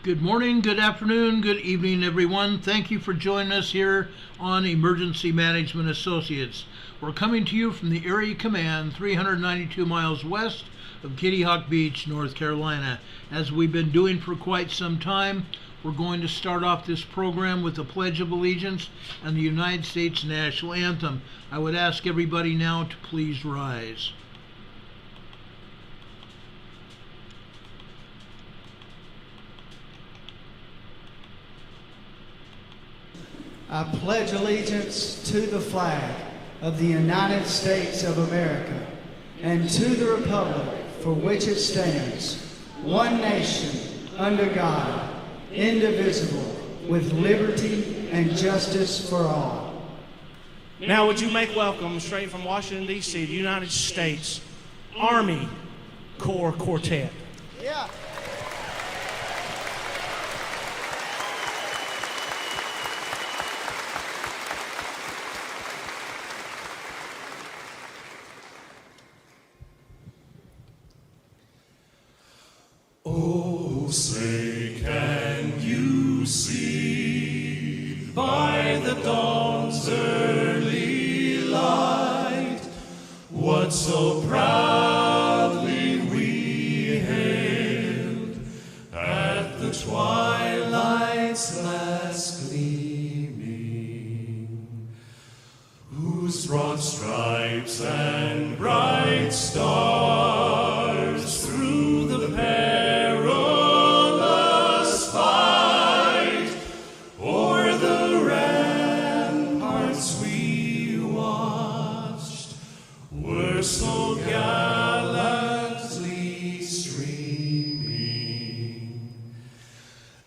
Good morning, good afternoon, good evening, everyone. Thank you for joining us here on Emergency Management Associates. We're coming to you from the Area Command, 392 miles west of Kitty Hawk Beach, North Carolina. As we've been doing for quite some time, we're going to start off this program with the Pledge of Allegiance and the United States National Anthem. I would ask everybody now to please rise. I pledge allegiance to the flag of the United States of America and to the republic for which it stands, one nation, under God, indivisible, with liberty and justice for all. Now would you make welcome straight from Washington, D.C., the United States Army Corps Quartet. Yeah. Oh, say can you see by the dawn's early light what so proudly we hailed at the twilight's last gleaming, whose broad stripes and bright stars through the perilous fight o'er the ramparts we watched were so gallantly streaming,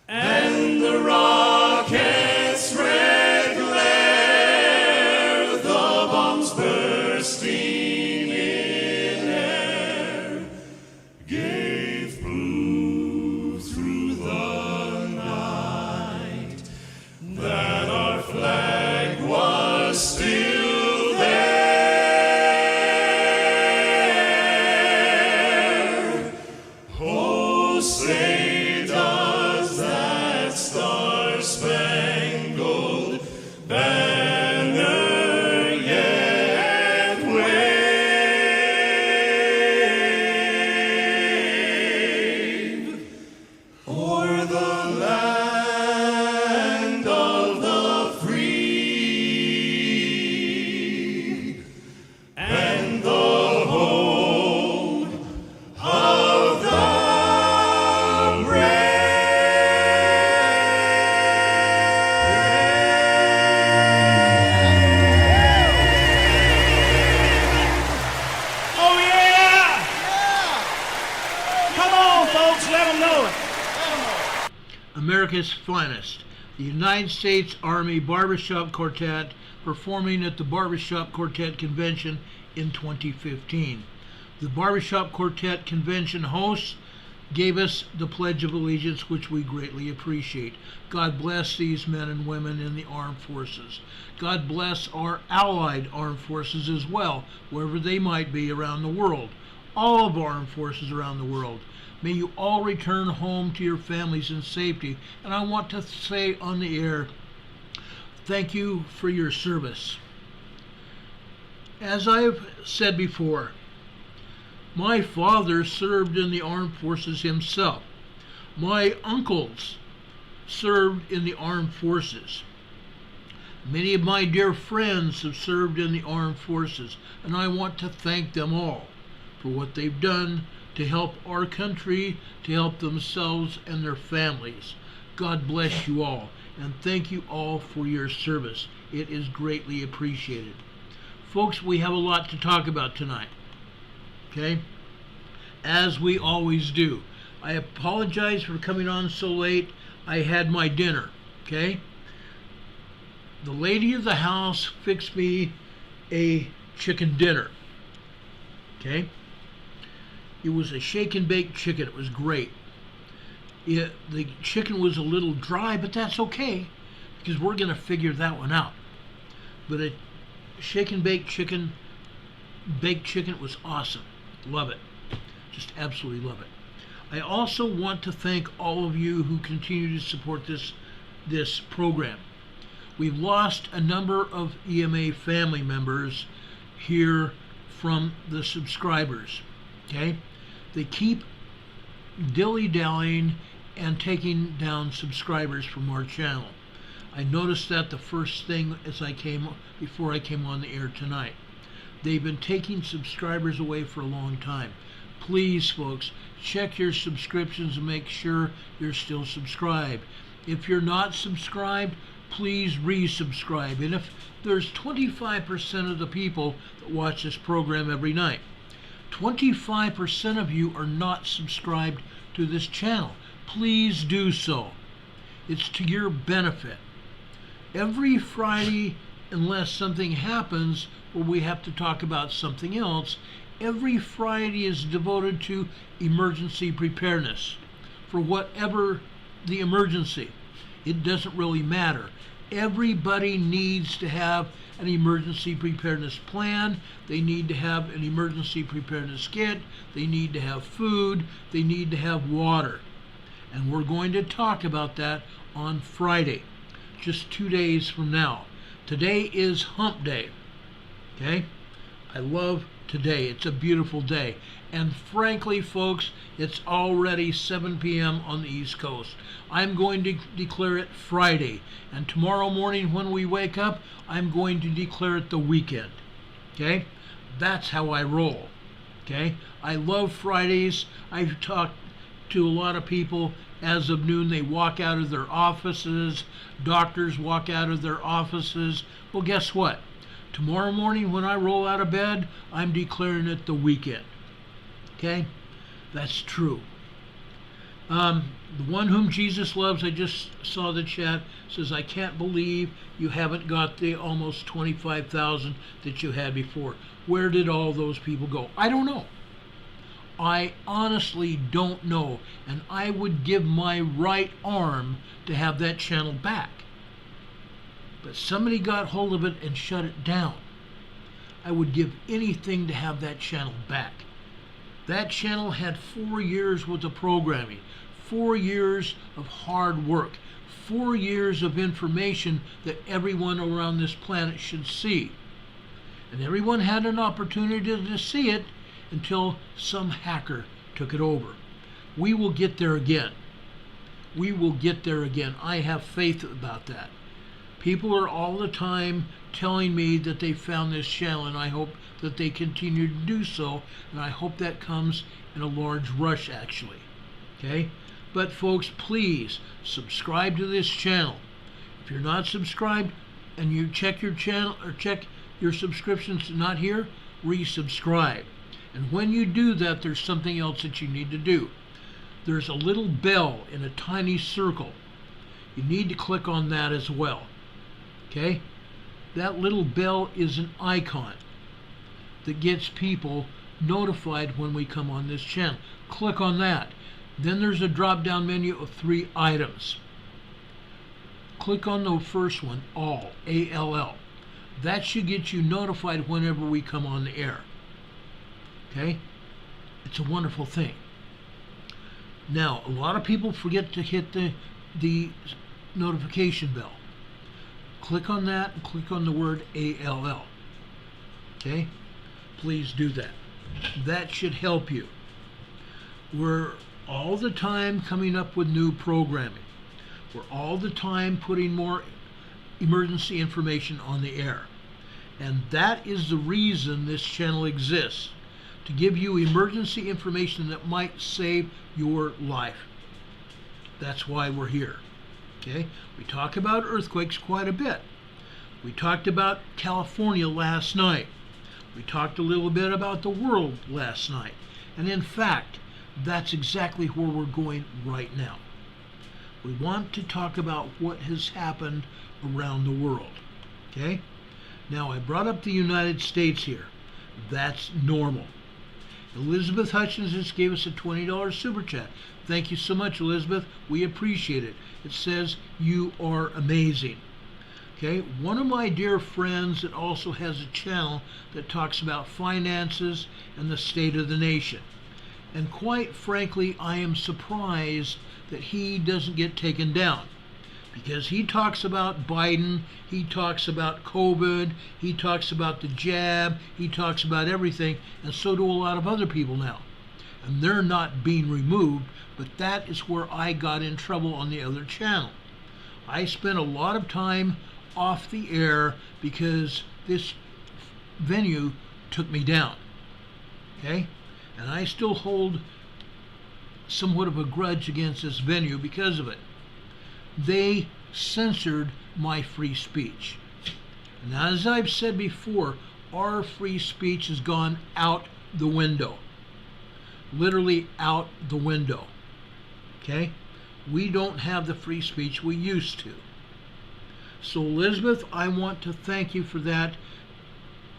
and the rockets' red glare, the bombs bursting in air, gave proof through the night that our flag was still there. Oh, say does that star-spangled banner yet wave o'er the land of the free and the home of the Oh yeah! Come on, folks, let them know it. America's finest, the United States Army Barbershop Quartet, performing at the Barbershop Quartet Convention in 2015. The Barbershop Quartet Convention hosts gave us the Pledge of Allegiance, which we greatly appreciate. God bless these men and women in the armed forces. God bless our allied armed forces as well, wherever they might be around the world. All of our armed forces around the world. May you all return home to your families in safety. And I want to say on the air, thank you for your service. As I've said before, my father served in the armed forces himself. My uncles served in the armed forces. Many of my dear friends have served in the armed forces, and I want to thank them all for what they've done to help our country, to help themselves and their families. God bless you all, and thank you all for your service. It is greatly appreciated. Folks, we have a lot to talk about tonight, okay? As we always do. I apologize for coming on so late. I had my dinner, okay? The lady of the house fixed me a chicken dinner, okay? It was a shake and bake chicken. It was great. The chicken was a little dry, but that's okay because we're going to figure that one out. But a shake and bake chicken, baked chicken was awesome. Love it. Just absolutely love it. I also want to thank all of you who continue to support this program. We've lost a number of EMA family members here from the subscribers. Okay? They keep dilly-dallying and taking down subscribers from our channel. I noticed that the first thing before I came on the air tonight. They've been taking subscribers away for a long time. Please, folks, check your subscriptions and make sure you're still subscribed. If you're not subscribed, please resubscribe. And if there's 25% of the people that watch this program every night, 25% of you are not subscribed to this channel. Please do so. It's to your benefit. Every Friday, unless something happens where we have to talk about something else, every Friday is devoted to emergency preparedness for whatever the emergency. It doesn't really matter. Everybody needs to have an emergency preparedness plan. They need to have an emergency preparedness kit. They need to have food. They need to have water. And we're going to talk about that on Friday, just 2 days from now. Today is Hump Day. Okay? I love today. It's a beautiful day. And frankly, folks, it's already 7 p.m. on the East Coast. I'm going to declare it Friday. And tomorrow morning when we wake up, I'm going to declare it the weekend. Okay? That's how I roll. Okay? I love Fridays. I've talked to a lot of people. As of noon, they walk out of their offices. Doctors walk out of their offices. Well, guess what? Tomorrow morning when I roll out of bed, I'm declaring it the weekend. Okay? That's true. The one whom Jesus loves, I just saw the chat, says, I can't believe you haven't got the almost 25,000 that you had before. Where did all those people go? I don't know. I honestly don't know. And I would give my right arm to have that channel back. But somebody got hold of it and shut it down. I would give anything to have that channel back. That channel had 4 years worth of programming, 4 years of hard work, 4 years of information that everyone around this planet should see. And everyone had an opportunity to see it until some hacker took it over. We will get there again. We will get there again. I have faith about that. People are all the time telling me that they found this channel, and I hope that they continue to do so, and I hope that comes in a large rush, actually. Okay? But folks, please subscribe to this channel. If you're not subscribed and you check your channel or check your subscriptions not here, resubscribe. And when you do that, there's something else that you need to do. There's a little bell in a tiny circle. You need to click on that as well. Okay? That little bell is an icon that gets people notified when we come on this channel. Click on that. Then there's a drop-down menu of 3 items. Click on the first one, All, A-L-L. That should get you notified whenever we come on the air. Okay? It's a wonderful thing. Now, a lot of people forget to hit the notification bell. Click on that and click on the word ALL. Okay? Please do that. That should help you. We're all the time coming up with new programming. We're all the time putting more emergency information on the air. And that is the reason this channel exists. To give you emergency information that might save your life. That's why we're here. Okay? We talk about earthquakes quite a bit. We talked about California last night. We talked a little bit about the world last night. And in fact, that's exactly where we're going right now. We want to talk about what has happened around the world. Okay? Now, I brought up the United States here. That's normal. Elizabeth Hutchins just gave us a $20 super chat. Thank you so much, Elizabeth. We appreciate it. It says you are amazing. Okay, one of my dear friends that also has a channel that talks about finances and the state of the nation. And quite frankly, I am surprised that he doesn't get taken down. Because he talks about Biden, he talks about COVID, he talks about the jab, he talks about everything, and so do a lot of other people now. And they're not being removed, but that is where I got in trouble on the other channel. I spent a lot of time off the air because this venue took me down. Okay? And I still hold somewhat of a grudge against this venue because of it. They censored my free speech. Now, as I've said before, our free speech has gone out the window. Literally out the window. Okay? We don't have the free speech we used to. So, Elizabeth, I want to thank you for that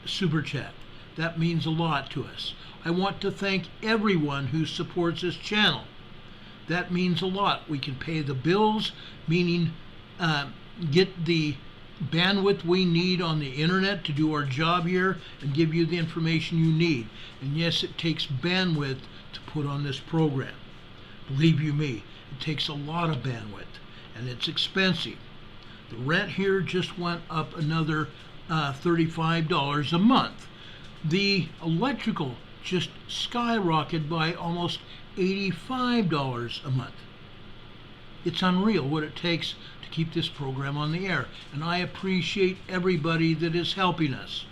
super chat. That means a lot to us. I want to thank everyone who supports this channel. That means a lot. We can pay the bills, meaning get the bandwidth we need on the internet to do our job here and give you the information you need. And yes, it takes bandwidth to put on this program. Believe you me, it takes a lot of bandwidth, and it's expensive. The rent here just went up another $35 a month. The electrical just skyrocketed by almost $85 a month. It's unreal what it takes to keep this program on the air, and I appreciate everybody that is helping us.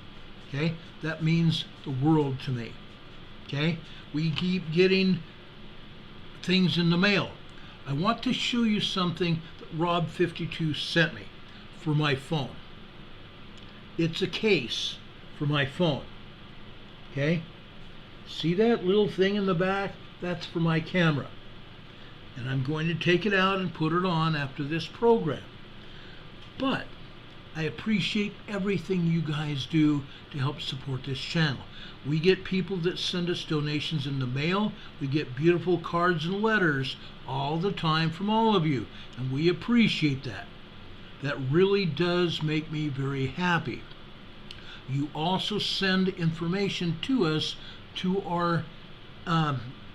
Okay, that means the world to me. Okay, we keep getting things in the mail. I want to show you something that Rob52 sent me for my phone. It's a case for my phone. Okay, see that little thing in the back? That's for my camera. And I'm going to take it out and put it on after this program. But I appreciate everything you guys do to help support this channel. We get people that send us donations in the mail. We get beautiful cards and letters all the time from all of you, and we appreciate that. That really does make me very happy. You also send information to us to our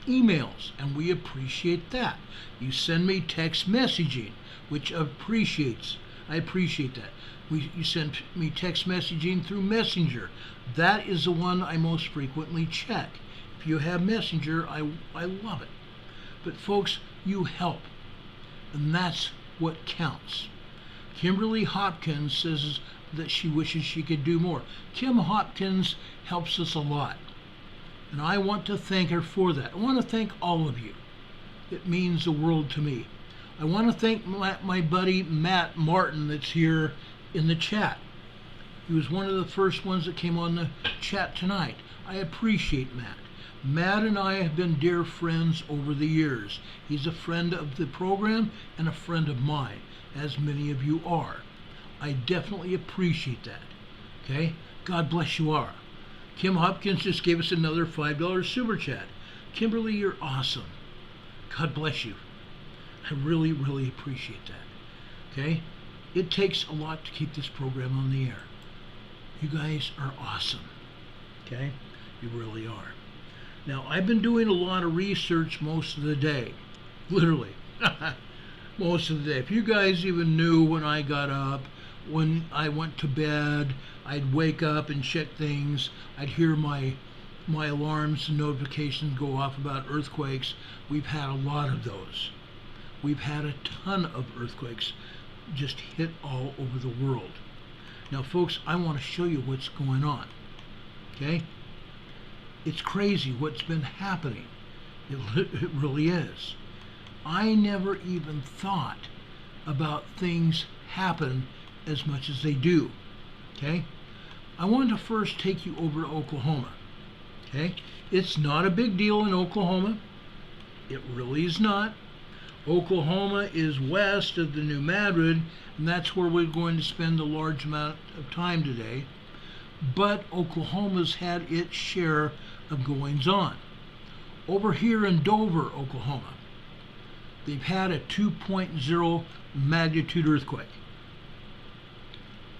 emails, and we appreciate that. You send me text messaging, which I appreciate that. You send me text messaging through Messenger. That is the one I most frequently check. If you have Messenger, I love it. But folks, you help, and that's what counts. Kimberly Hopkins says that she wishes she could do more. Kim Hopkins helps us a lot, and I want to thank her for that. I want to thank all of you. It means the world to me. I want to thank my buddy Matt Martin that's here in the chat. He was one of the first ones that came on the chat tonight. I appreciate Matt. Matt and I have been dear friends over the years. He's a friend of the program and a friend of mine, as many of you are. I definitely appreciate that. Okay? God bless you all. Kim Hopkins just gave us another $5 super chat. Kimberly, you're awesome. God bless you. I really, really appreciate that. Okay? It takes a lot to keep this program on the air. You guys are awesome. Okay? You really are. Now, I've been doing a lot of research most of the day. Literally. Most of the day. If you guys even knew when I got up, when I went to bed, I'd wake up and check things. I'd hear my alarms and notifications go off about earthquakes. We've had a lot of those. We've had a ton of earthquakes just hit all over the world. Now, folks, I want to show you what's going on. Okay? It's crazy what's been happening. It really is. I never even thought about things happen as much as they do. Okay? I wanted to first take you over to Oklahoma. Okay? It's not a big deal in Oklahoma. It really is not. Oklahoma is west of the New Madrid, and that's where we're going to spend a large amount of time today. But Oklahoma's had its share of goings on. Over here in Dover, Oklahoma, they've had a 2.0 magnitude earthquake.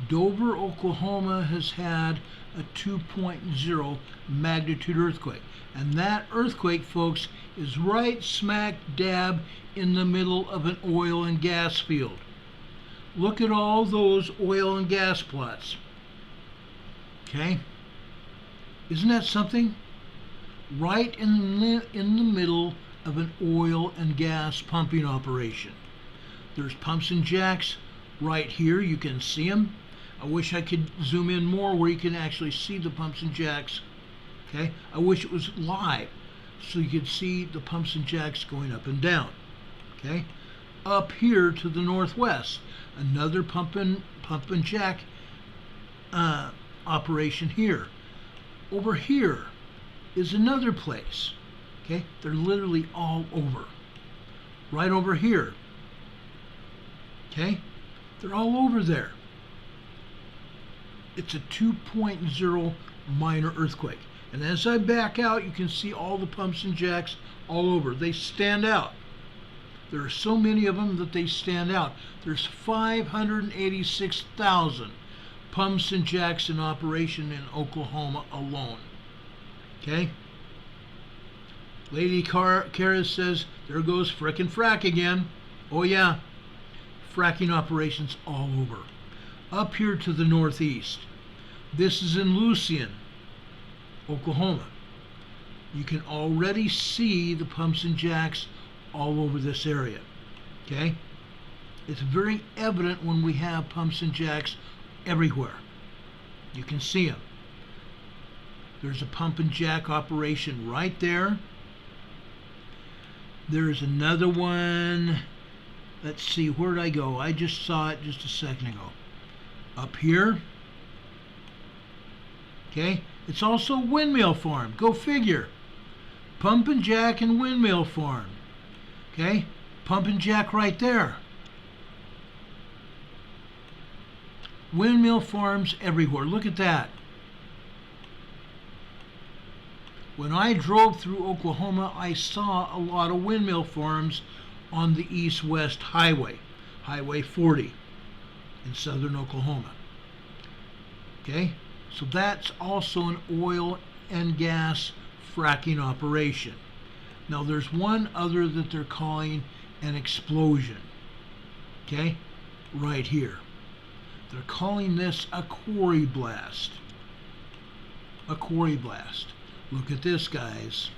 Dover, Oklahoma has had a 2.0 magnitude earthquake. And that earthquake, folks, is right smack dab in the middle of an oil and gas field. Look at all those oil and gas plots. Okay? Isn't that something? Right in the middle of an oil and gas pumping operation. There's pumps and jacks right here. You can see them. I wish I could zoom in more where you can actually see the pumps and jacks. Okay? I wish it was live so you could see the pumps and jacks going up and down. Okay? Up here to the northwest, another pump and jack operation here. Over here is another place. Okay? They're literally all over. Right over here. Okay? They're all over there. It's a 2.0 minor earthquake. And as I back out, you can see all the pumps and jacks all over. They stand out. There are so many of them that they stand out. There's 586,000 pumps and jacks in operation in Oklahoma alone. Okay? Lady Kara says, there goes frickin' frack again. Oh yeah, fracking operations all over. Up here to the northeast, this is in Lucien, Oklahoma. You can already see the pumps and jacks all over this area. Okay? It's very evident when we have pumps and jacks everywhere. You can see them. There's a pump and jack operation right there. There's another one. Let's see, where'd I go? I just saw it just a second ago. Up here. Okay? It's also a windmill farm. Go figure. Pump and jack and windmill farm. Okay? Pump and jack right there. Windmill farms everywhere. Look at that. When I drove through Oklahoma, I saw a lot of windmill farms on the east-west highway, Highway 40 in southern Oklahoma. Okay? So that's also an oil and gas fracking operation. Now there's one other that they're calling an explosion. Okay? Right here. They're calling this a quarry blast. A quarry blast. Look at this, guys.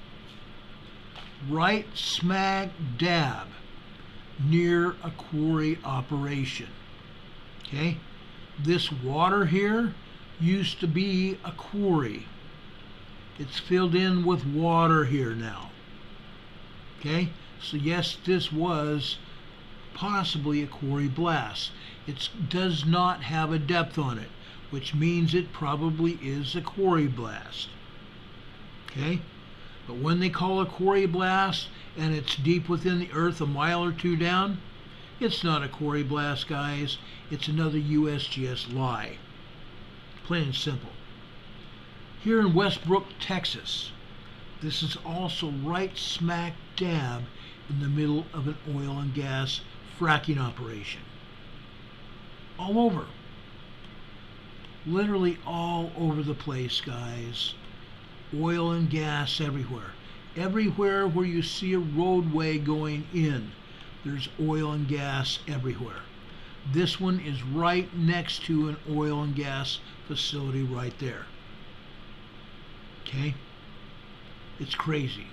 Right smack dab near a quarry operation. Okay? This water here used to be a quarry. It's filled in with water here now. Okay? So yes, this was possibly a quarry blast. It does not have a depth on it, which means it probably is a quarry blast. Okay? But when they call a quarry blast and it's deep within the earth a mile or two down, it's not a quarry blast, guys. It's another USGS lie. Plain and simple. Here in Westbrook, Texas, this is also right smack dab in the middle of an oil and gas fracking operation. All over. Literally all over the place, guys. Oil and gas everywhere. Everywhere where you see a roadway going in, there's oil and gas everywhere. This one is right next to an oil and gas facility right there. Okay? It's crazy.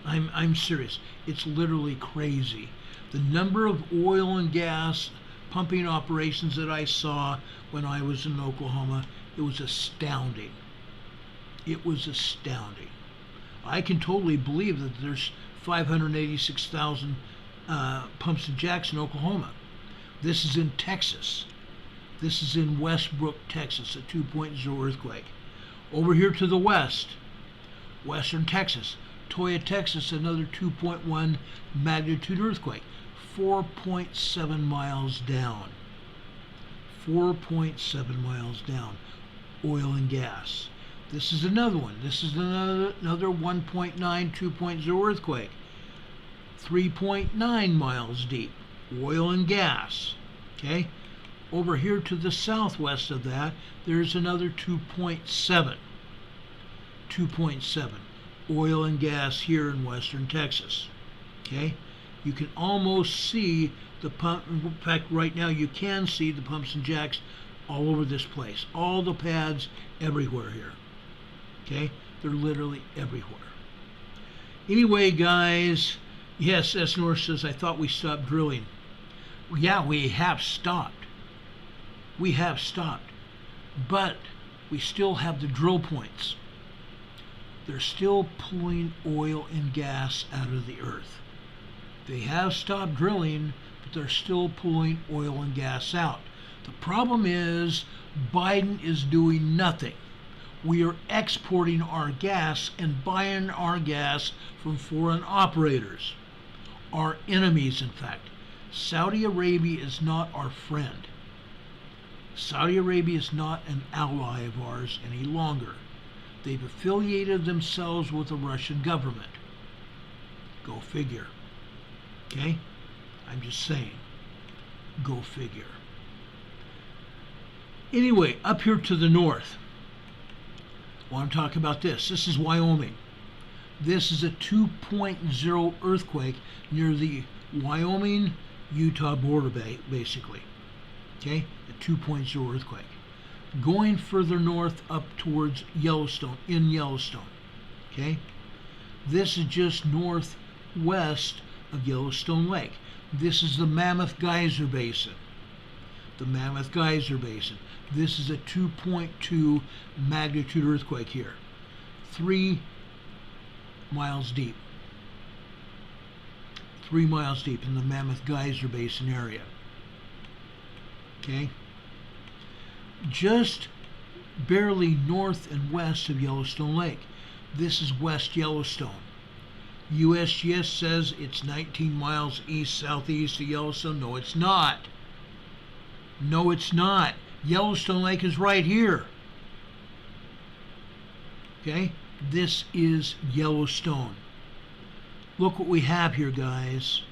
I'm serious. It's literally crazy. The number of oil and gas pumping operations that I saw when I was in Oklahoma, it was astounding. It was astounding. I can totally believe that there's 586,000 pumps and jacks in Oklahoma. This is in Texas. This is in Westbrook, Texas, a 2.0 earthquake. Over here to the west, western Texas, Toyah, Texas, another 2.1 magnitude earthquake, 4.7 miles down. 4.7 miles down, oil and gas. This is another one. This is another 1.9, 2.0 earthquake, 3.9 miles deep, oil and gas. Okay? Over here to the southwest of that, there's another 2.7. 2.7. Oil and gas here in western Texas. Okay? You can almost see the pump. In fact, right now you can see the pumps and jacks all over this place. All the pads everywhere here. Okay? They're literally everywhere. Anyway, guys, yes, S. North says, I thought we stopped drilling. Well, yeah, we have stopped. We have stopped. But we still have the drill points. They're still pulling oil and gas out of the earth. They have stopped drilling, but they're still pulling oil and gas out. The problem is Biden is doing nothing. We are exporting our gas and buying our gas from foreign operators. Our enemies, in fact. Saudi Arabia is not our friend. Saudi Arabia is not an ally of ours any longer. They've affiliated themselves with the Russian government. Go figure. Okay? I'm just saying. Go figure. Anyway, up here to the north, I want to talk about this. This is Wyoming. This is a 2.0 earthquake near the Wyoming-Utah border, basically. Okay? A 2.0 earthquake. Going further north up towards Yellowstone, in Yellowstone. Okay? This is just northwest of Yellowstone Lake. This is the Mammoth Geyser Basin. The Mammoth Geyser Basin. This is a 2.2 magnitude earthquake here. 3 miles deep. 3 miles deep in the Mammoth Geyser Basin area. Okay? Just barely north and west of Yellowstone Lake. This is West Yellowstone. USGS says it's 19 miles east-southeast of Yellowstone. No, it's not. No, it's not. Yellowstone Lake is right here. Okay? This is Yellowstone. Look what we have here, guys.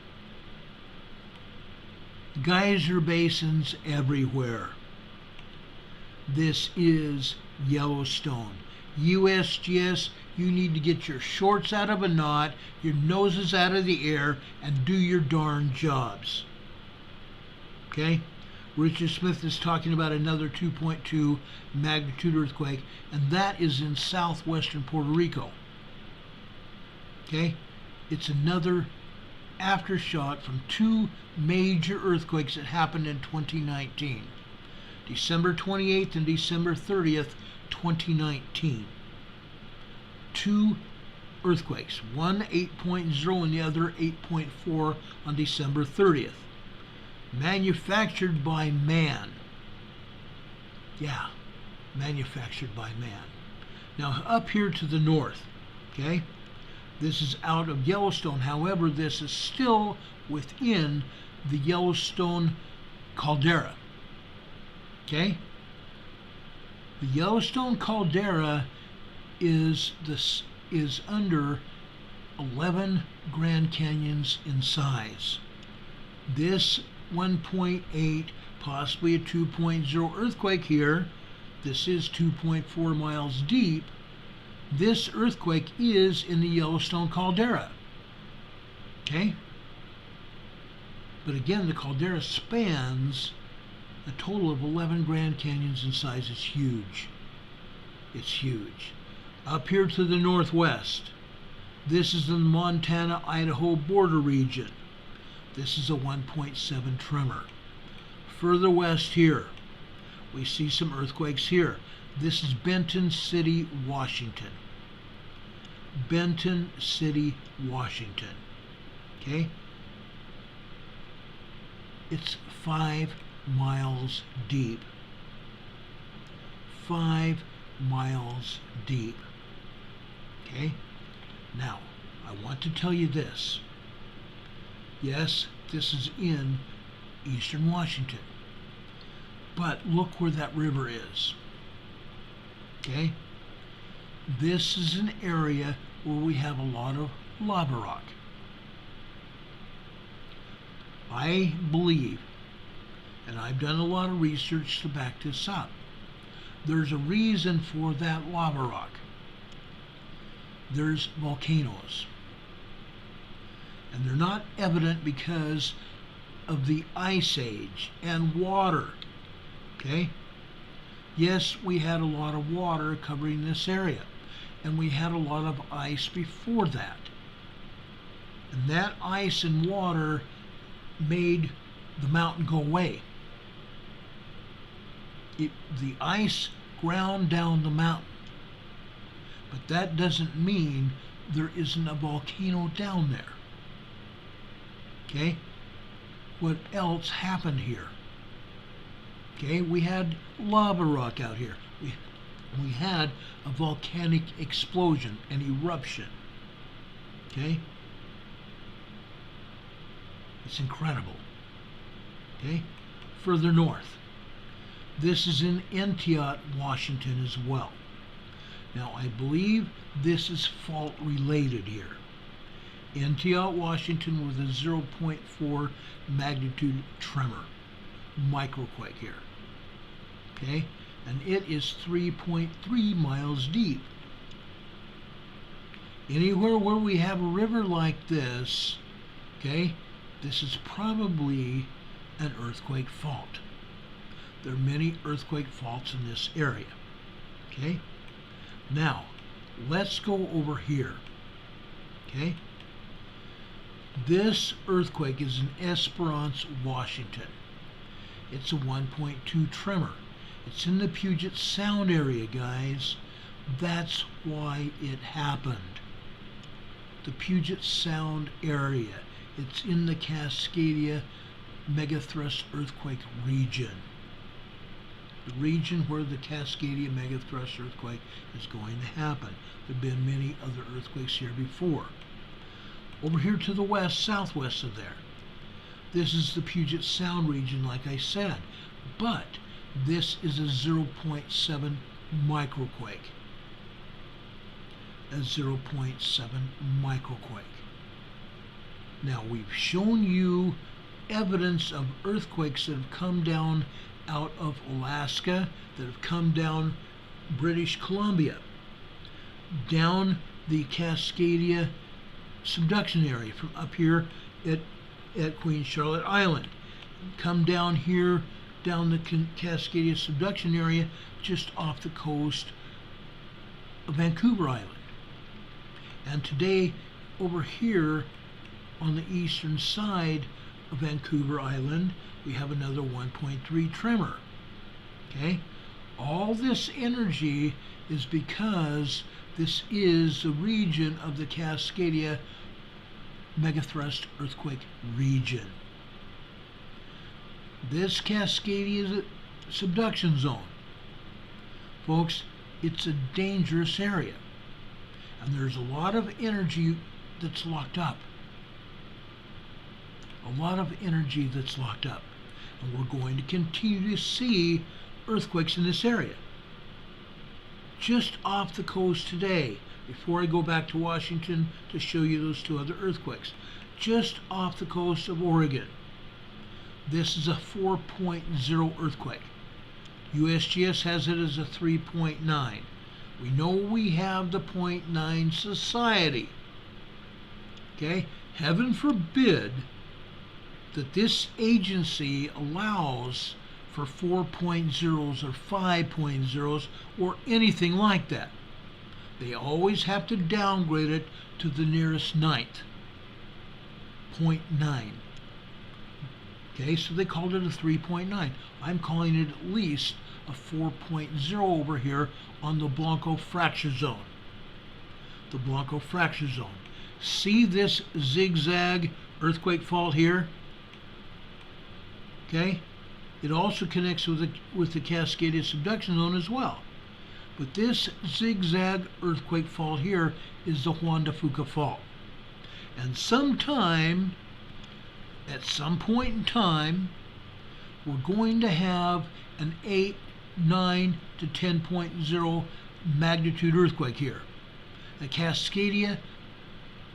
Geyser basins everywhere. This is Yellowstone. USGS, you need to get your shorts out of a knot, your noses out of the air, and do your darn jobs. Okay? Richard Smith is talking about another 2.2 magnitude earthquake, and that is in southwestern Puerto Rico. Okay? It's another aftershock from 2 major earthquakes that happened in 2019. December 28th and December 30th, 2019. 2 earthquakes, one 8.0 and the other 8.4 on December 30th. Manufactured by man. Yeah, manufactured by man. Now up here to the north, okay, this is out of Yellowstone. However, this is still within the Yellowstone caldera. Okay? The Yellowstone caldera is under 11 Grand Canyons in size. This 1.8, possibly a 2.0 earthquake here. This is 2.4 miles deep. This earthquake is in the Yellowstone caldera. Okay? But again, the caldera spans a total of 11 Grand Canyons in size. It's huge. It's huge. Up here to the northwest, this is the Montana-Idaho border region. This is a 1.7 tremor. Further west here, we see some earthquakes here. This is Benton City, Washington. Benton City, Washington. Okay? It's 5 miles deep. 5 miles deep. Okay? Now, I want to tell you this. Yes, this is in eastern Washington. But look where that river is. Okay? This is an area where we have a lot of lava rock. I believe and I've done a lot of research to back this up. There's a reason for that lava rock. There's volcanoes. And they're not evident because of the ice age and water. Okay? Yes, we had a lot of water covering this area, and we had a lot of ice before that. And that ice and water made the mountain go away. The ice ground down the mountain. But that doesn't mean there isn't a volcano down there. Okay? What else happened here? Okay, we had lava rock out here. We had a volcanic explosion, an eruption. Okay? It's incredible. Okay? Further north. This is in Antioch, Washington as well. Now, I believe this is fault related here. Antioch, Washington with a 0.4 magnitude tremor, microquake here. Okay? And it is 3.3 miles deep. Anywhere where we have a river like this, okay, this is probably an earthquake fault. There are many earthquake faults in this area. Okay? Now, let's go over here. Okay? This earthquake is in Esperance, Washington. It's a 1.2 tremor. It's in the Puget Sound area, guys. That's why it happened. The Puget Sound area. It's in the Cascadia megathrust earthquake region. The region where the Cascadia megathrust earthquake is going to happen. There have been many other earthquakes here before. Over here to the west, southwest of there, this is the Puget Sound region, like I said, but this is a 0.7 microquake. A 0.7 microquake. Now, we've shown you evidence of earthquakes that have come down out of Alaska, that have come down British Columbia, down the Cascadia subduction area from up here at Queen Charlotte Island, come down here down the Cascadia subduction area just off the coast of Vancouver Island. And today over here on the eastern side of Vancouver Island we have another 1.3 tremor. Okay? All this energy is because this is the region of the Cascadia megathrust earthquake region. This Cascadia subduction zone, folks, it's a dangerous area. And there's a lot of energy that's locked up. A lot of energy that's locked up. And we're going to continue to see earthquakes in this area. Just off the coast today, before I go back to Washington to show you those two other earthquakes, just off the coast of Oregon, this is a 4.0 earthquake. USGS has it as a 3.9. We know we have the 0.9 society. Okay? Heaven forbid that this agency allows for 4.0s or 5.0s or anything like that. They always have to downgrade it to the nearest ninth. 0.9. Okay, so they called it a 3.9. I'm calling it at least a 4.0 over here on the Blanco fracture zone. The Blanco fracture zone. See this zigzag earthquake fault here? Okay? It also connects with the Cascadia subduction zone as well. But this zigzag earthquake fault here is the Juan de Fuca fault. And sometime, at some point in time, we're going to have an 8, 9 to 10.0 magnitude earthquake here. A Cascadia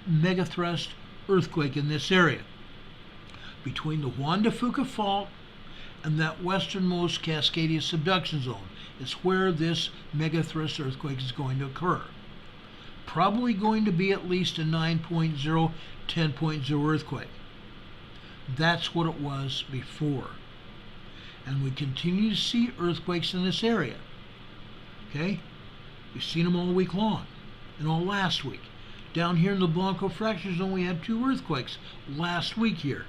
megathrust earthquake in this area. Between the Juan de Fuca fault and that westernmost Cascadia subduction zone is where this megathrust earthquake is going to occur. Probably going to be at least a 9.0, 10.0 earthquake. That's what it was before. And we continue to see earthquakes in this area. Okay? We've seen them all week long and all last week. Down here in the Blanco fracture zone, we had 2 earthquakes last week here.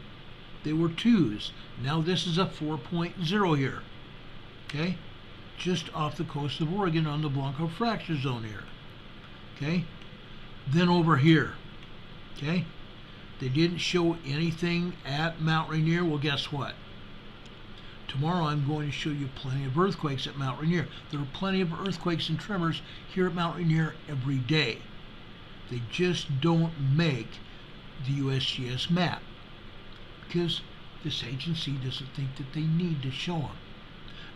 They were 2s. Now this is a 4.0 here. Okay? Just off the coast of Oregon on the Blanco fracture zone here. Okay? Then over here. Okay? They didn't show anything at Mount Rainier. Well, guess what? Tomorrow I'm going to show you plenty of earthquakes at Mount Rainier. There are plenty of earthquakes and tremors here at Mount Rainier every day. They just don't make the USGS map because this agency doesn't think that they need to show them.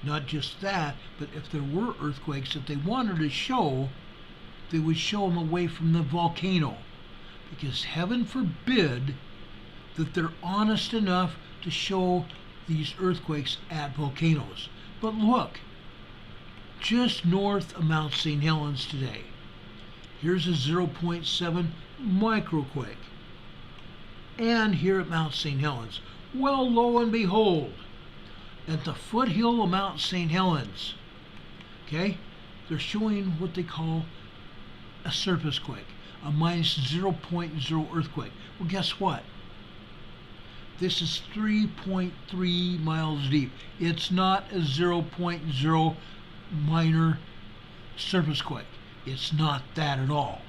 Not just that, but if there were earthquakes that they wanted to show, they would show them away from the volcano. Because heaven forbid that they're honest enough to show these earthquakes at volcanoes. But look, just north of Mount St. Helens today, here's a 0.7 microquake. And here at Mount St. Helens, well, lo and behold, at the foothill of Mount St. Helens, okay, they're showing what they call a surface quake, a minus 0.0 earthquake. Well, guess what? This is 3.3 miles deep. It's not a 0.0 minor surface quake. It's not that at all.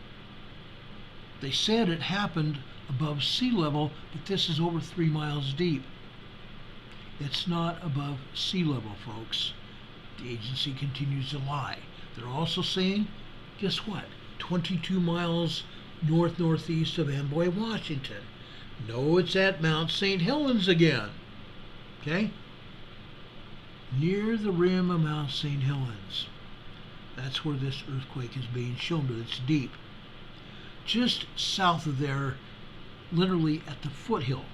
They said it happened above sea level, but this is over 3 miles deep. It's not above sea level, folks. The agency continues to lie. They're also saying, guess what? 22 miles northeast of Amboy, Washington. No, it's at Mount St. Helens again. Okay? Near the rim of Mount St. Helens. That's where this earthquake is being shown, but it's deep. Just south of there, literally at the foothill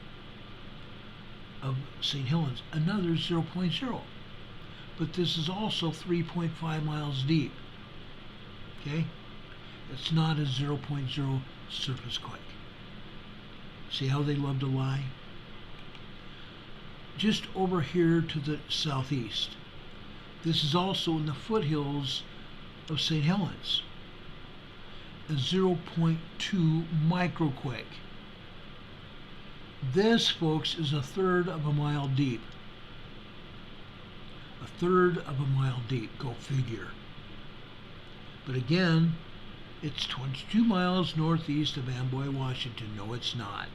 of St. Helens, another 0.0. But this is also 3.5 miles deep. Okay? It's not a 0.0 surface quake. See how they love to lie? Just over here to the southeast. This is also in the foothills of St. Helens. A 0.2 microquake. This, folks, is a third of a mile deep. A third of a mile deep, go figure. But again, it's 22 miles northeast of Amboy, Washington. No, it's not.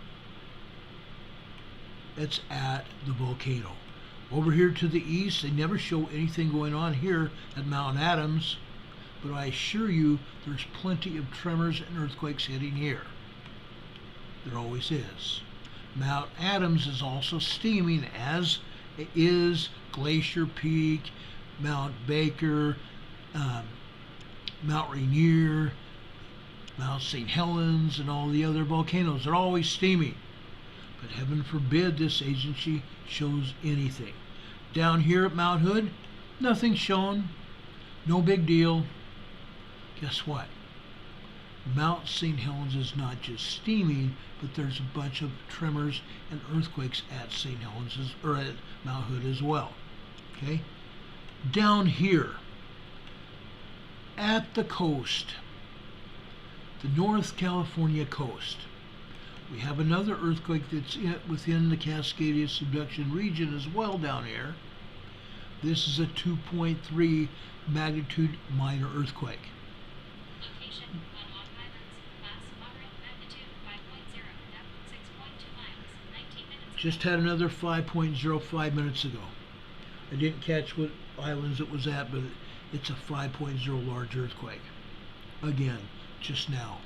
It's at the volcano. Over here to the east, they never show anything going on here at Mount Adams, but I assure you there's plenty of tremors and earthquakes hitting here. There always is. Mount Adams is also steaming, as is Glacier Peak, Mount Baker, Mount Rainier, Mount St. Helens, and all the other volcanoes. They're always steaming. But heaven forbid this agency shows anything. Down here at Mount Hood, nothing's shown. No big deal. Guess what? Mount St. Helens is not just steaming, but there's a bunch of tremors and earthquakes at St. Helens, or at Mount Hood as well. Okay? Down here, at the coast, the North California coast, we have another earthquake that's within the Cascadia subduction region as well down here. This is a 2.3 magnitude minor earthquake. Location, Monmouth Islands, class moderate magnitude 5.0, depth 6.2 miles, 19 minutes. Just had another 5.05 minutes ago. I didn't catch what islands it was at, but it's a 5.0 large earthquake. Again, just now,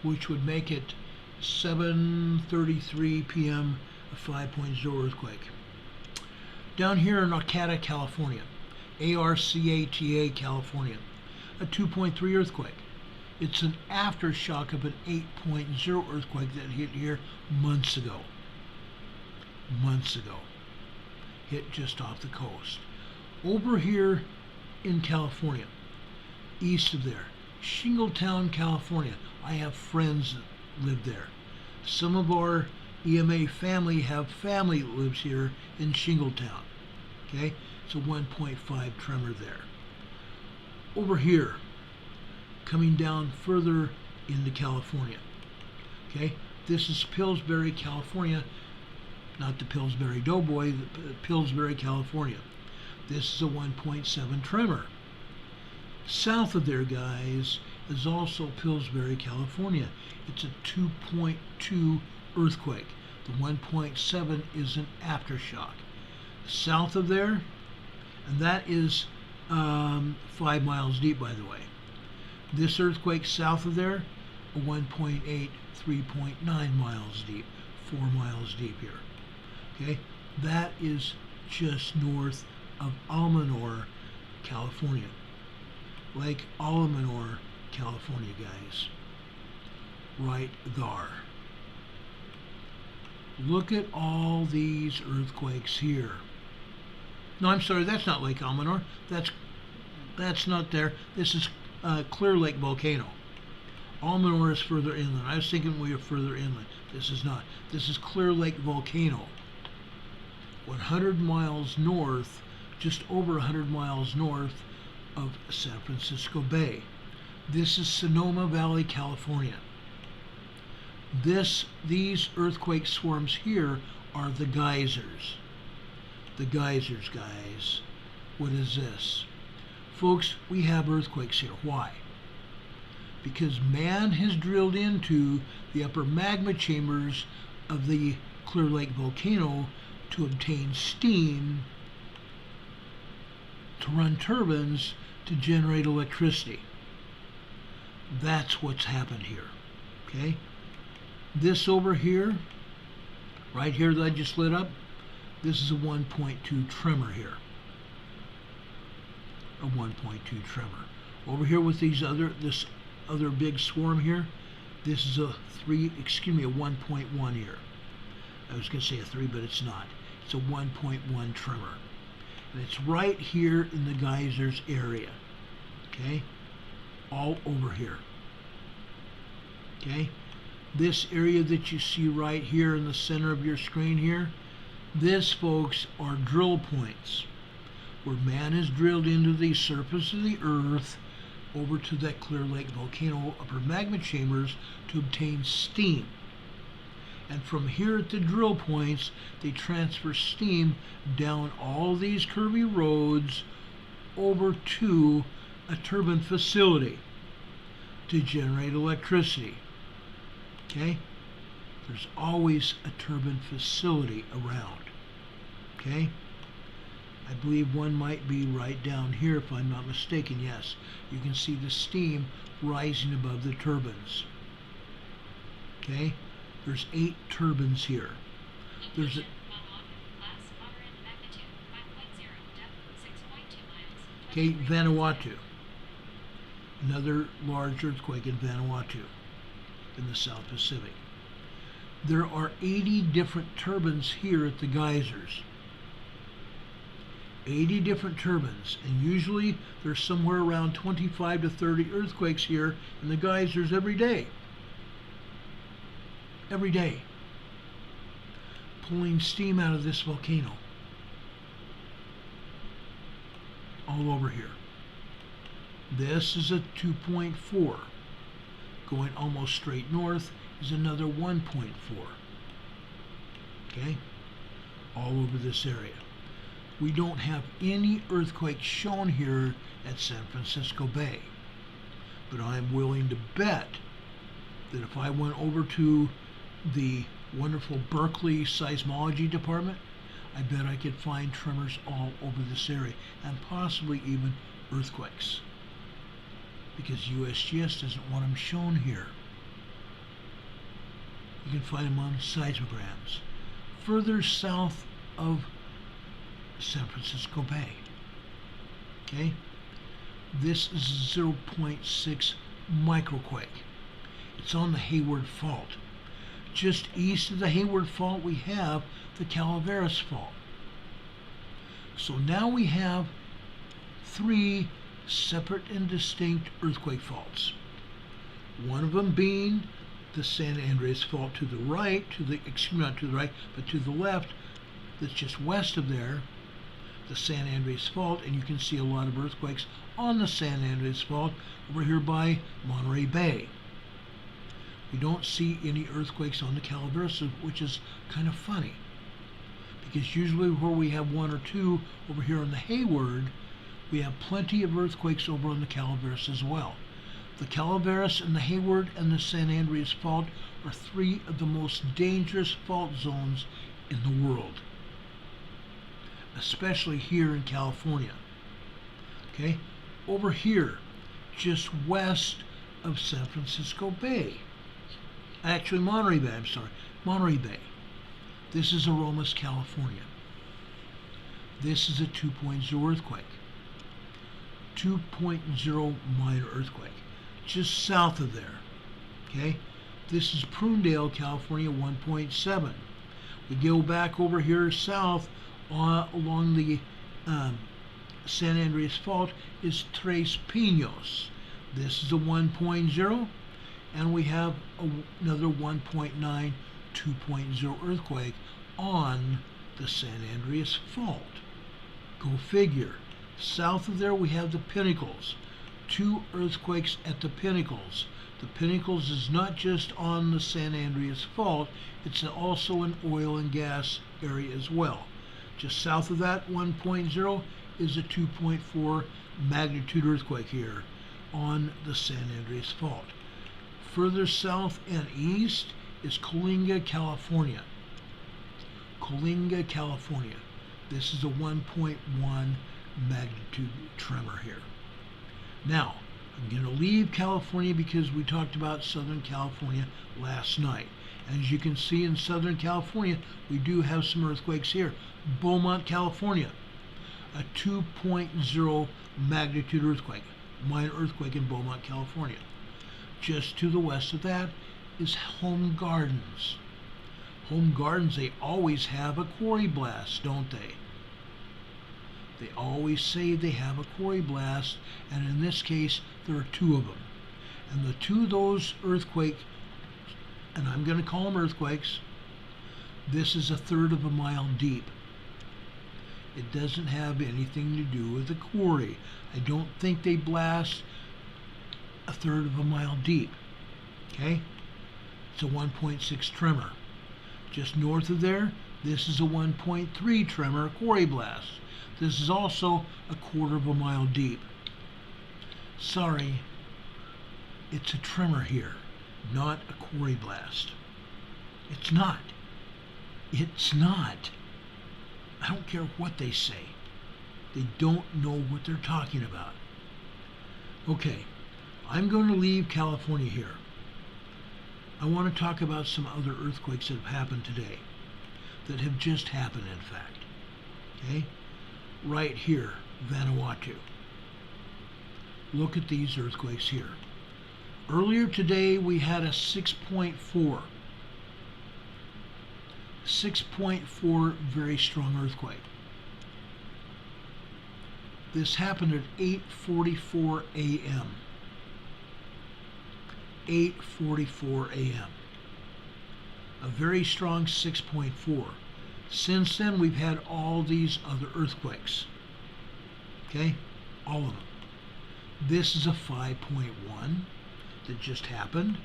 which would make it 7:33 p.m. a 5.0 earthquake. Down here in Arcata, California, ARCATA, California, a 2.3 earthquake. It's an aftershock of an 8.0 earthquake that hit here months ago. Months ago. hit just off the coast. Over here in California, east of there, Shingletown, California. I have friends that live there. Some of our EMA family have family that lives here in Shingletown. Okay, it's a 1.5 tremor there. Over here, coming down further into California. Okay, this is Pillsbury, California, not the Pillsbury Doughboy, the Pillsbury, California. This is a 1.7 tremor. South of there, guys, is also Pillsbury, California. It's a 2.2 earthquake. The 1.7 is an aftershock. South of there, and that is 5 miles deep, by the way. This earthquake south of there, a 1.8, 3.9 miles deep, 4 miles deep here. Okay, that is just north of Almanor, California. Lake Almanor, California, guys. Right there. Look at all these earthquakes here. No, I'm sorry, that's not Lake Almanor. That's not there. This is Clear Lake Volcano. Almanor is further inland. I was thinking we were further inland. This is not. This is Clear Lake Volcano. 100 miles north, just over 100 miles north of San Francisco Bay. This is Sonoma Valley, California. These earthquake swarms here are the geysers. The geysers, guys. What is this? Folks, we have earthquakes here. Why? Because man has drilled into the upper magma chambers of the Clear Lake volcano to obtain steam to run turbines to generate electricity. That's what's happened here. Okay? This over here, right here that I just lit up, this is a 1.2 tremor here. A 1.2 tremor. Over here with this other big swarm here, this is a 1.1 here. I was going to say a 3, but it's not. It's a 1.1 tremor. And it's right here in the geysers area. Okay? All over here. Okay? This area that you see right here in the center of your screen here, this, folks, are drill points where man has drilled into the surface of the earth over to that Clear Lake volcano upper magma chambers to obtain steam. And from here at the drill points, they transfer steam down all these curvy roads over to a turbine facility to generate electricity. Okay? There's always a turbine facility around. Okay? I believe one might be right down here if I'm not mistaken. Yes, you can see the steam rising above the turbines. Okay? There's 8 turbines here. There's a okay, Vanuatu. Another large earthquake in Vanuatu in the South Pacific. There are 80 different turbines here at the geysers. 80 different turbines, and usually there's somewhere around 25 to 30 earthquakes here in the geysers every day. Every day. Pulling steam out of this volcano. All over here. This is a 2.4. Going almost straight north is another 1.4. Okay? All over this area. We don't have any earthquakes shown here at San Francisco Bay. But I'm willing to bet that if I went over to the wonderful Berkeley seismology department, I bet I could find tremors all over this area, and possibly even earthquakes, because USGS doesn't want them shown here. You can find them on seismograms further south of San Francisco Bay. Okay? This is 0.6 microquake. It's on the Hayward Fault. Just east of the Hayward Fault, we have the Calaveras Fault. So now we have 3 separate and distinct earthquake faults. One of them being the San Andreas fault to the right, not to the right, but to the left, that's just west of there, the San Andreas fault, and you can see a lot of earthquakes on the San Andreas fault over here by Monterey Bay. We don't see any earthquakes on the Calaveras, which is kind of funny, because usually where we have 1 or 2 over here on the Hayward, we have plenty of earthquakes over on the Calaveras as well. The Calaveras and the Hayward and the San Andreas fault are 3 of the most dangerous fault zones in the world, especially here in California. Okay, over here, just west of San Francisco Bay, actually Monterey Bay, Monterey Bay. This is Aromas, California. This is a 2.0 earthquake. 2.0 minor earthquake, just south of there. Okay, this is Prunedale, California, 1.7. We go back over here south along the San Andreas fault is Tres Pinos. This is a 1.0, and we have another 1.9, 2.0 earthquake on the San Andreas fault. Go figure. South of there we have the Pinnacles. 2 earthquakes at the Pinnacles. The Pinnacles is not just on the San Andreas fault, it's also an oil and gas area as well. Just south of that 1.0 is a 2.4 magnitude earthquake here on the San Andreas fault. Further south and east is Coalinga, California. Coalinga, California. This is a 1.1 magnitude tremor here. Now, I'm going to leave California because we talked about Southern California last night. And as you can see in Southern California, we do have some earthquakes here. Beaumont, California, a 2.0 magnitude earthquake, minor earthquake in Beaumont, California. Just to the west of that is Home Gardens. Home Gardens, they always have a quarry blast, don't they? They always say they have a quarry blast, and in this case, there are 2 of them. And the 2 of those earthquakes, and I'm going to call them earthquakes, this is 1/3 of a mile deep. It doesn't have anything to do with the quarry. I don't think they blast 1/3 of a mile deep. Okay? It's a 1.6 tremor. Just north of there, this is a 1.3 tremor quarry blast. This is also 1/4 of a mile deep. Sorry, it's a tremor here, not a quarry blast. It's not. It's not. I don't care what they say. They don't know what they're talking about. Okay, I'm going to leave California here. I want to talk about some other earthquakes that have happened today, that have just happened, in fact. Okay? Right here, Vanuatu. Look at these earthquakes here. Earlier today, we had a 6.4. 6.4 very strong earthquake. This happened at 8:44 a.m. 8:44 a.m. A very strong 6.4. Since then, we've had all these other earthquakes. Okay? All of them. This is a 5.1 that just happened.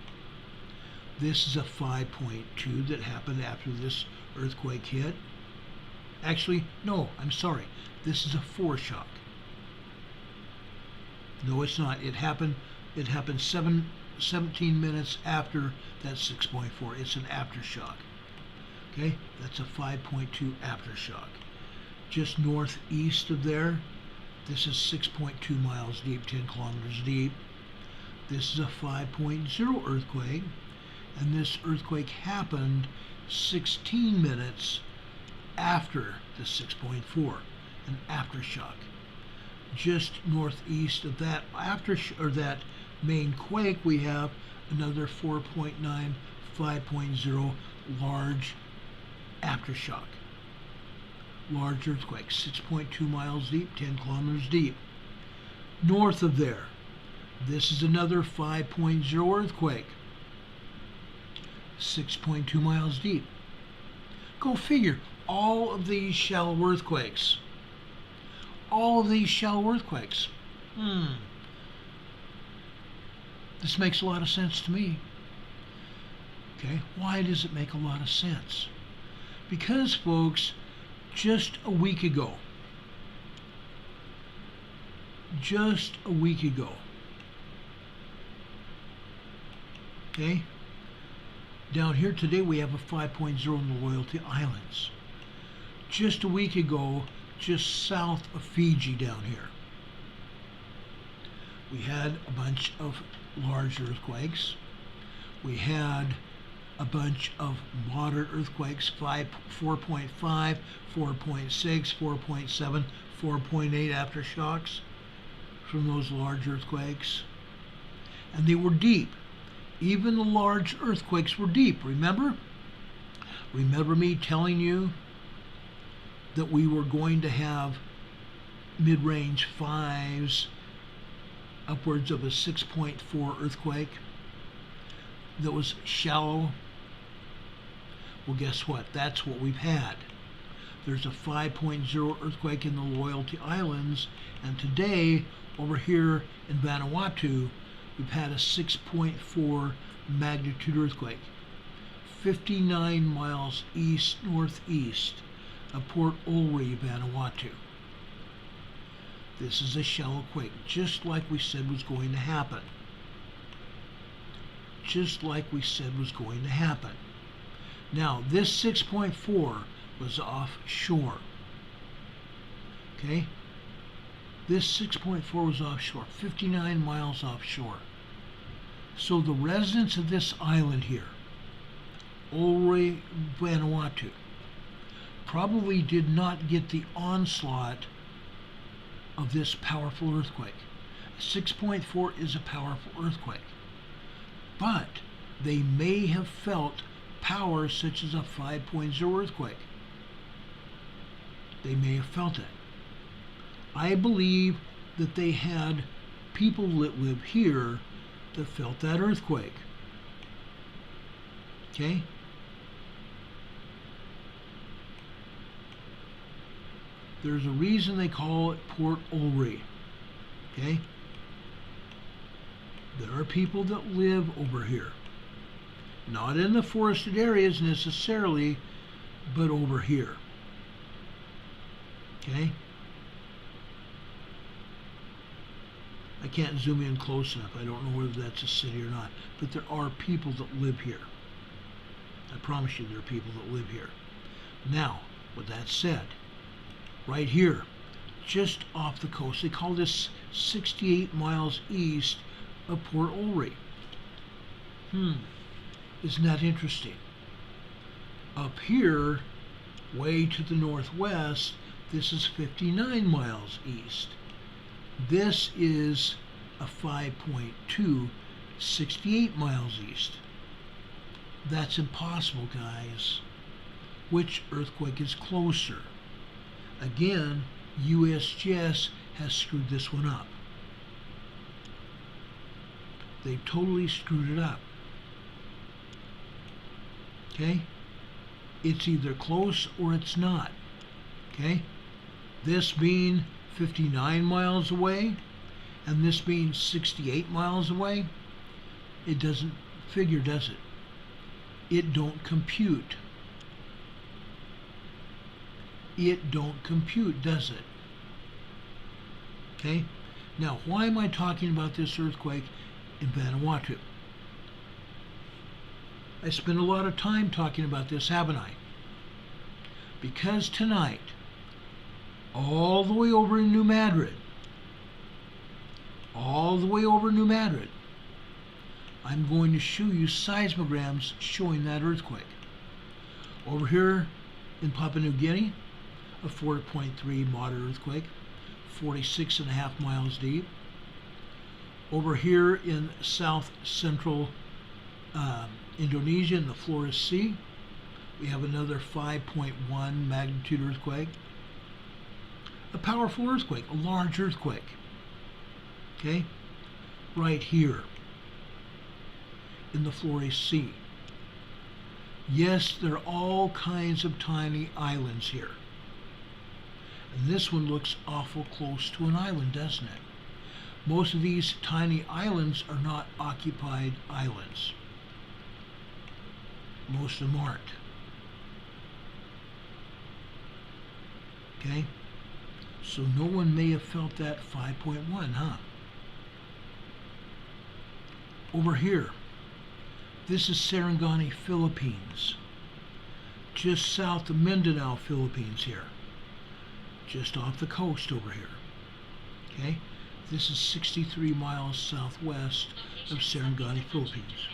This is a 5.2 that happened after this earthquake hit. Actually, no, I'm sorry. This is a foreshock. No, it's not. It happened 17 minutes after that 6.4. It's an aftershock. Okay, that's a 5.2 aftershock. Just northeast of there, this is 6.2 miles deep, 10 kilometers deep. This is a 5.0 earthquake, and this earthquake happened 16 minutes after the 6.4, an aftershock. Just northeast of that that main quake, we have another 4.9, 5.0 large aftershock. large earthquake, 6.2 miles deep, 10 kilometers deep. North of there, this is another 5.0 earthquake, 6.2 miles deep. Go figure, all of these shallow earthquakes. All of these shallow earthquakes. This makes a lot of sense to me. Okay, why does it make a lot of sense? Because, folks, just a week ago, okay, down here today we have a 5.0 in the Loyalty Islands. Just a week ago, just south of Fiji down here, we had a bunch of large earthquakes. We had a bunch of moderate earthquakes, 4.5, 4.6, 4.7, 4.8 aftershocks from those large earthquakes. And they were deep. Even the large earthquakes were deep, remember? Remember me telling you that we were going to have mid-range 5s, upwards of a 6.4 earthquake that was shallow? Well, guess what? That's what we've had. There's a 5.0 earthquake in the Loyalty Islands, and today, over here in Vanuatu, we've had a 6.4 magnitude earthquake, 59 miles east-northeast of Port Olry, Vanuatu. This is a shallow quake, just like we said was going to happen. Just like we said was going to happen. Now, this 6.4 was offshore. Okay? This 6.4 was offshore, 59 miles offshore. So the residents of this island here, Olry, Vanuatu, probably did not get the onslaught of this powerful earthquake. 6.4 is a powerful earthquake, but they may have felt power such as a 5.0 earthquake. They may have felt it. I believe that they had people that live here that felt that earthquake. Okay? There's a reason they call it Port Olry. Okay? There are people that live over here. Not in the forested areas necessarily, but over here. Okay? I can't zoom in close enough. I don't know whether that's a city or not. But there are people that live here. I promise you there are people that live here. Now, with that said, right here, just off the coast, they call this 68 miles east of Port Olry. Isn't that interesting? Up here, way to the northwest, this is 59 miles east. This is a 5.2, 68 miles east. That's impossible, guys. Which earthquake is closer? Again, USGS has screwed this one up. They've totally screwed it up. Okay? It's either close or it's not. Okay? This being 59 miles away and this being 68 miles away, it doesn't figure, does it? It don't compute. It don't compute, does it? Okay? Now, why am I talking about this earthquake in Vanuatu? I spent a lot of time talking about this, haven't I? Because tonight, all the way over in New Madrid, I'm going to show you seismograms showing that earthquake. Over here in Papua New Guinea, a 4.3 moderate earthquake, 46.5 miles deep. Over here in south central Indonesia in the Flores Sea, we have another 5.1 magnitude earthquake, a powerful earthquake, a large earthquake. Okay? Right here in the Flores Sea. Yes, there are all kinds of tiny islands here. And this one looks awful close to an island, doesn't it? Most of these tiny islands are not occupied islands. Most of them aren't. Okay? So no one may have felt that 5.1, huh? Over here, this is Sarangani, Philippines. Just south of Mindanao, Philippines here. Just off the coast over here. Okay? This is 63 miles southwest of Sarangani, Philippines.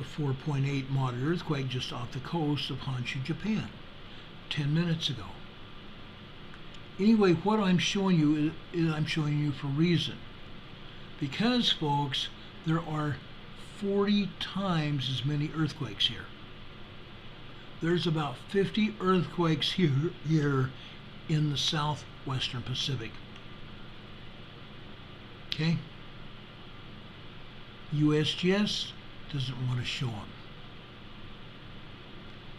A 4.8 moderate earthquake just off the coast of Honshu, Japan, 10 minutes ago. Anyway, what I'm showing you is I'm showing you for a reason. Because, folks, there are 40 times as many earthquakes here. There's about 50 earthquakes here in the southwestern Pacific. Okay? USGS doesn't want to show them.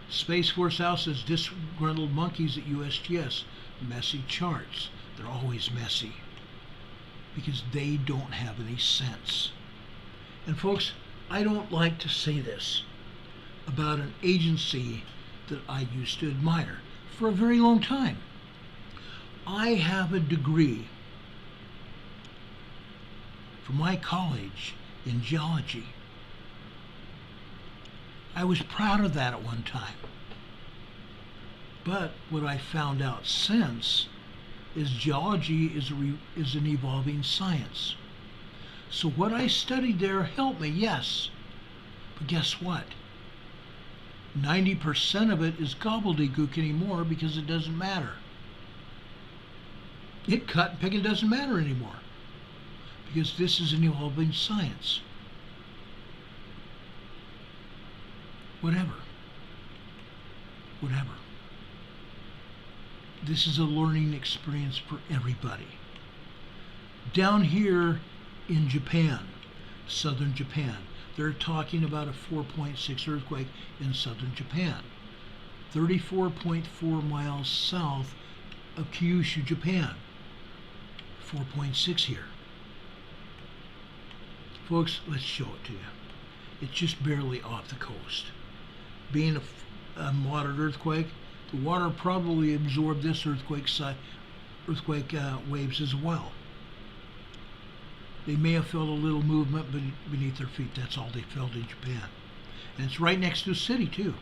Space Force House says disgruntled monkeys at USGS. Messy charts. They're always messy because they don't have any sense. And folks, I don't like to say this about an agency that I used to admire for a very long time. I have a degree from my college in geology. I was proud of that at one time. But what I found out since is geology is an evolving science. So what I studied there helped me, yes. But guess what? 90% of it is gobbledygook anymore because it doesn't matter. It cut and picking doesn't matter anymore because this is an evolving science. Whatever. This is a learning experience for everybody. Down here in Japan, southern Japan, they're talking about a 4.6 earthquake in southern Japan, 34.4 miles south of Kyushu, Japan, 4.6 here. Folks, let's show it to you. It's just barely off the coast. Being a moderate earthquake, the water probably absorbed this earthquake waves as well. They may have felt a little movement beneath their feet. That's all they felt in Japan. And it's right next to a city too.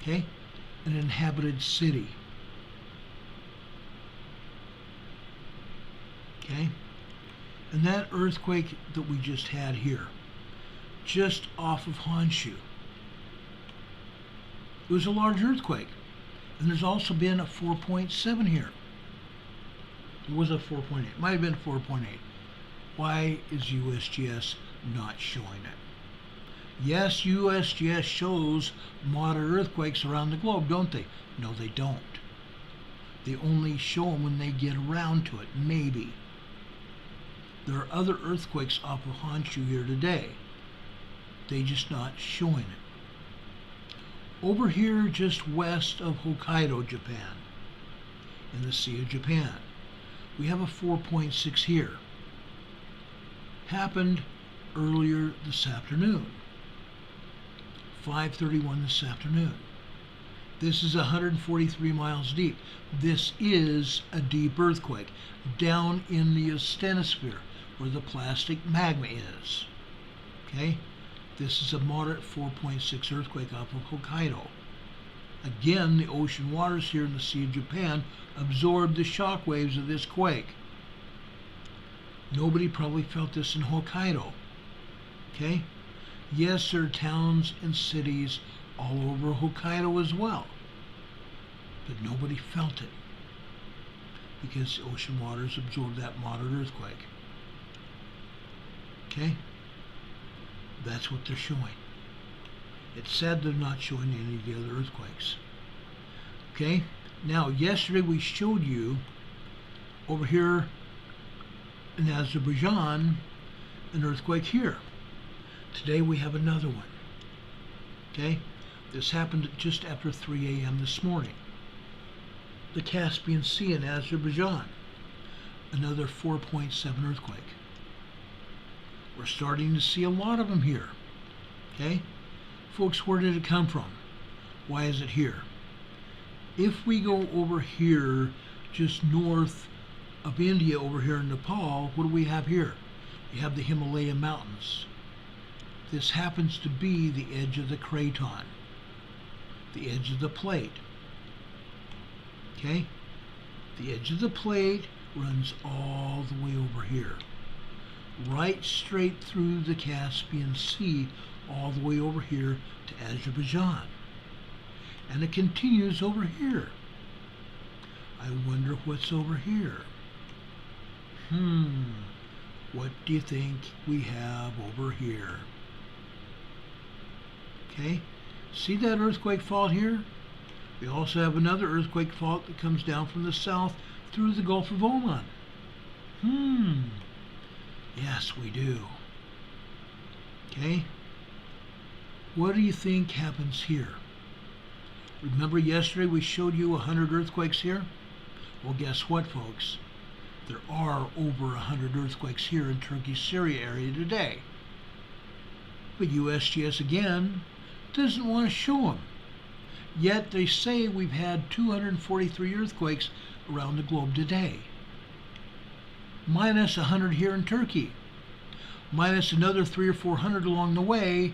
Okay? An inhabited city. Okay? And that earthquake that we just had here, just off of Honshu, it was a large earthquake. And there's also been a 4.7 here. It was a 4.8. It might have been 4.8. Why is USGS not showing it? Yes, USGS shows moderate earthquakes around the globe, don't they? No, they don't. They only show them when they get around to it, maybe. There are other earthquakes off of Honshu here today. They're just not showing it. Over here, just west of Hokkaido, Japan, in the Sea of Japan, we have a 4.6 here. Happened earlier this afternoon, 5:31 this afternoon. This is 143 miles deep. This is a deep earthquake down in the asthenosphere where the plastic magma is. Okay? This is a moderate 4.6 earthquake off of Hokkaido. Again, the ocean waters here in the Sea of Japan absorbed the shock waves of this quake. Nobody probably felt this in Hokkaido. Okay? Yes, there are towns and cities all over Hokkaido as well. But nobody felt it because the ocean waters absorbed that moderate earthquake. Okay? That's what they're showing. It's sad they're not showing any of the other earthquakes. Okay, now yesterday we showed you over here in Azerbaijan an earthquake here. Today we have another one. Okay, this happened just after 3 a.m. this morning. The Caspian Sea in Azerbaijan, another 4.7 earthquake. We're starting to see a lot of them here. Okay, folks, where did it come from? Why is it here? If we go over here, just north of India, over here in Nepal, what do we have here? We have the Himalaya Mountains. This happens to be the edge of the craton, the edge of the plate. Okay? The edge of the plate runs all the way over here, right straight through the Caspian Sea, all the way over here to Azerbaijan. And it continues over here. I wonder what's over here. What do you think we have over here? Okay, see that earthquake fault here? We also have another earthquake fault that comes down from the south through the Gulf of Oman. Yes, we do. Okay, what do you think happens here? Remember yesterday we showed you 100 earthquakes here? Well, guess what, folks? There are over 100 earthquakes here in Turkey-Syria area today. But USGS, again, doesn't want to show them. Yet they say we've had 243 earthquakes around the globe today. Minus 100 here in Turkey. Minus another 300 or 400 along the way.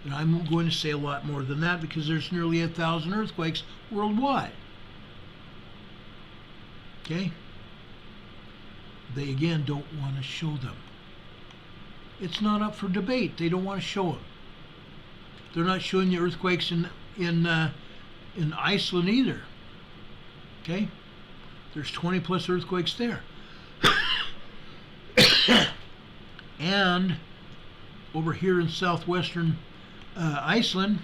And I'm going to say a lot more than that because there's nearly 1,000 earthquakes worldwide. Okay? They again don't want to show them. It's not up for debate. They don't want to show them. They're not showing the earthquakes in Iceland either. Okay? There's 20 plus earthquakes there. And over here in southwestern Iceland,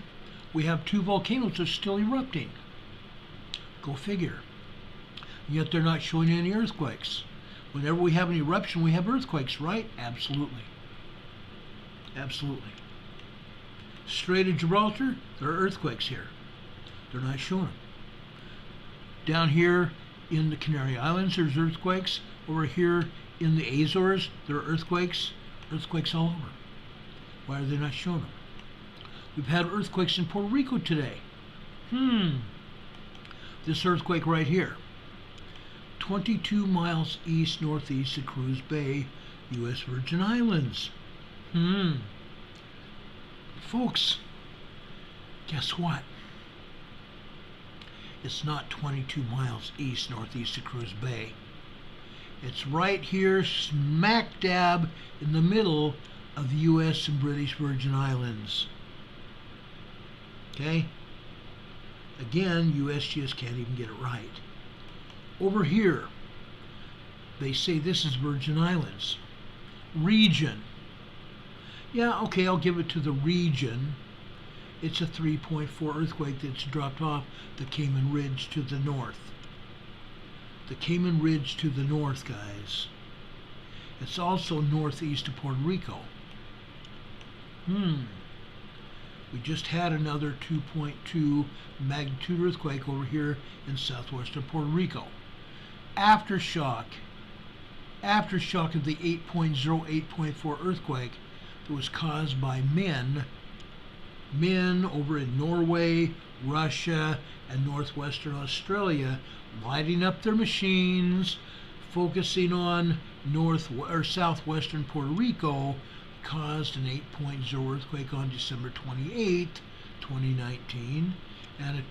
we have 2 volcanoes that are still erupting. Go figure. Yet they're not showing any earthquakes. Whenever we have an eruption, we have earthquakes, right? Absolutely. Absolutely. Strait of Gibraltar, there are earthquakes here. They're not showing them. Down here in the Canary Islands, there's earthquakes. Over here in the Azores, there are earthquakes. Earthquakes all over. Why are they not showing them? We've had earthquakes in Puerto Rico today. This earthquake right here. 22 miles east-northeast of Cruz Bay, U.S. Virgin Islands. Folks, guess what? It's not 22 miles east-northeast of Cruz Bay. It's right here, smack dab in the middle of the U.S. and British Virgin Islands. Okay? Again, USGS can't even get it right. Over here, they say this is Virgin Islands. Region. Yeah, okay, I'll give it to the region. It's a 3.4 earthquake that's dropped off the Cayman Ridge to the north. The Cayman Ridge to the north, guys. It's also northeast of Puerto Rico. We just had another 2.2 magnitude earthquake over here in southwestern Puerto Rico. Aftershock of the 8.0, 8.4 earthquake that was caused by men over in Norway, Russia, and northwestern Australia, lighting up their machines, focusing on southwestern Puerto Rico, caused an 8.0 earthquake on December 28, 2019, and an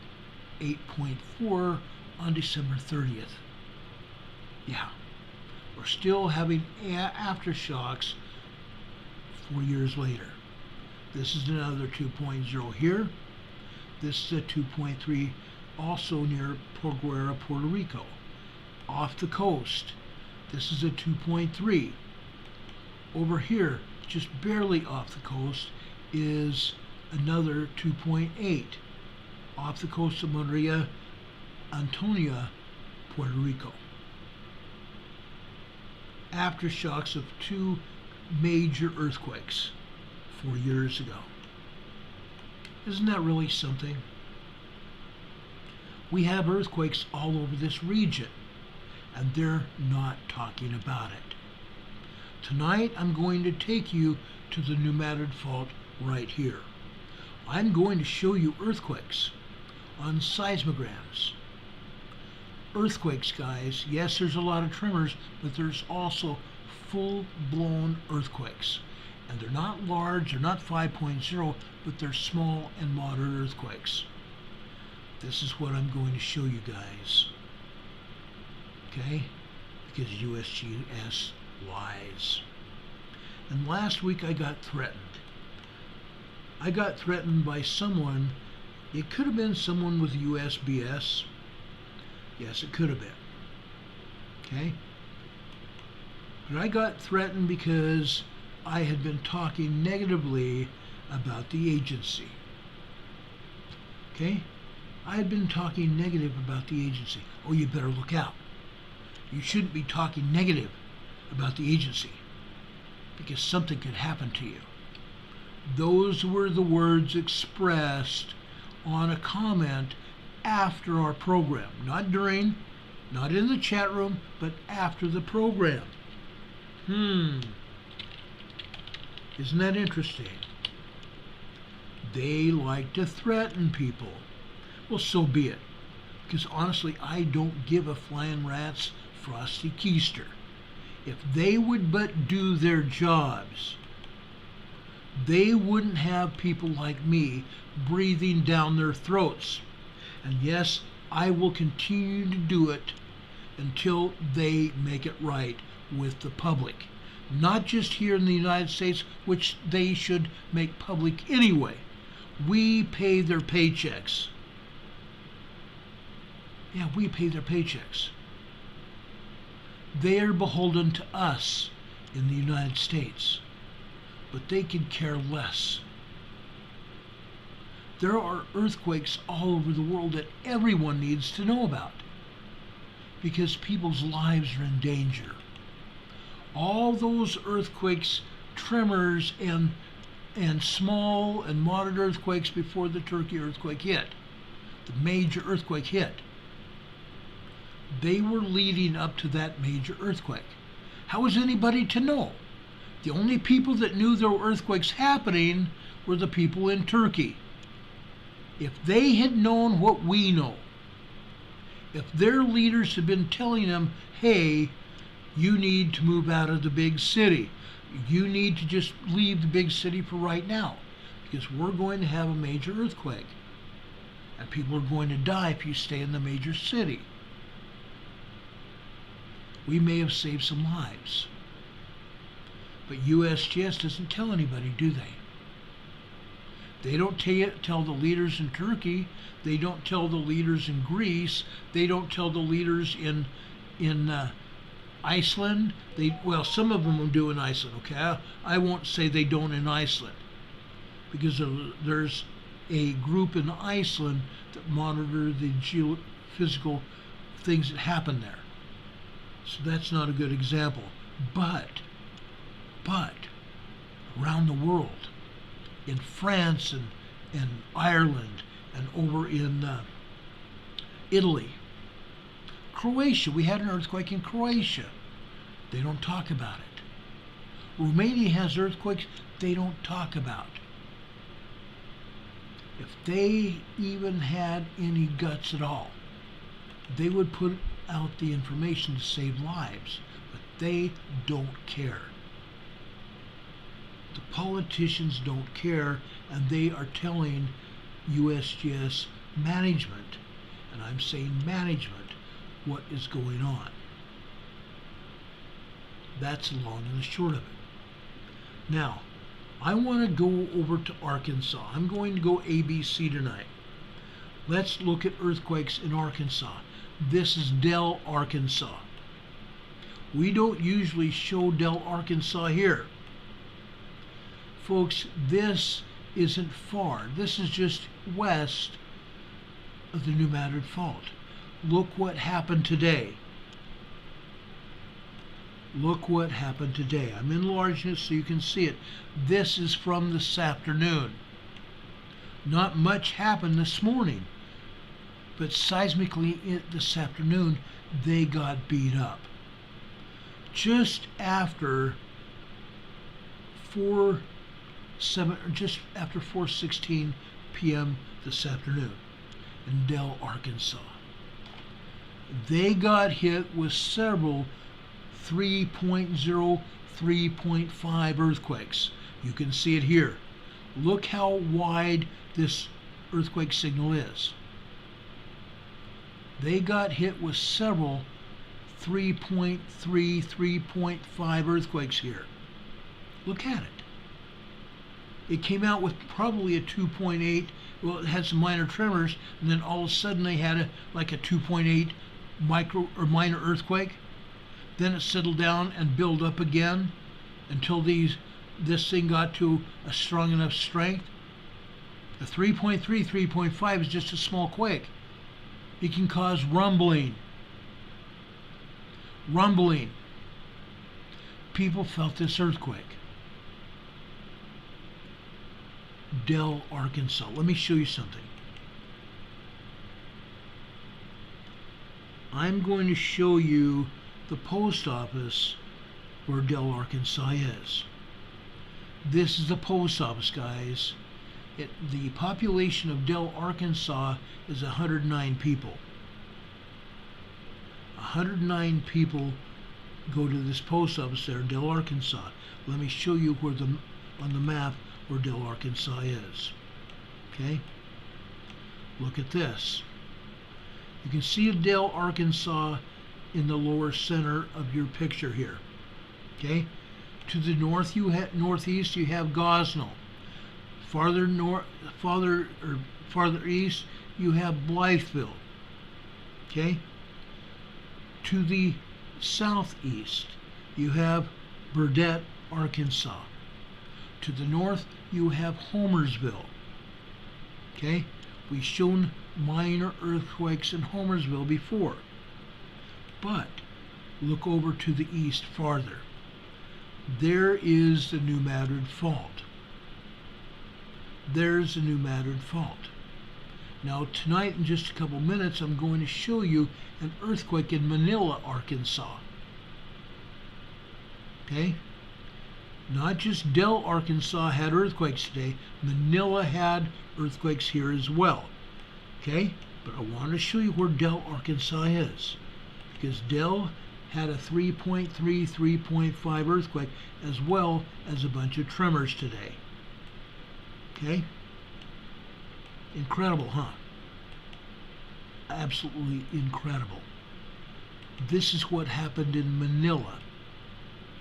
8.4 on December 30th. Yeah, we're still having aftershocks 4 years later. This is another 2.0 here. This is a 2.3 also near Porguera, Puerto Rico. Off the coast, this is a 2.3. Over here, just barely off the coast, is another 2.8. Off the coast of Maria, Antonia, Puerto Rico. Aftershocks of 2 major earthquakes 4 years ago. Isn't that really something? We have earthquakes all over this region, and they're not talking about it. Tonight I'm going to take you to the New Madrid Fault right here. I'm going to show you earthquakes on seismograms. Earthquakes, guys. Yes, there's a lot of tremors, but there's also full-blown earthquakes. And they're not large, they're not 5.0, but they're small and moderate earthquakes. This is what I'm going to show you guys. Okay? Because USGS lies. And last week I got threatened. I got threatened by someone. It could have been someone with USBS. Yes, it could have been. Okay? But I got threatened because I had been talking negatively about the agency. Okay? I had been talking negative about the agency. Oh, you better look out. You shouldn't be talking negative about the agency because something could happen to you. Those were the words expressed on a comment after our program. Not during, not in the chat room, but after the program. Isn't that interesting? They like to threaten people. Well, so be it. Because honestly, I don't give a flying rat's frosty keister. If they would but do their jobs, they wouldn't have people like me breathing down their throats. And yes, I will continue to do it until they make it right with the public. Not just here in the United States, which they should make public anyway. We pay their paychecks. Yeah, we pay their paychecks. They are beholden to us in the United States, but they can care less. There are earthquakes all over the world that everyone needs to know about because people's lives are in danger. All those earthquakes, tremors, and small and moderate earthquakes before the Turkey earthquake hit, the major earthquake hit, they were leading up to that major earthquake. How was anybody to know? The only people that knew there were earthquakes happening were the people in Turkey. If they had known what we know, if their leaders had been telling them, hey, you need to move out of the big city, you need to just leave the big city for right now, because we're going to have a major earthquake, and people are going to die if you stay in the major city, we may have saved some lives. But USGS doesn't tell anybody, do they? They don't tell the leaders in Turkey. They don't tell the leaders in Greece. They don't tell the leaders in Iceland. Well, some of them do in Iceland. Okay, I won't say they don't in Iceland, because there's a group in Iceland that monitor the geophysical things that happen there. So that's not a good example. But around the world, in France and Ireland and over in Italy, Croatia, we had an earthquake in Croatia. They don't talk about it. Romania has earthquakes they don't talk about. If they even had any guts at all, they would put out the information to save lives, but they don't care. The politicians don't care, and they are telling USGS management, and I'm saying management, what is going on. That's the long and the short of it. Now, I want to go over to Arkansas. I'm going to go ABC tonight. Let's look at earthquakes in Arkansas. This is Dell, Arkansas. We don't usually show Dell, Arkansas here. Folks, this isn't far. This is just west of the New Madrid Fault. Look what happened today. Look what happened today. I'm enlarging it so you can see it. This is from this afternoon. Not much happened this morning, but seismically this afternoon they got beat up. Just after 4:16 p.m. this afternoon in Dell, Arkansas. They got hit with several 3.0, 3.5 earthquakes. You can see it here. Look how wide this earthquake signal is. They got hit with several 3.3, 3.5 earthquakes here. Look at it. It came out with probably a 2.8. Well, it had some minor tremors, and then all of a sudden they had like a 2.8 micro or minor earthquake. Then it settled down and built up again until this thing got to a strong enough strength. A 3.3, 3.5 is just a small quake. It can cause rumbling. Rumbling. People felt this earthquake. Dell, Arkansas. Let me show you something. I'm going to show you the post office where Dell, Arkansas is. This is the post office, guys. The population of Dell, Arkansas is 109 people. 109 people go to this post office there in Dell, Arkansas. Let me show you where on the map where Dell, Arkansas is. Okay? Look at this. You can see Dell, Arkansas in the lower center of your picture here. Okay? To the north, northeast, you have Gosnell. Farther east, you have Blytheville. Okay? To the southeast, you have Burdett, Arkansas. To the north, you have Homersville. Okay? We've shown minor earthquakes in Homersville before. But look over to the east farther. There is the New Madrid Fault. There's the New Madrid Fault. Now tonight, in just a couple minutes, I'm going to show you an earthquake in Manila, Arkansas. Okay? Not just Dell, Arkansas had earthquakes today. Manila had earthquakes here as well. Okay? But I want to show you where Dell, Arkansas is. Because Dell had a 3.3, 3.5 earthquake as well as a bunch of tremors today. Okay? Incredible, huh? Absolutely incredible. This is what happened in Manila.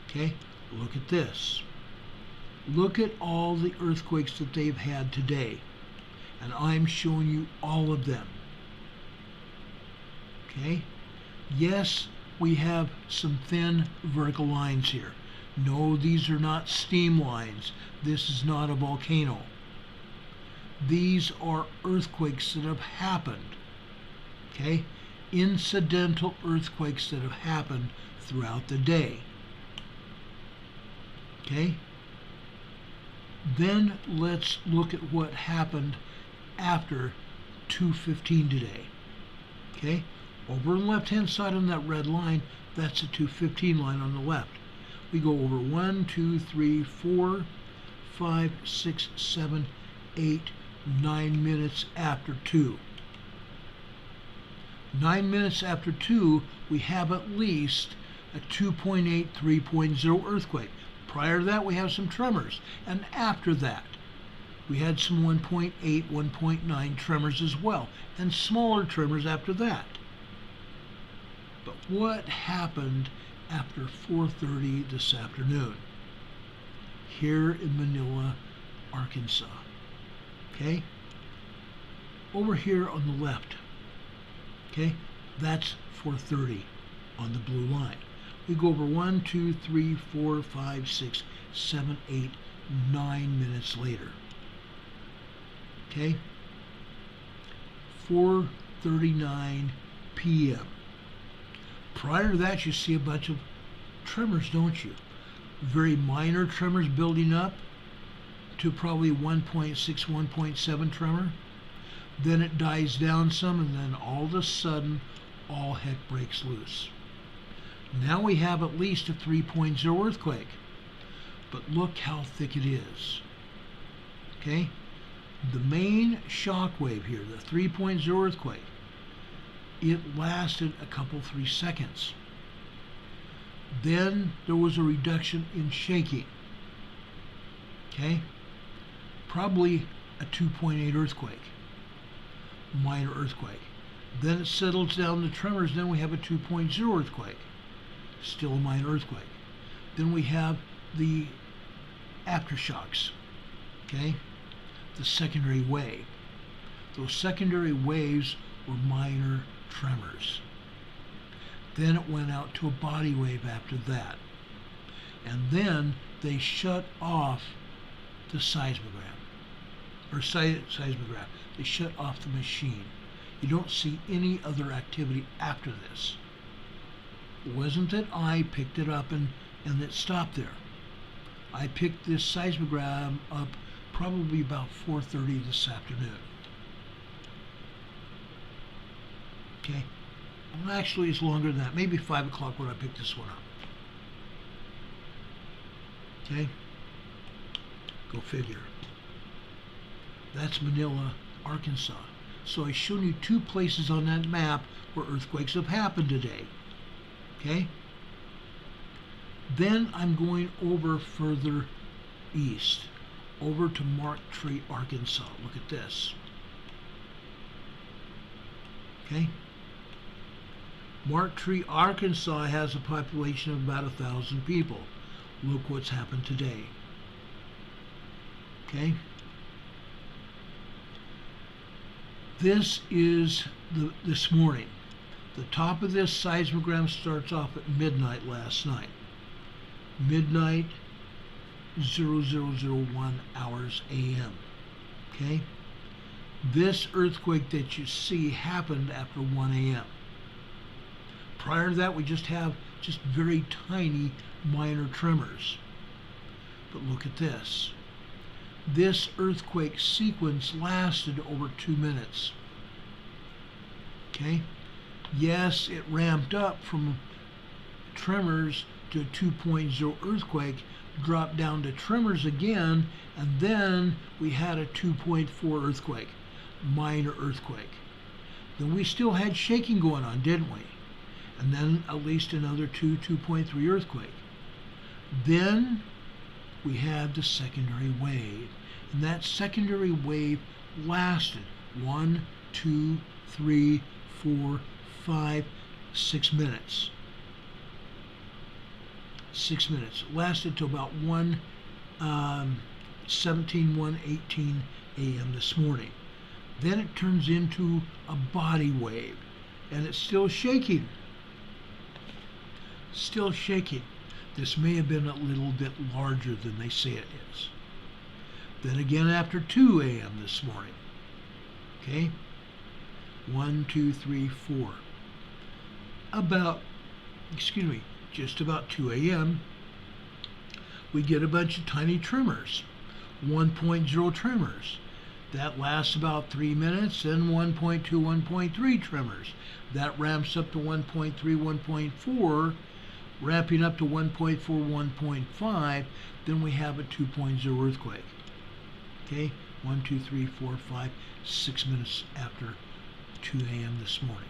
Okay? Look at this. Look at all the earthquakes that they've had today. And I'm showing you all of them. Okay? Yes, we have some thin vertical lines here. No, these are not steam lines. This is not a volcano. These are earthquakes that have happened. Okay? Incidental earthquakes that have happened throughout the day. Okay? Then let's look at what happened after 2:15 today. Okay? Over on the left-hand side on that red line, that's the 2:15 line on the left. We go over 1, 2, 3, 4, 5, 6, 7, 8, 9 minutes after 2. 9 minutes after 2, we have at least a 2.8, 3.0 earthquake. Prior to that, we have some tremors. And after that, we had some 1.8, 1.9 tremors as well. And smaller tremors after that. But what happened after 4:30 this afternoon? Here in Manila, Arkansas. Okay? Over here on the left. Okay? That's 4:30 on the blue line. We go over 1, 2, 3, 4, 5, 6, 7, 8, 9 minutes later. Okay? 4:39 p.m. Prior to that, you see a bunch of tremors, don't you? Very minor tremors building up to probably 1.6, 1.7 tremor. Then it dies down some, and then all of a sudden, all heck breaks loose. Now we have at least a 3.0 earthquake. But look how thick it is. Okay? The main shock wave here, the 3.0 earthquake, it lasted a couple, 3 seconds. Then there was a reduction in shaking. Okay? Probably a 2.8 earthquake. Minor earthquake. Then it settles down to tremors. Then we have a 2.0 earthquake. Still a minor earthquake. Then we have the aftershocks. Okay? The secondary wave. Those secondary waves were minor tremors. Then it went out to a body wave after that. And then they shut off the seismograph. Or seismograph. They shut off the machine. You don't see any other activity after this. It wasn't that I picked it up and it stopped there. I picked this seismograph up probably about 4:30 this afternoon. Okay? Well, actually, it's longer than that. Maybe 5 o'clock when I picked this one up. Okay? Go figure. That's Manila, Arkansas. So I've shown you 2 places on that map where earthquakes have happened today. Okay? Then I'm going over further east, over to Marktree, Arkansas. Look at this. Okay? Marktree, Arkansas has a population of about 1,000 people. Look what's happened today. Okay? This is this morning. The top of this seismogram starts off at midnight last night. Midnight 0001 hours a.m. Okay? This earthquake that you see happened after 1 a.m. Prior to that, we just have very tiny minor tremors. But look at this. This earthquake sequence lasted over 2 minutes. Okay? Yes, it ramped up from tremors to a 2.0 earthquake, dropped down to tremors again, and then we had a 2.4 earthquake, minor earthquake. Then we still had shaking going on, didn't we? And then at least another 2.3 earthquake. Then we had the secondary wave. And that secondary wave lasted 1, 2, 3, 4, 5, 6 minutes. 6 minutes. It lasted to about 1:18 a.m. this morning. Then it turns into a body wave, and it's still shaking. Still shaking. This may have been a little bit larger than they say it is. Then again after 2 a.m. this morning. Okay? 1, 2, 3, 4. Just about 2 a.m., we get a bunch of tiny tremors, 1.0 tremors. That lasts about 3 minutes, then 1.2, 1.3 tremors. That ramps up to 1.3, 1.4, ramping up to 1.4, 1.5, then we have a 2.0 earthquake. Okay, 1, 2, 3, 4, 5, 6 minutes after 2 a.m. this morning.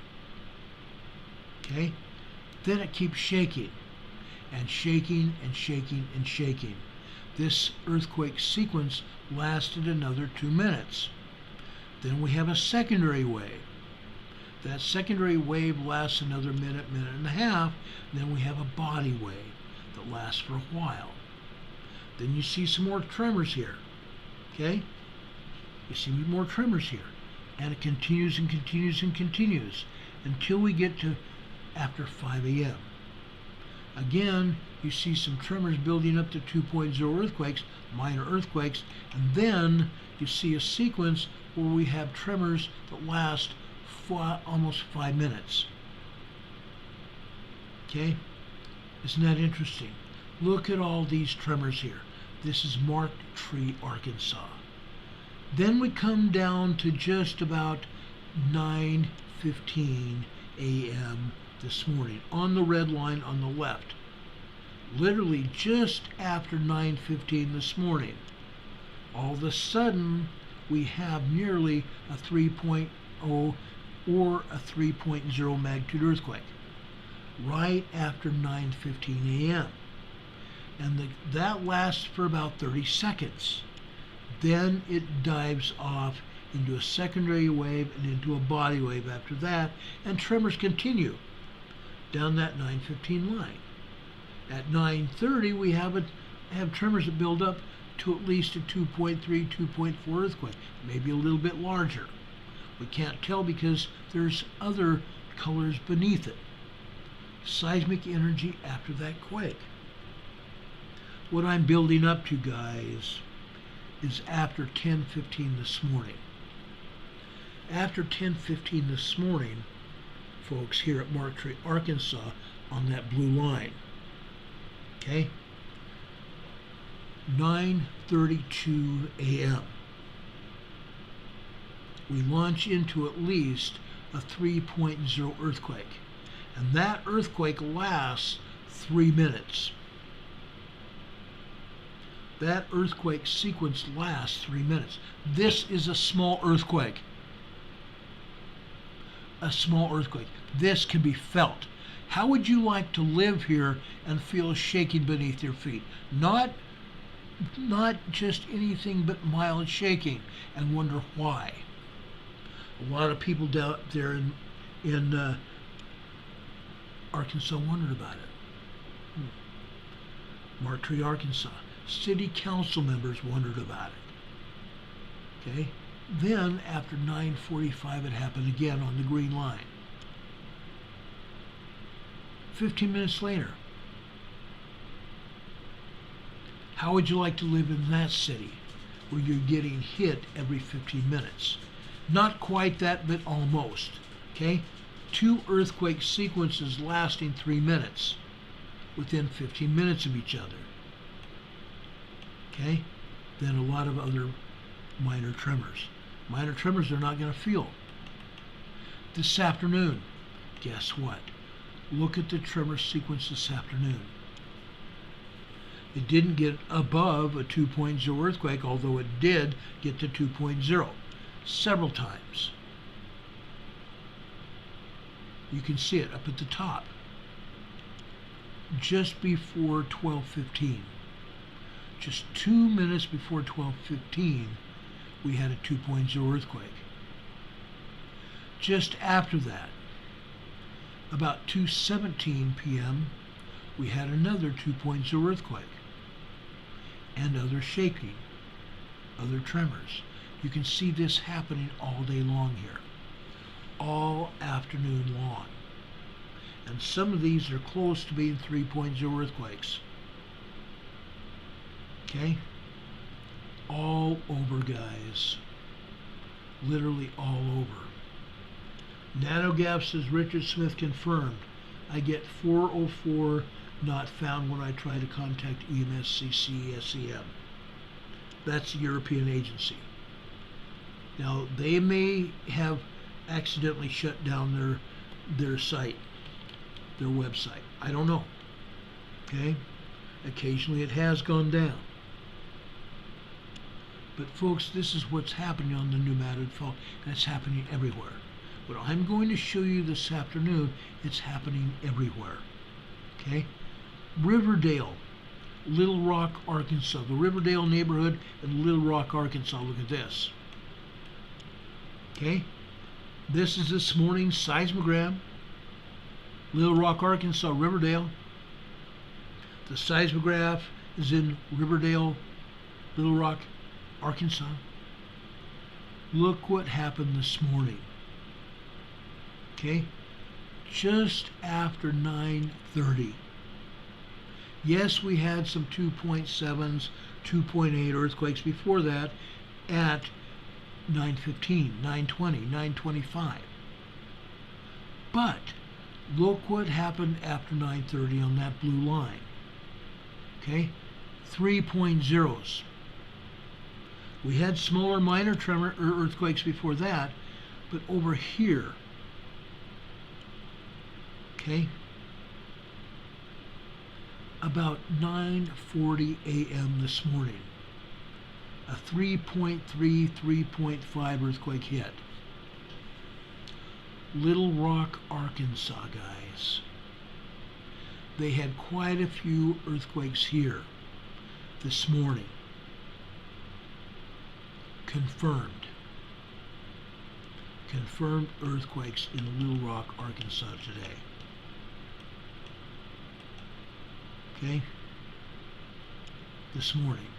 Okay, then it keeps shaking and shaking and shaking and shaking. This earthquake sequence lasted another 2 minutes. Then we have a secondary wave. That secondary wave lasts another minute, minute and a half. Then we have a body wave that lasts for a while. Then you see some more tremors here. Okay? You see more tremors here. And it continues and continues and continues until we get to after 5 a.m. Again, you see some tremors building up to 2.0 earthquakes, minor earthquakes, and then you see a sequence where we have tremors that last almost 5 minutes. Okay? Isn't that interesting? Look at all these tremors here. This is Marked Tree, Arkansas. Then we come down to just about 9:15 a.m. this morning on the red line on the left. Literally just after 9:15 this morning. All of a sudden, we have nearly a 3.0 or a 3.0 magnitude earthquake right after 9:15 a.m. And that lasts for about 30 seconds. Then it dives off into a secondary wave and into a body wave after that, and tremors continue down that 9:15 line. At 9:30, we have tremors that build up to at least a 2.3, 2.4 earthquake, maybe a little bit larger. We can't tell because there's other colors beneath it. Seismic energy after that quake. What I'm building up to, guys, is after 10:15 this morning. After 10:15 this morning, folks, here at Marked Tree, Arkansas, on that blue line, okay, 9:32 a.m., we launch into at least a 3.0 earthquake, and that earthquake lasts 3 minutes. That earthquake sequence lasts 3 minutes. This is a small earthquake. A small earthquake. This can be felt. How would you like to live here and feel shaking beneath your feet? Not just anything but mild shaking, and wonder why. A lot of people down there in Arkansas wondered about it. Marked Tree, Arkansas. City council members wondered about it. Okay? Then, after 9:45, it happened again on the green line. 15 minutes later. How would you like to live in that city where you're getting hit every 15 minutes? Not quite that, but almost. Okay? 2 earthquake sequences lasting 3 minutes within 15 minutes of each other. Okay? Then a lot of other minor tremors. Minor tremors they're not going to feel. This afternoon, guess what? Look at the tremor sequence this afternoon. It didn't get above a 2.0 earthquake, although it did get to 2.0 several times. You can see it up at the top. Just before 12:15. Just 2 minutes before 12:15, we had a 2.0 earthquake. Just after that, about 2:17 p.m., we had another 2.0 earthquake and other shaking, other tremors. You can see this happening all day long here, all afternoon long. And some of these are close to being 3.0 earthquakes. Okay? All over, guys. Literally all over. NanoGaf says Richard Smith confirmed. I get 404 not found when I try to contact EMSC CESEM. That's the European agency. Now, they may have accidentally shut down their site, their website. I don't know. Okay? Occasionally it has gone down. But folks, this is what's happening on the New Madrid Fault, and it's happening everywhere. What I'm going to show you this afternoon, it's happening everywhere. Okay? Riverdale, Little Rock, Arkansas. The Riverdale neighborhood in Little Rock, Arkansas. Look at this. Okay? This is this morning's seismogram. Little Rock, Arkansas, Riverdale. The seismograph is in Riverdale, Little Rock, Arkansas. Look what happened this morning. Okay? Just after 9:30. Yes, we had some 2.7s, 2.8 earthquakes before that at 9:15, 9:20, 9:25. But Look what happened after 9:30 on that blue line. Okay? 3.0s. We had smaller minor tremor or earthquakes before that, but over here, okay, about 9:40 a.m. this morning, a 3.3, 3.5 earthquake hit. Little Rock, Arkansas, guys. They had quite a few earthquakes here this morning. Confirmed. Confirmed earthquakes in Little Rock, Arkansas today. Okay? This morning.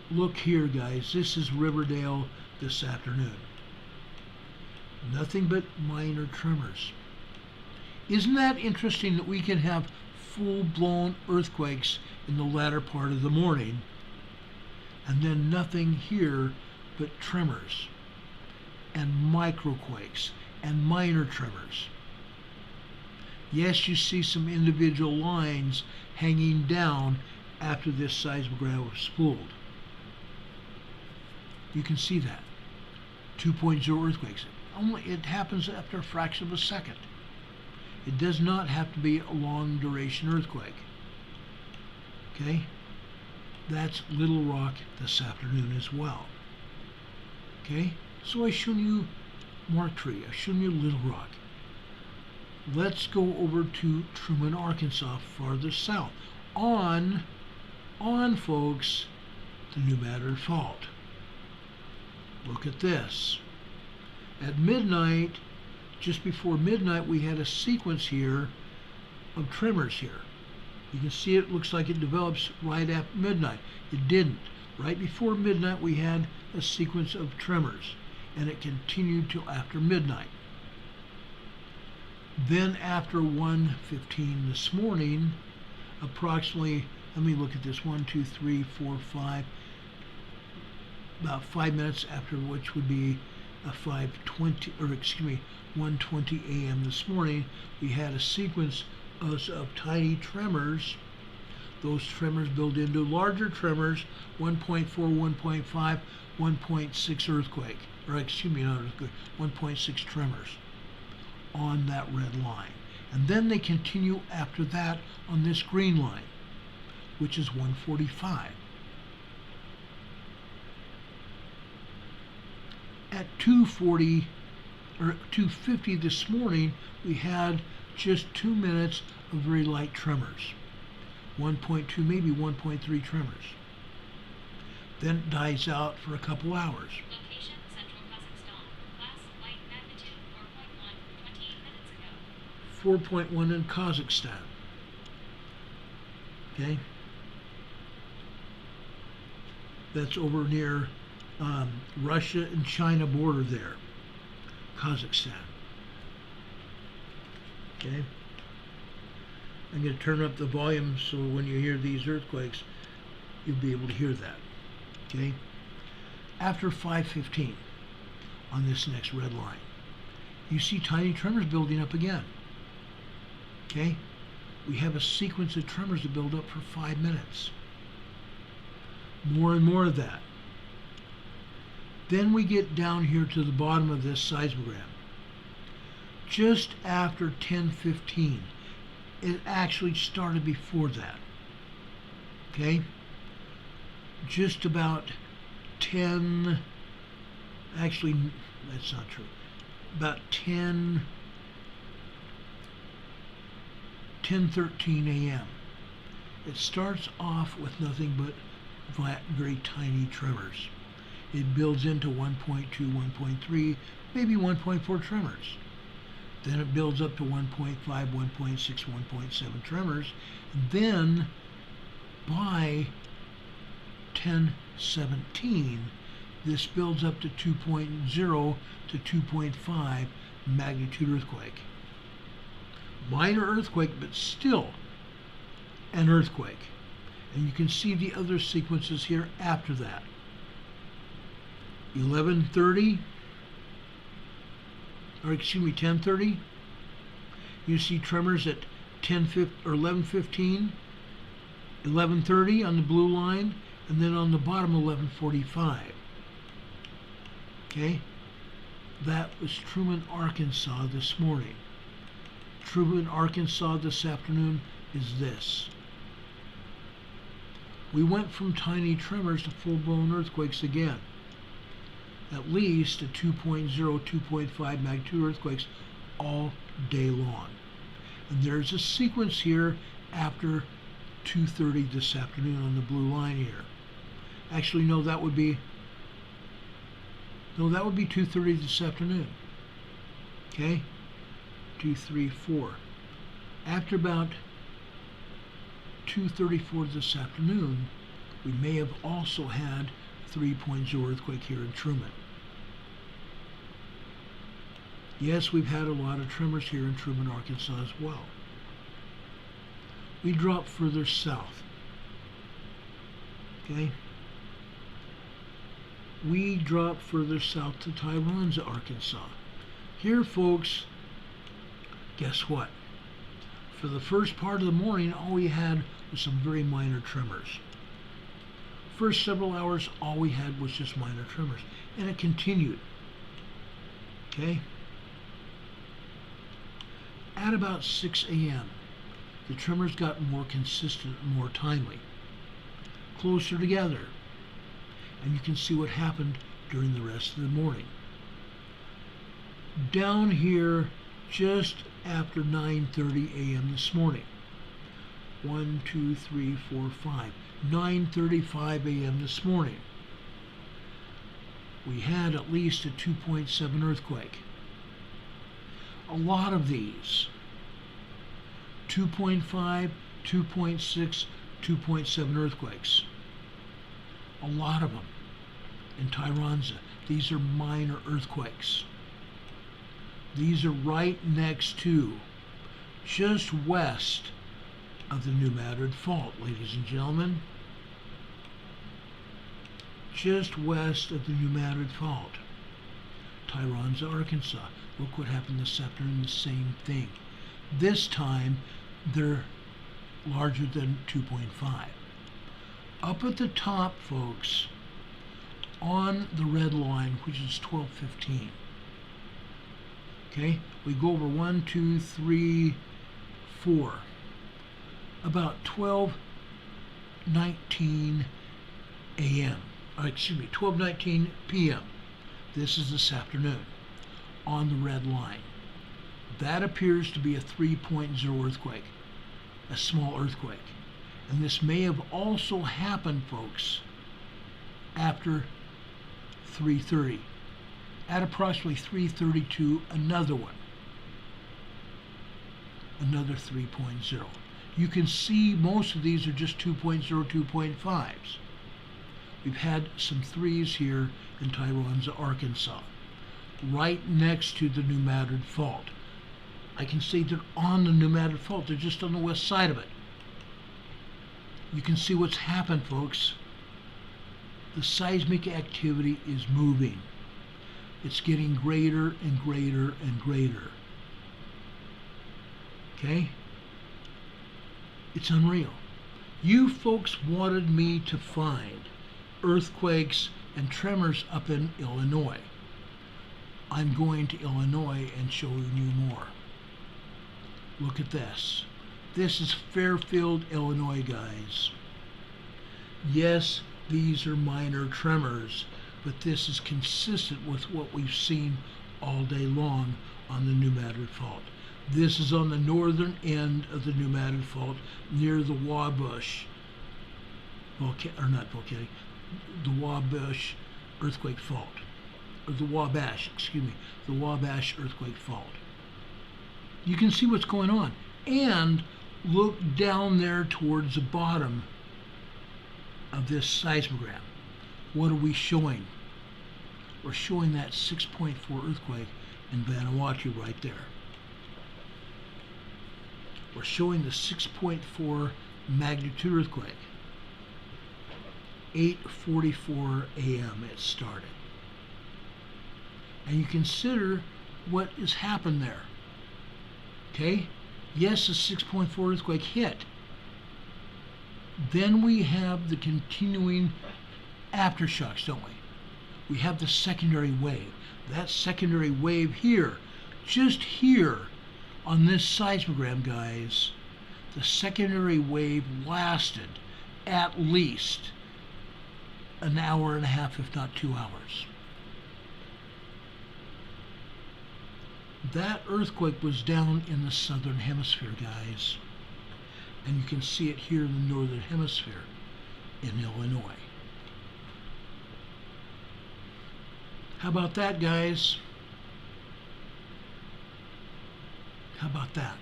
Look here, guys. This is Riverdale this afternoon. Nothing but minor tremors. Isn't that interesting that we can have full-blown earthquakes in the latter part of the morning, and then nothing here but tremors and microquakes and minor tremors? Yes, you see some individual lines hanging down after this seismograph was spooled. You can see that. 2.0 earthquakes. Only it happens after a fraction of a second. It does not have to be a long duration earthquake. Okay? That's Little Rock this afternoon as well. Okay? So I've shown you Marktree, I've shown you Little Rock. Let's go over to Truman, Arkansas, farther south. On, folks, the New Madrid Fault. Look at this. At midnight, just before midnight, we had a sequence here of tremors here. You can see it looks like it develops right after midnight. It didn't. Right before midnight, we had a sequence of tremors, and it continued till after midnight. Then after 1:15 this morning, approximately, let me look at this, 1, 2, 3, 4, 5, about 5 minutes after, which would be a 5:20, or excuse me, 1:20 a.m. this morning, we had a sequence of tiny tremors. Those tremors build into larger tremors, 1.4, 1.5, 1.6 earthquake, or excuse me, not earthquake, 1.6 tremors on that red line. And then they continue after that on this green line, which is 1:45. At 2:40 or 2:50 this morning, we had just 2 minutes of very light tremors. 1.2, maybe 1.3 tremors. Then it dies out for a couple hours. Location, Central Kazakhstan. Class, light magnitude 4.1, 28 minutes ago. 4.1 in Kazakhstan. Okay? That's over near Russia and China border there. Kazakhstan. Okay? I'm going to turn up the volume so when you hear these earthquakes, you'll be able to hear that. Okay? After 5:15 on this next red line, you see tiny tremors building up again. Okay? We have a sequence of tremors that build up for 5 minutes. More and more of that. Then we get down here to the bottom of this seismogram. Just after 10:15, it actually started before that. Okay? Just about 10, actually, that's not true. About 10:13 a.m. It starts off with nothing but very tiny tremors. It builds into 1.2, 1.3, maybe 1.4 tremors. Then it builds up to 1.5, 1.6, 1.7 tremors. And then by 10:17, this builds up to 2.0 to 2.5 magnitude earthquake. Minor earthquake, but still an earthquake. And you can see the other sequences here after that. 11:30, or excuse me, 10:30, You see tremors at 11:15, 11:30 on the blue line, and then on the bottom 11:45. Okay? That was Truman, Arkansas this morning. Truman, Arkansas this afternoon is this. We went from tiny tremors to full-blown earthquakes again. At least a 2.0, 2.5 magnitude earthquakes all day long. And there's a sequence here after 2:30 this afternoon on the blue line here. Actually, no, that would be 2:30 this afternoon. Okay? 2, 3, 4. After about 2:34 this afternoon, we may have also had 3.0 earthquake here in Truman. Yes, we've had a lot of tremors here in Truman, Arkansas as well. We drop further south. Okay? We drop further south to Tyronza, Arkansas. Here, folks, guess what? For the first part of the morning, all we had was some very minor tremors. First several hours, all we had was just minor tremors. And it continued. Okay? At about 6 a.m., the tremors got more consistent and more timely. Closer together. And you can see what happened during the rest of the morning. Down here, just after 9:30 a.m. this morning. 1, 2, 3, 4, 5. 9:35 a.m. this morning. We had at least a 2.7 earthquake. A lot of these. 2.5, 2.6, 2.7 earthquakes. A lot of them in Tyronza. These are minor earthquakes. These are right next to, just west of the New Madrid Fault, ladies and gentlemen. Just west of the New Madrid Fault. Tyronza, Arkansas. Look what happened this afternoon, the same thing. This time, they're larger than 2.5. Up at the top, folks, on the red line, which is 12:15. Okay, we go over 1, 2, 3, 4. About 12:19 a.m. 12:19 p.m. This is this afternoon on the red line. That appears to be a 3.0 earthquake, a small earthquake. And this may have also happened, folks, after 3:30. At approximately 3:32, another one. Another 3.0. You can see most of these are just 2.0, 2.5s. We've had some 3s here in Tyronza, Arkansas, right next to the New Madrid Fault. I can see they're on the New Madrid Fault. They're just on the west side of it. You can see what's happened, folks. The seismic activity is moving. It's getting greater and greater and greater. Okay? It's unreal. You folks wanted me to find earthquakes and tremors up in Illinois. I'm going to Illinois and showing you more. Look at this. This is Fairfield, Illinois, guys. Yes, these are minor tremors, but this is consistent with what we've seen all day long on the New Madrid Fault. This is on the northern end of the New Madrid Fault near the Wabash, the Wabash earthquake fault, or the Wabash earthquake fault. You can see what's going on. And look down there towards the bottom of this seismogram. What are we showing? We're showing that 6.4 earthquake in Vanuatu right there. We're showing the 6.4 magnitude earthquake. 8:44 a.m. it started. And you consider what has happened there. Okay? Yes, a 6.4 earthquake hit. Then we have the continuing aftershocks, don't we? We have the secondary wave. That secondary wave here, just here on this seismogram, guys, the secondary wave lasted at least an hour and a half, if not 2 hours. That earthquake was down in the southern hemisphere, guys. And you can see it here in the northern hemisphere in Illinois. How about that, guys? How about that?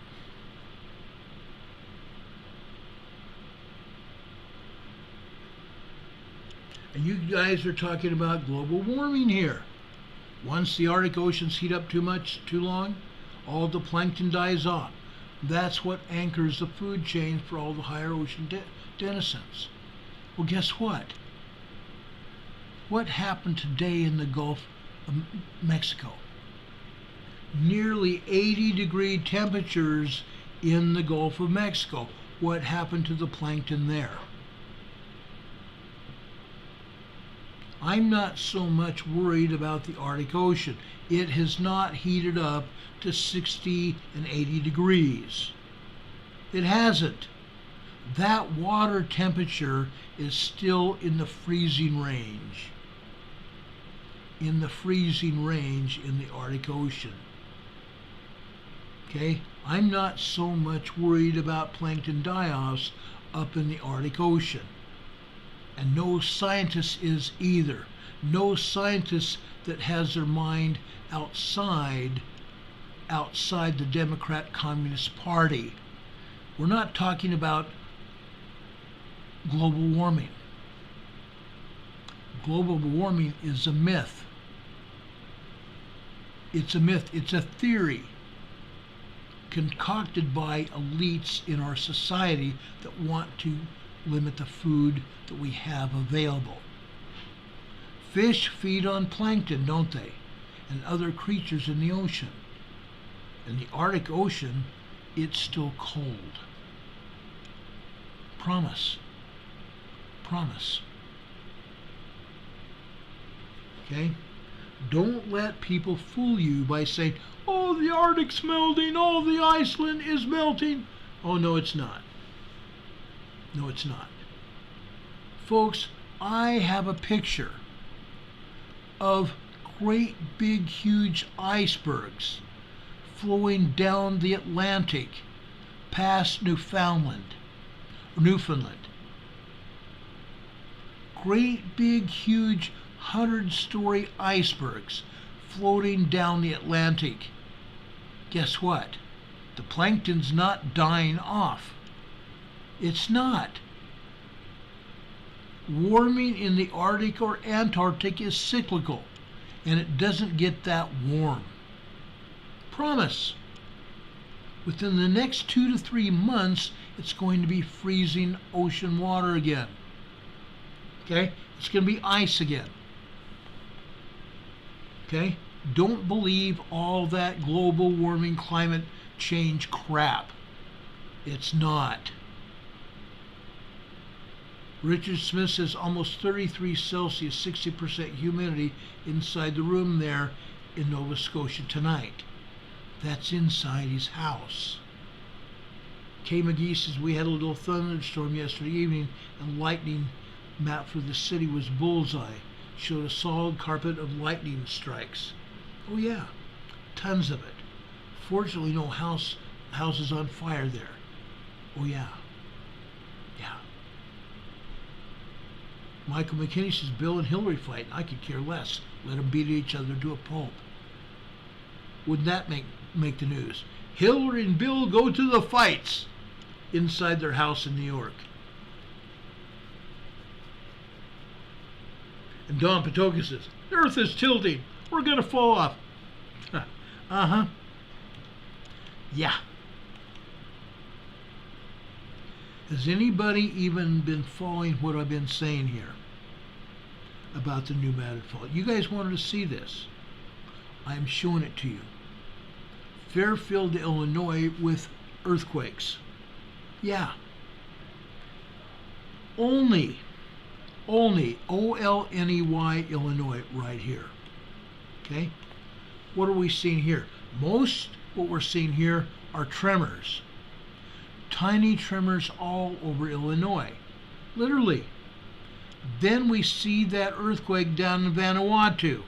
And you guys are talking about global warming here. Once the Arctic oceans heat up too much, too long, all the plankton dies off. That's what anchors the food chain for all the higher ocean denizens. Well, guess what? What happened today in the Gulf of Mexico? Nearly 80-degree temperatures in the Gulf of Mexico. What happened to the plankton there? I'm not so much worried about the Arctic Ocean. It has not heated up to 60 and 80 degrees. It hasn't. That water temperature is still in the freezing range. In the freezing range in the Arctic Ocean. Okay? I'm not so much worried about plankton die-offs up in the Arctic Ocean. And no scientist is either. No scientist that has their mind outside the Democrat Communist Party. We're not talking about global warming. Global warming is a myth. It's a myth. It's a theory concocted by elites in our society that want to limit the food that we have available. Fish feed on plankton, don't they? And other creatures in the ocean. In the Arctic Ocean, it's still cold. Promise. Promise. Okay? Don't let people fool you by saying, oh, the Arctic's melting, oh, the Iceland is melting. Oh, no, it's not. No, it's not. Folks, I have a picture of great big huge icebergs flowing down the Atlantic past Newfoundland. Great big huge 100-story icebergs floating down the Atlantic. Guess what? The plankton's not dying off. It's not. Warming in the Arctic or Antarctic is cyclical, and it doesn't get that warm. Promise. Within the next 2 to 3 months, it's going to be freezing ocean water again. Okay? It's going to be ice again. Okay? Don't believe all that global warming climate change crap. It's not. Richard Smith says almost 33 Celsius, 60% humidity inside the room there in Nova Scotia tonight. That's inside his house. Kay McGee says we had a little thunderstorm yesterday evening and lightning map for the city was bullseye. Showed a solid carpet of lightning strikes. Oh yeah, tons of it. Fortunately no houses on fire there. Oh yeah. Yeah. Michael McKinney says Bill and Hillary fight. I could care less. Let them beat each other to a pulp. Wouldn't that make the news? Hillary and Bill go to the fights inside their house in New York. And Don Patoka says, the earth is tilting. We're going to fall off. Uh-huh. Yeah. Has anybody even been following what I've been saying here about the pneumatic fault? You guys wanted to see this. I'm showing it to you. Fairfield, Illinois, with earthquakes. Yeah. Only Olney, Illinois, right here. Okay? What are we seeing here? Most what we're seeing here are tremors. Tiny tremors all over Illinois. Literally. Then we see that earthquake down in Vanuatu.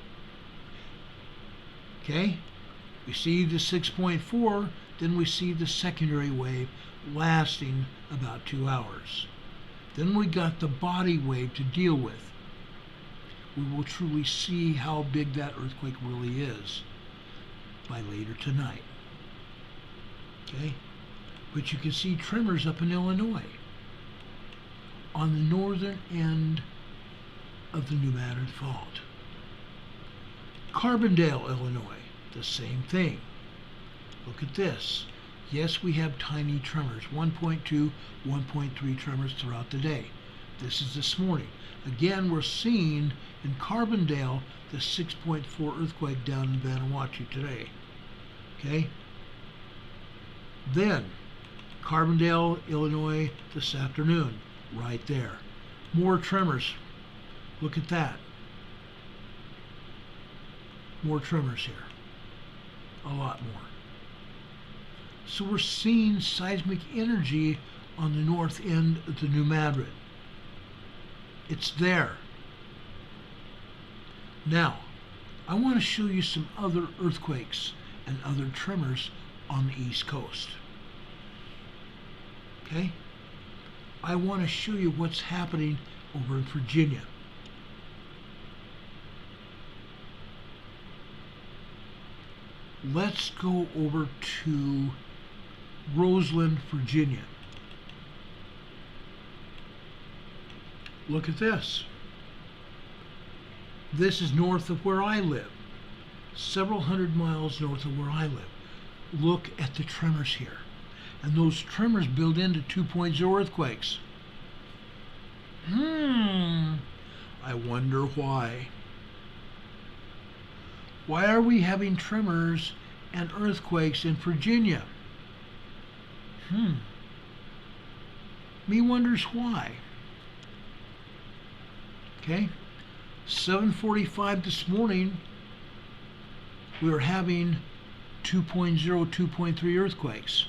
Okay? We see the 6.4, then we see the secondary wave lasting about 2 hours. Then we got the body wave to deal with. We will truly see how big that earthquake really is by later tonight. Okay? But you can see tremors up in Illinois on the northern end of the New Madrid Fault. Carbondale, Illinois, the same thing. Look at this. Yes, we have tiny tremors, 1.2, 1.3 tremors throughout the day. This is this morning. Again, we're seeing in Carbondale the 6.4 earthquake down in Vanuatu today. Okay? Then, Carbondale, Illinois, this afternoon, right there. More tremors. Look at that. More tremors here. A lot more. So we're seeing seismic energy on the north end of the New Madrid. It's there. Now, I want to show you some other earthquakes and other tremors on the East Coast. Okay? I want to show you what's happening over in Virginia. Let's go over to Roseland, Virginia. Look at this. This is north of where I live. Several hundred miles north of where I live. Look at the tremors here. And those tremors build into 2.0 earthquakes. I wonder why. Why are we having tremors and earthquakes in Virginia? Me wonders why. Okay, 7:45 this morning, we were having 2.0, 2.3 earthquakes.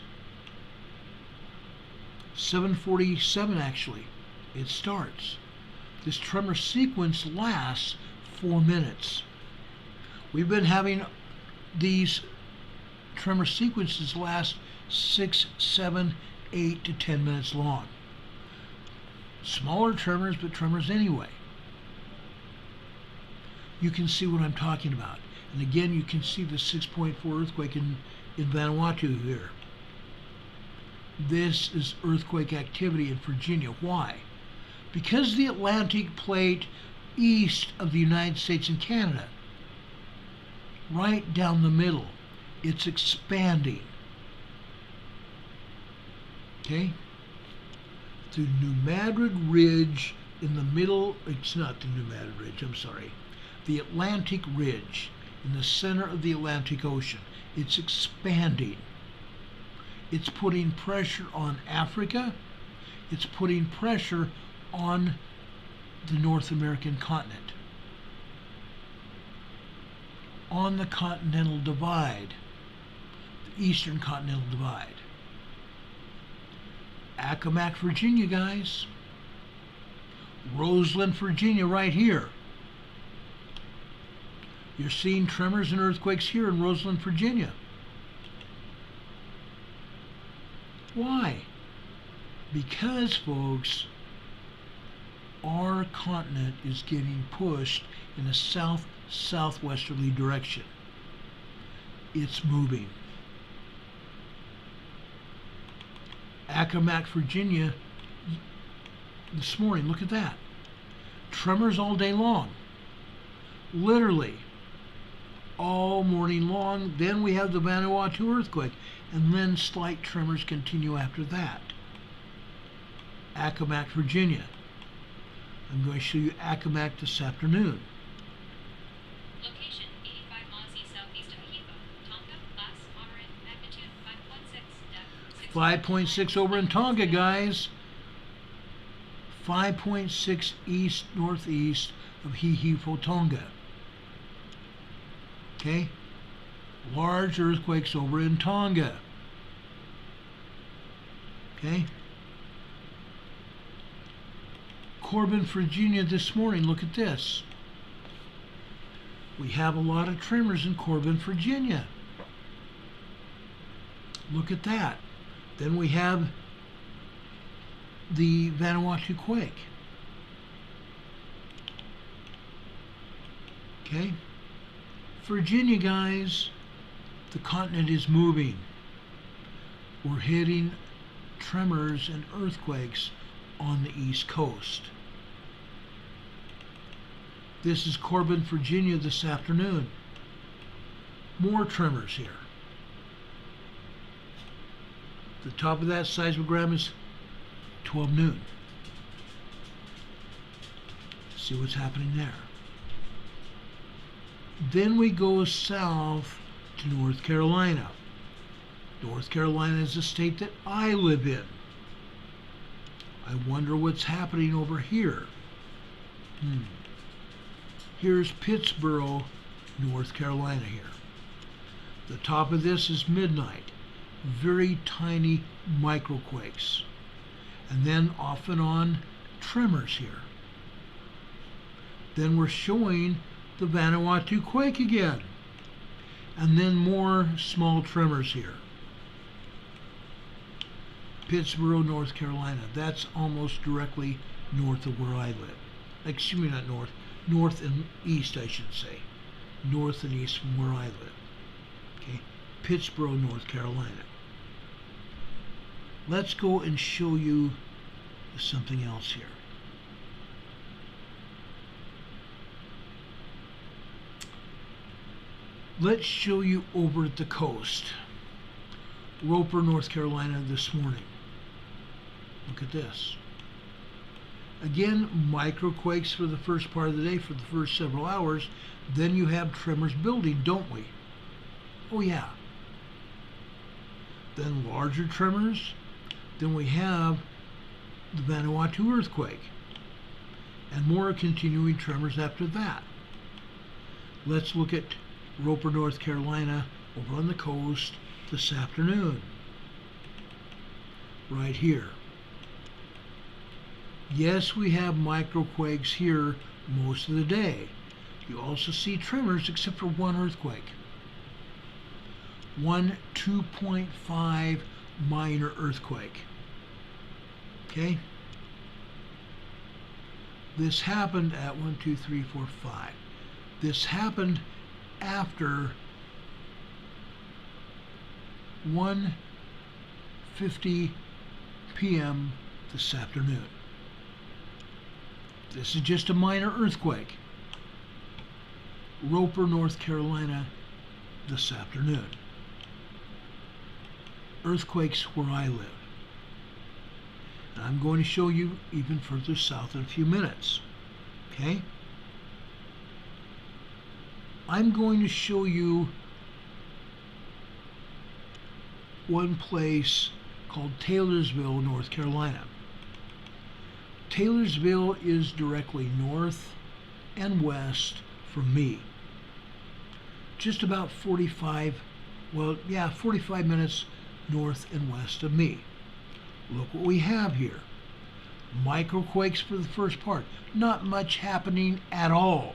7:47 actually, it starts. This tremor sequence lasts 4 minutes. We've been having these tremor sequences last 6, 7, 8 to 10 minutes long. Smaller tremors, but tremors anyway. You can see what I'm talking about. And again, you can see the 6.4 earthquake in Vanuatu here. This is earthquake activity in Virginia. Why? Because the Atlantic plate east of the United States and Canada, right down the middle, it's expanding. Okay? The New Madrid Ridge in the middle, it's not the New Madrid Ridge, I'm sorry. The Atlantic Ridge in the center of the Atlantic Ocean. It's expanding. It's putting pressure on Africa. It's putting pressure on the North American continent. On the Continental Divide, the Eastern Continental Divide. Accomack, Virginia, guys. Roseland, Virginia, right here. You're seeing tremors and earthquakes here in Roseland, Virginia. Why? Because, folks, our continent is getting pushed in a south-southwesterly direction. It's moving. Accomack, Virginia, this morning, look at that. Tremors all day long. Literally. All morning long. Then we have the Vanuatu earthquake. And then slight tremors continue after that. Accomack, Virginia. I'm going to show you Accomack this afternoon. Location 85 miles east southeast of Aveyah. Tonga, class moderate, magnitude 5.6, depth 5.6 over in Tonga, guys. 5.6 east northeast of Hihifo, Tonga. Okay? Large earthquakes over in Tonga. Okay? Corbin, Virginia this morning. Look at this. We have a lot of tremors in Corbin, Virginia. Look at that. Then we have the Vanuatu quake. Okay? Virginia, guys, the continent is moving. We're hitting tremors and earthquakes on the East Coast. This is Corbin, Virginia this afternoon. More tremors here. The top of that seismogram is 12 noon. See what's happening there. Then we go south to North Carolina. North Carolina is a state that I live in. I wonder what's happening over here. Here's Pittsboro, North Carolina here. The top of this is midnight. Very tiny microquakes. And then off and on tremors here. Then we're showing the Vanuatu quake again. And then more small tremors here. Pittsboro, North Carolina. That's almost directly north of where I live. Excuse me, not north. North and east, I should say. North and east from where I live. Okay, Pittsboro, North Carolina. Let's go and show you something else here. Let's show you over at the coast. Roper, North Carolina this morning. Look at this. Again, microquakes for the first part of the day, for the first several hours. Then you have tremors building, don't we? Oh yeah. Then larger tremors. Then we have the Vanuatu earthquake. And more continuing tremors after that. Let's look at Roper, North Carolina, over on the coast this afternoon. Right here. Yes, we have microquakes here most of the day. You also see tremors except for one earthquake. One 2.5 minor earthquake. Okay? This happened at 1, 2, 3, 4, 5. This happened after 1:50 p.m. this afternoon. This is just a minor earthquake. Roper, North Carolina this afternoon. Earthquakes where I live. And I'm going to show you even further south in a few minutes. Okay? I'm going to show you one place called Taylorsville, North Carolina. Taylorsville is directly north and west from me. Just about 45 minutes north and west of me. Look what we have here. Microquakes for the first part. Not much happening at all.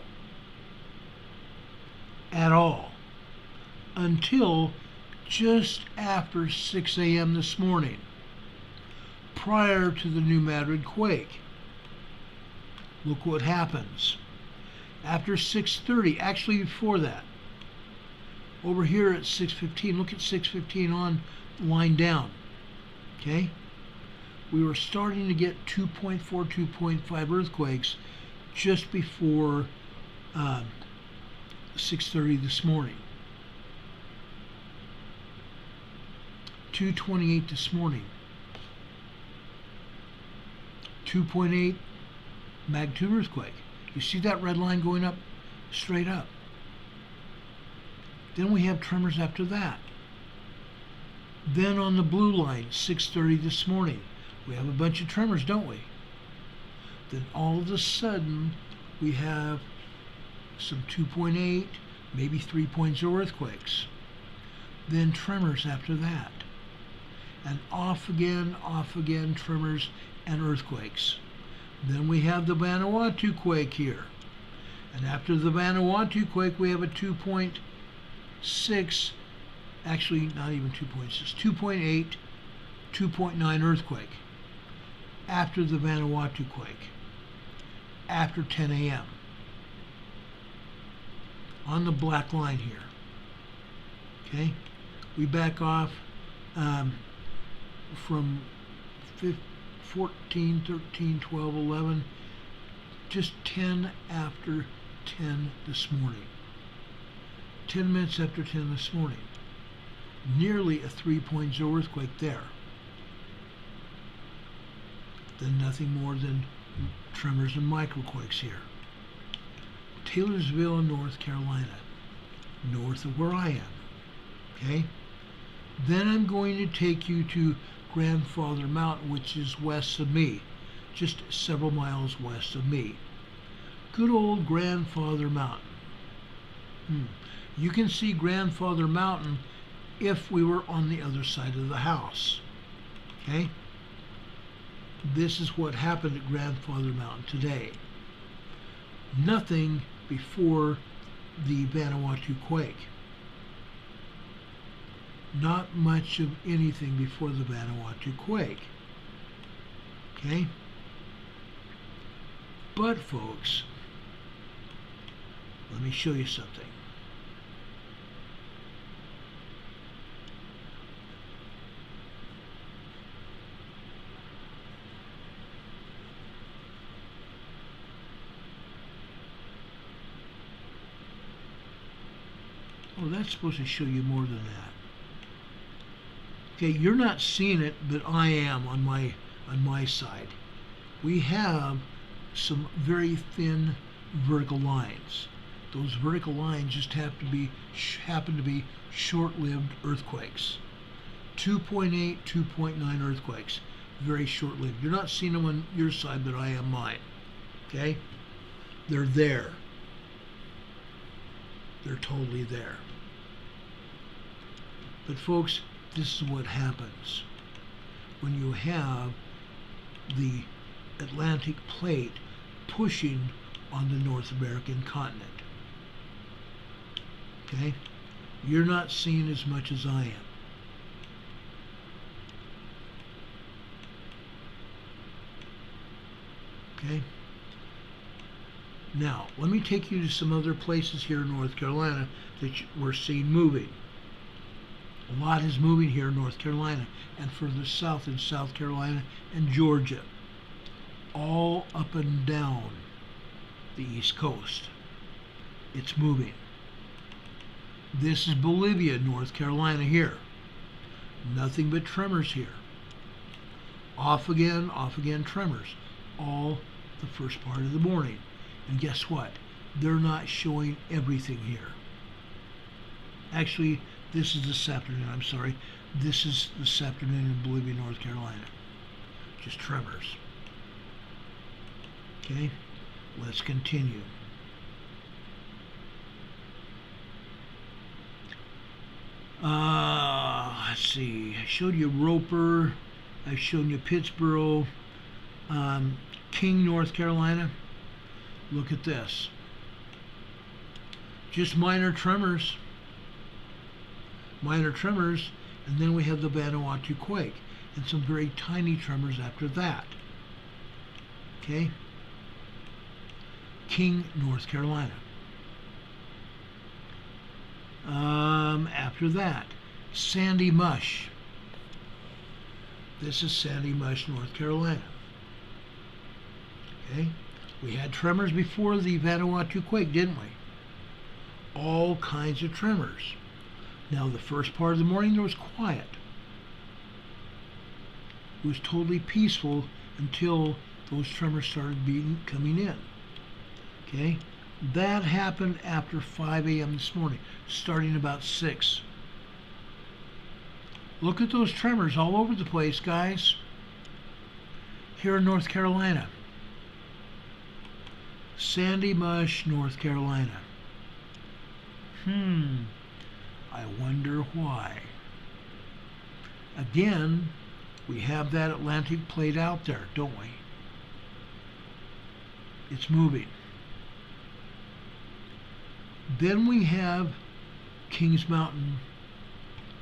At all. Until just after 6 a.m. this morning. Prior to the New Madrid quake. Look what happens. After 6:30, actually before that. Over here at 6:15, look at 6:15 on, line down. Okay? We were starting to get 2.4, 2.5 earthquakes just before 6:30 this morning. 2:28 this morning. 2.8 magnitude earthquake. You see that red line going up, straight up. Then we have tremors after that. Then on the blue line, 6:30 this morning, we have a bunch of tremors, don't we? Then all of a sudden, we have some 2.8, maybe 3.0 earthquakes. Then tremors after that. And off again, tremors and earthquakes. Then we have the Vanuatu quake here. And after the Vanuatu quake, we have a 2.6, actually not even 2.6, 2.8, 2.9 earthquake. After the Vanuatu quake. After 10 a.m. on the black line here. Okay? We back off from 14, 13, 12, 11, just 10 after 10 this morning. 10 minutes after 10 this morning. Nearly a 3.0 earthquake there. Then nothing more than tremors and microquakes here. Taylorsville, North Carolina, north of where I am. Okay? Then I'm going to take you to Grandfather Mountain, which is west of me, just several miles west of me. Good old Grandfather Mountain. You can see Grandfather Mountain if we were on the other side of the house. Okay? This is what happened at Grandfather Mountain today. Nothing before the Vanuatu quake. Not much of anything before the Vanuatu quake. Okay? But folks, let me show you something. Oh, that's supposed to show you more than that. Okay, you're not seeing it, but I am on my side. We have some very thin vertical lines. Those vertical lines just happen to be short-lived earthquakes. 2.8, 2.9 earthquakes, very short-lived. You're not seeing them on your side, but I am mine. Okay, they're there. They're totally there. But folks, this is what happens when you have the Atlantic plate pushing on the North American continent. Okay? You're not seeing as much as I am. Okay? Now, let me take you to some other places here in North Carolina that we're seeing moving. A lot is moving here in North Carolina and further south in South Carolina and Georgia. All up and down the East Coast. It's moving. This is Bolivia, North Carolina here. Nothing but tremors here. Off again tremors. All the first part of the morning. And guess what? They're not showing everything here. Actually, this is this afternoon, I'm sorry. This is this afternoon in Bolivia, North Carolina. Just tremors. Okay, let's continue. Let's see. I showed you Roper. I've shown you Pittsboro. King, North Carolina. Look at this. Just minor tremors. Minor tremors, and then we have the Vanuatu quake, and some very tiny tremors after that. Okay? King, North Carolina. After that, Sandy Mush. This is Sandy Mush, North Carolina. Okay? We had tremors before the Vanuatu quake, didn't we? All kinds of tremors. Now, the first part of the morning, there was quiet. It was totally peaceful until those tremors started coming in. Okay? That happened after 5 a.m. this morning, starting about 6. Look at those tremors all over the place, guys. Here in North Carolina. Sandy Mush, North Carolina. I wonder why. Again, we have that Atlantic plate out there, don't we? It's moving. Then we have Kings Mountain,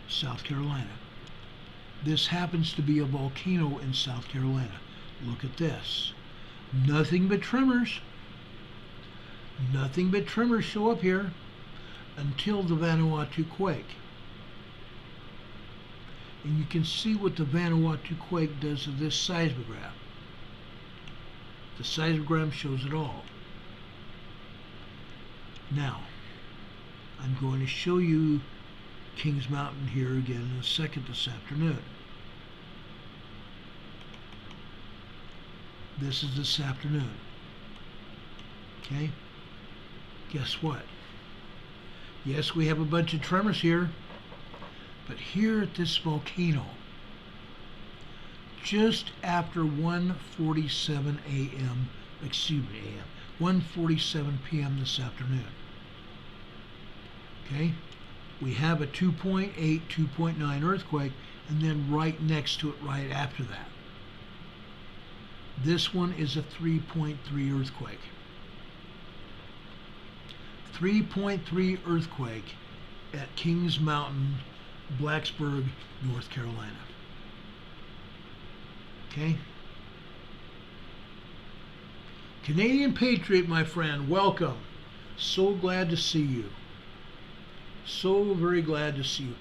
South Carolina. This happens to be a volcano in South Carolina. Look at this. Nothing but tremors. Nothing but tremors show up here until the Vanuatu quake. And you can see what the Vanuatu quake does to this seismograph. The seismogram shows it all. Now, I'm going to show you Kings Mountain here again in a second this afternoon. This is this afternoon. Okay? Guess what? Yes, we have a bunch of tremors here, but here at this volcano, just after 1:47 a.m., excuse me, a.m., 1:47 p.m. this afternoon, okay, we have a 2.8, 2.9 earthquake, and then right next to it, right after that, this one is a 3.3 earthquake. 3.3 earthquake at Kings Mountain, Blacksburg, North Carolina. Okay? Canadian Patriot, my friend, welcome. So glad to see you. So very glad to see you.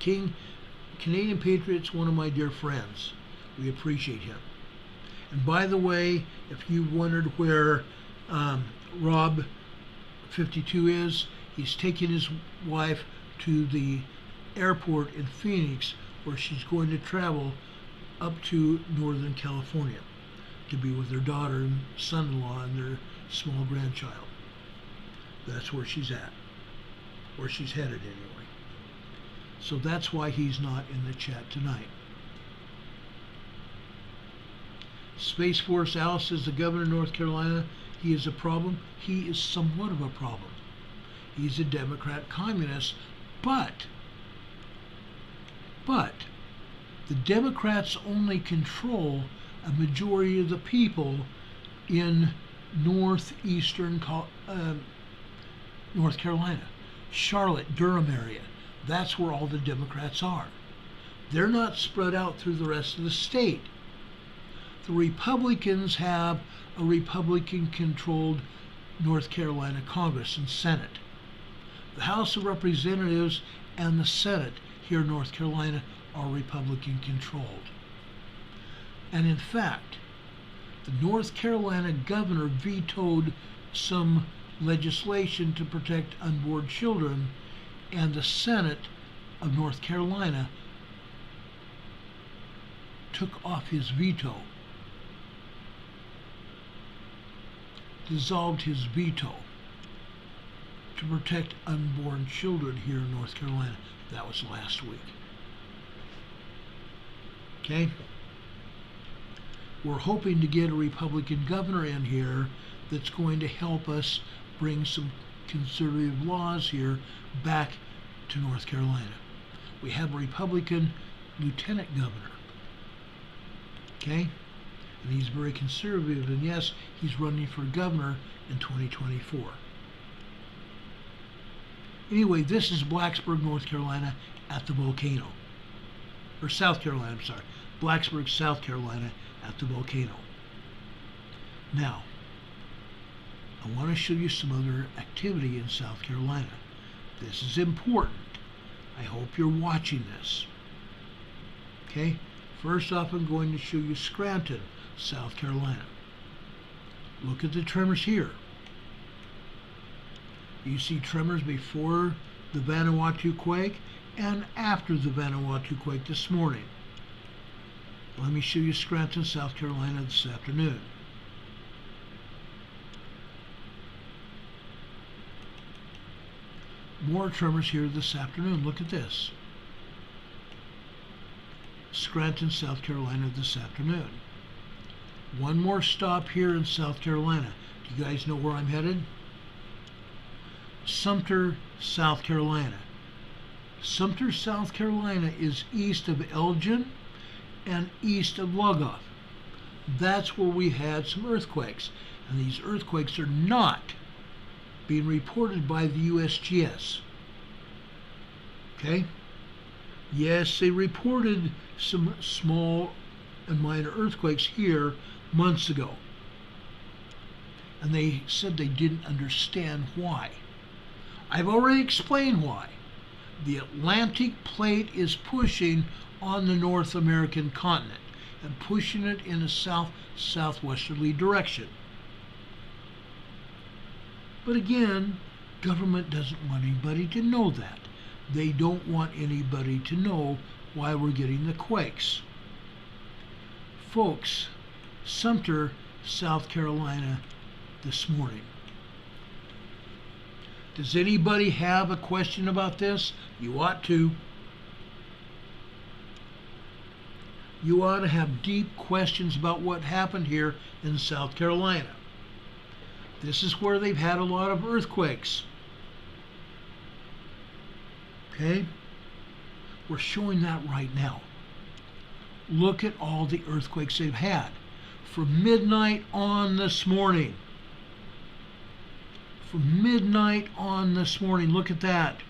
Canadian Patriot's one of my dear friends. We appreciate him. And by the way, if you wondered where Rob 52 is, he's taking his wife to the airport in Phoenix, where she's going to travel up to Northern California to be with her daughter and son-in-law and their small grandchild. That's where she's at, where she's headed anyway. So that's why he's not in the chat tonight. Space Force Alice is the governor of North Carolina. He is a problem. He is somewhat of a problem. He's a Democrat communist, but the Democrats only control a majority of the people in northeastern North Carolina, Charlotte, Durham area. That's where all the Democrats are. They're not spread out through the rest of the state. The Republicans have a Republican-controlled North Carolina Congress and Senate. The House of Representatives and the Senate here in North Carolina are Republican-controlled. And in fact, the North Carolina governor vetoed some legislation to protect unborn children, and the Senate of North Carolina took off his veto, dissolved his veto to protect unborn children here in North Carolina. That was last week. Okay? We're hoping to get a Republican governor in here that's going to help us bring some conservative laws here back to North Carolina. We have a Republican lieutenant governor. Okay? And he's very conservative, and yes, he's running for governor in 2024. Anyway, this is Blacksburg, North Carolina at the volcano. Or South Carolina, I'm sorry. Blacksburg, South Carolina at the volcano. Now, I want to show you some other activity in South Carolina. This is important. I hope you're watching this. Okay? First off, I'm going to show you Scranton, South Carolina. Look at the tremors here. You see tremors before the Vanuatu quake and after the Vanuatu quake this morning. Let me show you Scranton, South Carolina this afternoon. More tremors here this afternoon. Look at this. Scranton, South Carolina this afternoon. One more stop here in South Carolina. Do you guys know where I'm headed? Sumter, South Carolina. Sumter, South Carolina is east of Elgin and east of Lugoff. That's where we had some earthquakes. And these earthquakes are not being reported by the USGS. Okay? Yes, they reported some small and minor earthquakes here months ago. And they said they didn't understand why. I've already explained why. The Atlantic plate is pushing on the North American continent and pushing it in a southwesterly direction. But again, government doesn't want anybody to know that. They don't want anybody to know why we're getting the quakes. Folks, Sumter, South Carolina this morning. Does anybody have a question about this? You ought to. You ought to have deep questions about what happened here in South Carolina. This is where they've had a lot of earthquakes. Okay? We're showing that right now. Look at all the earthquakes they've had. From midnight on this morning. From midnight on this morning. Look at that.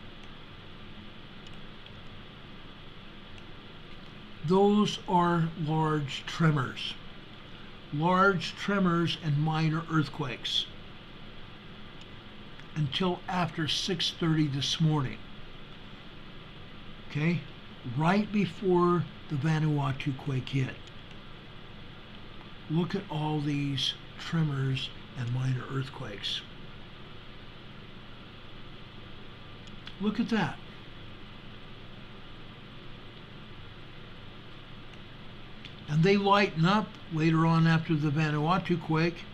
Those are large tremors. Large tremors and minor earthquakes. Until after 6:30 this morning. Okay? Right before the Vanuatu quake hit. Look at all these tremors and minor earthquakes. Look at that. And they lighten up later on after the Vanuatu quake.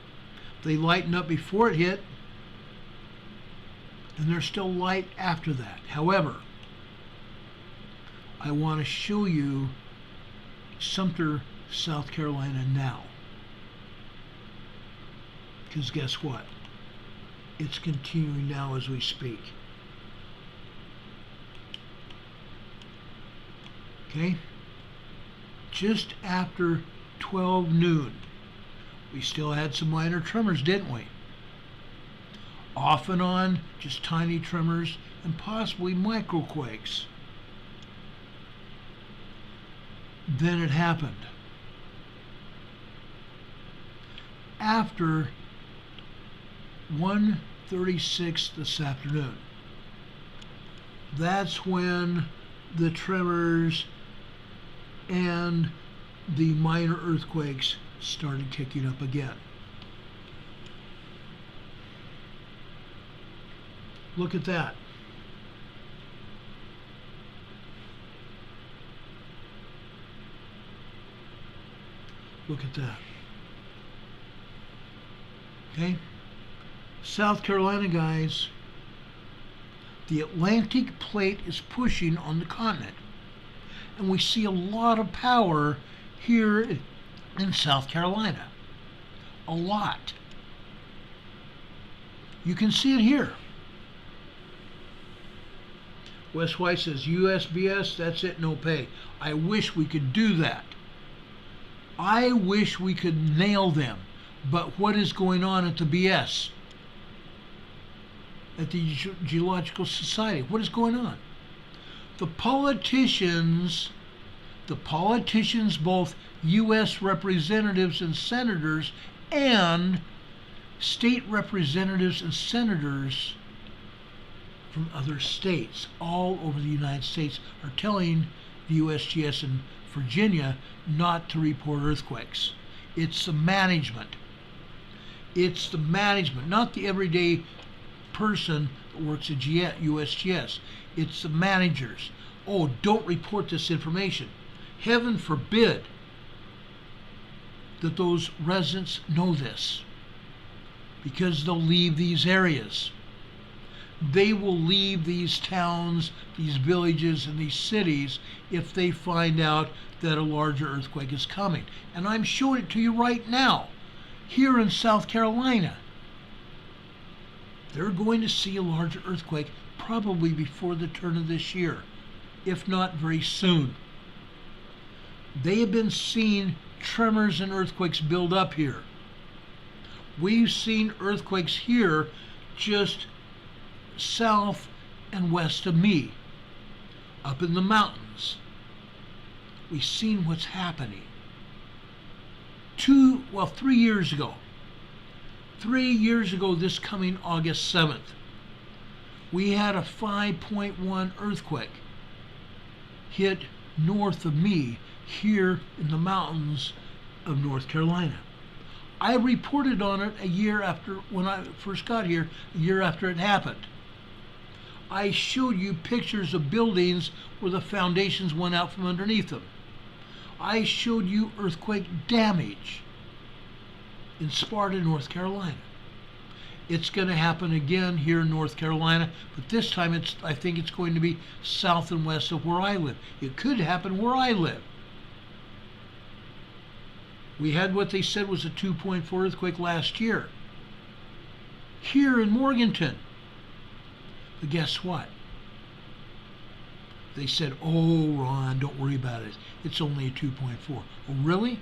They lighten up before it hit. And they're still light after that. However, I want to show you Sumter, South Carolina now. Because guess what? It's continuing now as we speak. Okay? Just after 12 noon, we still had some minor tremors, didn't we? Off and on, just tiny tremors and possibly microquakes. Then it happened. After 1:36 this afternoon, that's when the tremors and the minor earthquakes started kicking up again. Look at that. Look at that. Okay? South Carolina, guys, the Atlantic plate is pushing on the continent. And we see a lot of power here in South Carolina. A lot. You can see it here. Wes White says, USBS, that's it, no pay. I wish we could do that. I wish we could nail them. But what is going on at the BS? At the Geological Society? What is going on? The politicians, both U.S. representatives and senators and state representatives and senators from other states all over the United States are telling the USGS in Virginia not to report earthquakes. It's the management. It's the management, not the everyday person that works at USGS. It's the managers. Oh, don't report this information. Heaven forbid that those residents know this, because they'll leave these areas. they will leave these towns, these villages, and these cities if they find out that a larger earthquake is coming. And I'm showing it to you right now, here in South Carolina. They're going to see a larger earthquake probably before the turn of this year, if not very soon. They have been seeing tremors and earthquakes build up here. We've seen earthquakes here just south and west of me, up in the mountains. We've seen what's happening. 3 years ago. 3 years ago, this coming August 7th, we had a 5.1 earthquake hit north of me here in the mountains of North Carolina. I reported on it a year after, when I first got here, a year after it happened. I showed you pictures of buildings where the foundations went out from underneath them. I showed you earthquake damage in Sparta, North Carolina. It's going to happen again here in North Carolina, but this time I think it's going to be south and west of where I live. It could happen where I live. We had what they said was a 2.4 earthquake last year here in Morganton. But guess what? They said, oh, Ron, don't worry about it. It's only a 2.4. Oh, really?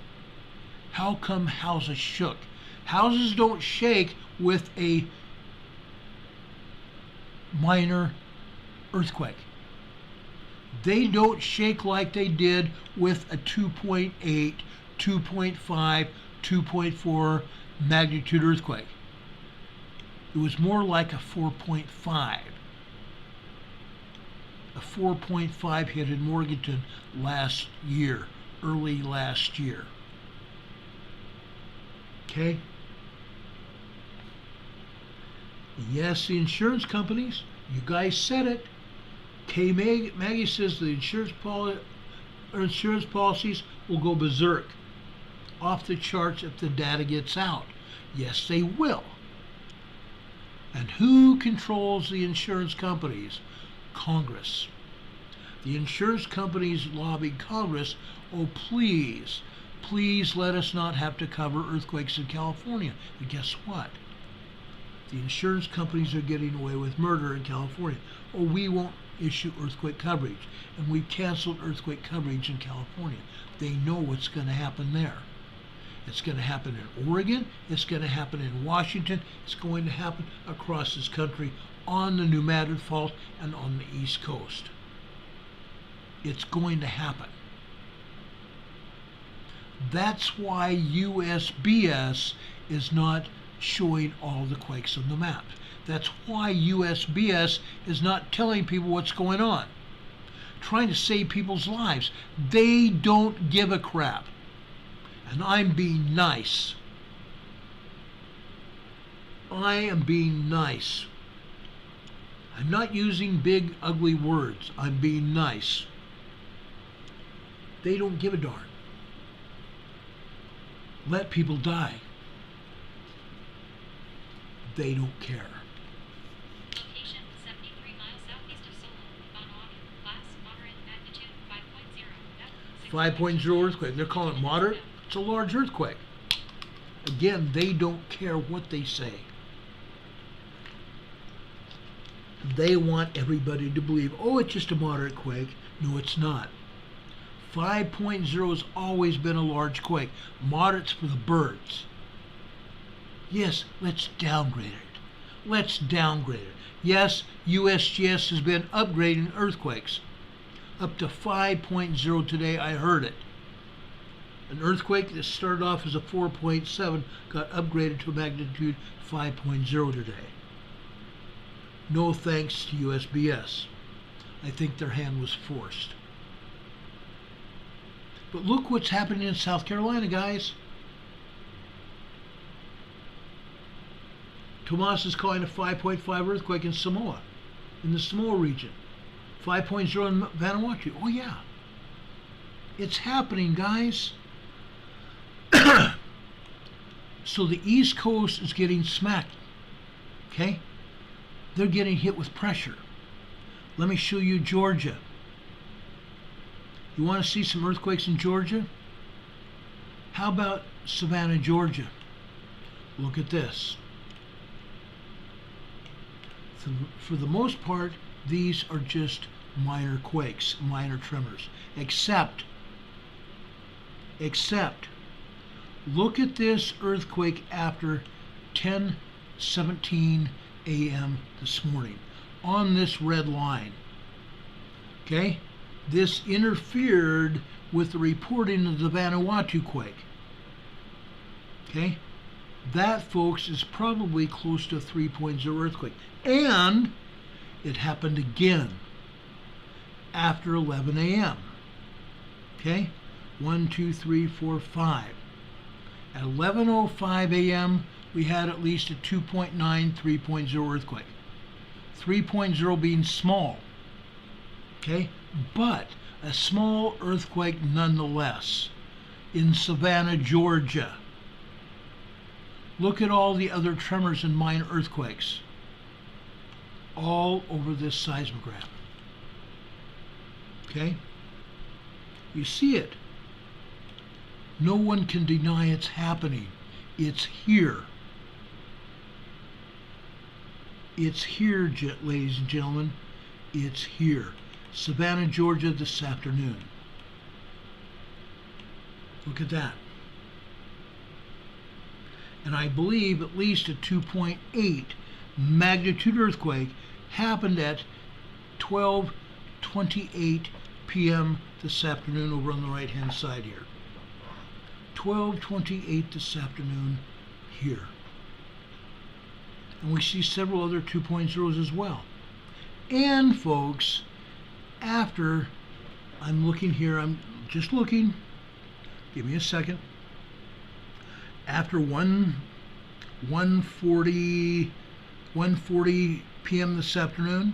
How come houses shook? Houses don't shake with a minor earthquake. They don't shake like they did with a 2.8, 2.5, 2.4 magnitude earthquake. It was more like a 4.5. A 4.5 hit in Morganton last year, early last year. Okay? Yes, the insurance companies, you guys said it. Maggie says the insurance policies will go berserk, off the charts if the data gets out. Yes, they will. And who controls the insurance companies? Congress. The insurance companies lobbied Congress, oh please, please let us not have to cover earthquakes in California. And guess what? The insurance companies are getting away with murder in California. Oh, we won't issue earthquake coverage. And we canceled earthquake coverage in California. They know what's going to happen there. It's going to happen in Oregon. It's going to happen in Washington. It's going to happen across this country on the New Madrid Fault and on the East Coast. It's going to happen. That's why USGS is not showing all the quakes on the map. That's why USGS is not telling people what's going on. Trying to save people's lives. They don't give a crap. And I'm being nice. I am being nice. I'm not using big, ugly words. I'm being nice. They don't give a darn. Let people die. They don't care. Location 73 miles southeast of Sorbo, on Aveyah. Class moderate magnitude 5.0. Depth 5.0 earthquake. They're calling it moderate. It's a large earthquake. Again, they don't care what they say. They want everybody to believe, oh, it's just a moderate quake. No, it's not. 5.0 has always been a large quake. Moderate's for the birds. Yes, let's downgrade it. Let's downgrade it. Yes, USGS has been upgrading earthquakes. Up to 5.0 today, I heard it. An earthquake that started off as a 4.7 got upgraded to a magnitude 5.0 today. No thanks to USGS. I think their hand was forced. But look what's happening in South Carolina, guys. Tomas is calling a 5.5 earthquake in Samoa, in the Samoa region. 5.0 in Vanuatu. Oh yeah. It's happening, guys. So the East Coast is getting smacked. Okay? they're getting hit with pressure. Let me show you Georgia. You want to see some earthquakes in Georgia? How about Savannah, Georgia? Look at this. For the most part, these are just minor quakes, minor tremors, except look at this earthquake after 10:17 a.m. this morning on this red line. Okay? This interfered with the reporting of the Vanuatu quake. Okay? That, folks, is probably close to a 3.0 earthquake. And it happened again after 11 a.m. Okay? 1, 2, 3, 4, 5. At 11:05 a.m., we had at least a 2.9 3.0 earthquake. 3.0 being small. Okay? But a small earthquake nonetheless in Savannah, Georgia. Look at all the other tremors and minor earthquakes all over this seismograph. Okay? You see it. No one can deny it's happening. It's here. It's here, ladies and gentlemen. It's here. Savannah, Georgia this afternoon. Look at that. And I believe at least a 2.8 magnitude earthquake happened at 12:28 p.m. this afternoon over on the right-hand side here. 12:28 this afternoon here. And we see several other 2.0s as well. And folks, after I'm looking here, I'm just looking, give me a second. After 1:40 p.m. this afternoon,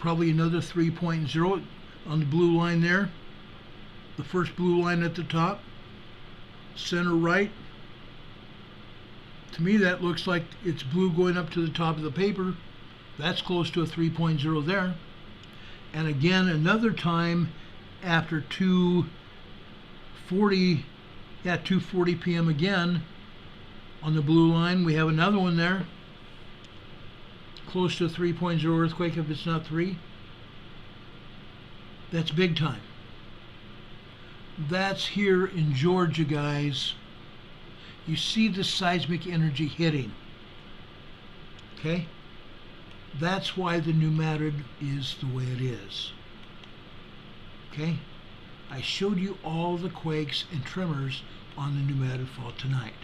probably another 3.0 on the blue line there. The first blue line at the top, center right. To me, that looks like it's blue going up to the top of the paper. That's close to a 3.0 there. And again, another time after 2:40 p.m. again, on the blue line, we have another one there. Close to a 3.0 earthquake if it's not 3. That's big time. That's here in Georgia, guys. You see the seismic energy hitting. Okay? That's why the New Madrid is the way it is. Okay? I showed you all the quakes and tremors on the New Madrid fault tonight.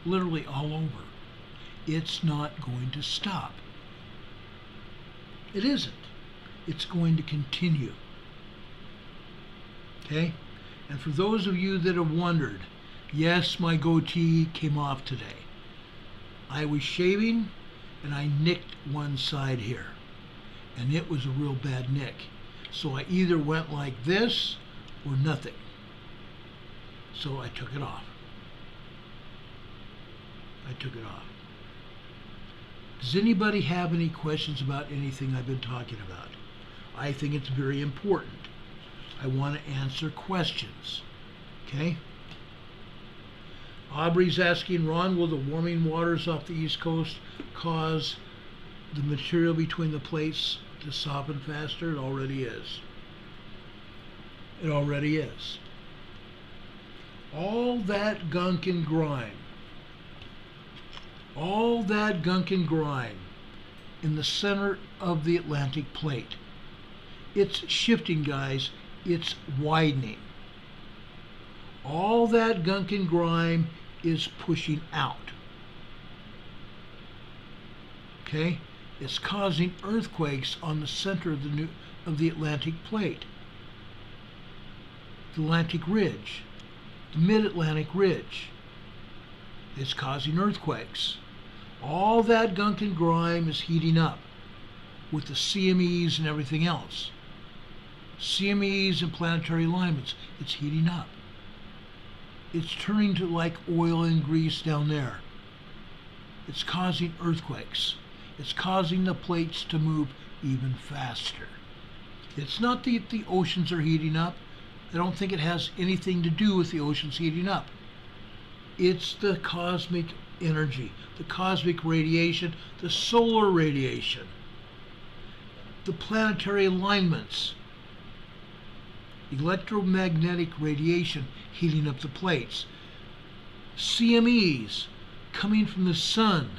Literally all over. It's not going to stop. It isn't. It's going to continue. Okay? And for those of you that have wondered, yes, my goatee came off today. I was shaving and I nicked one side here. And it was a real bad nick. So I either went like this or nothing. So I took it off. Does anybody have any questions about anything I've been talking about? I think it's very important. I want to answer questions. Okay? Aubrey's asking, Ron, will the warming waters off the East Coast cause the material between the plates to soften faster? It already is. It already is. All that gunk and grime in the center of the Atlantic plate. It's shifting, guys. It's widening. All that gunk and grime is pushing out. Okay? It's causing earthquakes on the center of the Atlantic plate. The Atlantic Ridge, the Mid-Atlantic Ridge. It's causing earthquakes. All that gunk and grime is heating up with the CMEs and everything else. CMEs and planetary alignments, it's heating up. It's turning to like oil and grease down there. It's causing earthquakes. It's causing the plates to move even faster. It's not that the oceans are heating up. I don't think it has anything to do with the oceans heating up. It's the cosmic energy, the cosmic radiation, the solar radiation, the planetary alignments, electromagnetic radiation heating up the plates, CMEs coming from the sun,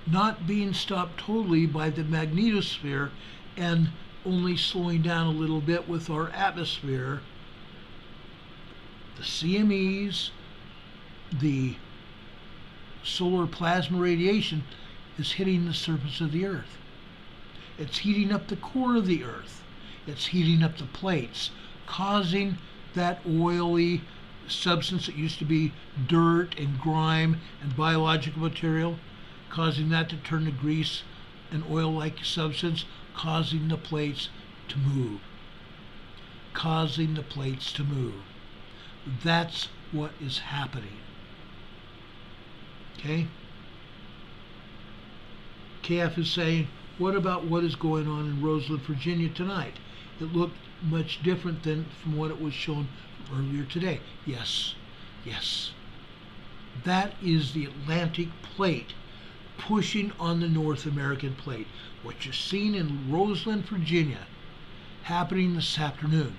not being stopped totally by the magnetosphere and only slowing down a little bit with our atmosphere. The CMEs, the solar plasma radiation, is hitting the surface of the Earth. It's heating up the core of the Earth. It's heating up the plates, causing that oily substance that used to be dirt and grime and biological material, causing that to turn to grease and oil-like substance, causing the plates to move. Causing the plates to move. That's what is happening. Okay? KF is saying, what about what is going on in Roseland, Virginia tonight? It looked much different than from what it was shown earlier today. Yes, yes. That is the Atlantic plate pushing on the North American plate. What you're seeing in Roseland, Virginia, happening this afternoon,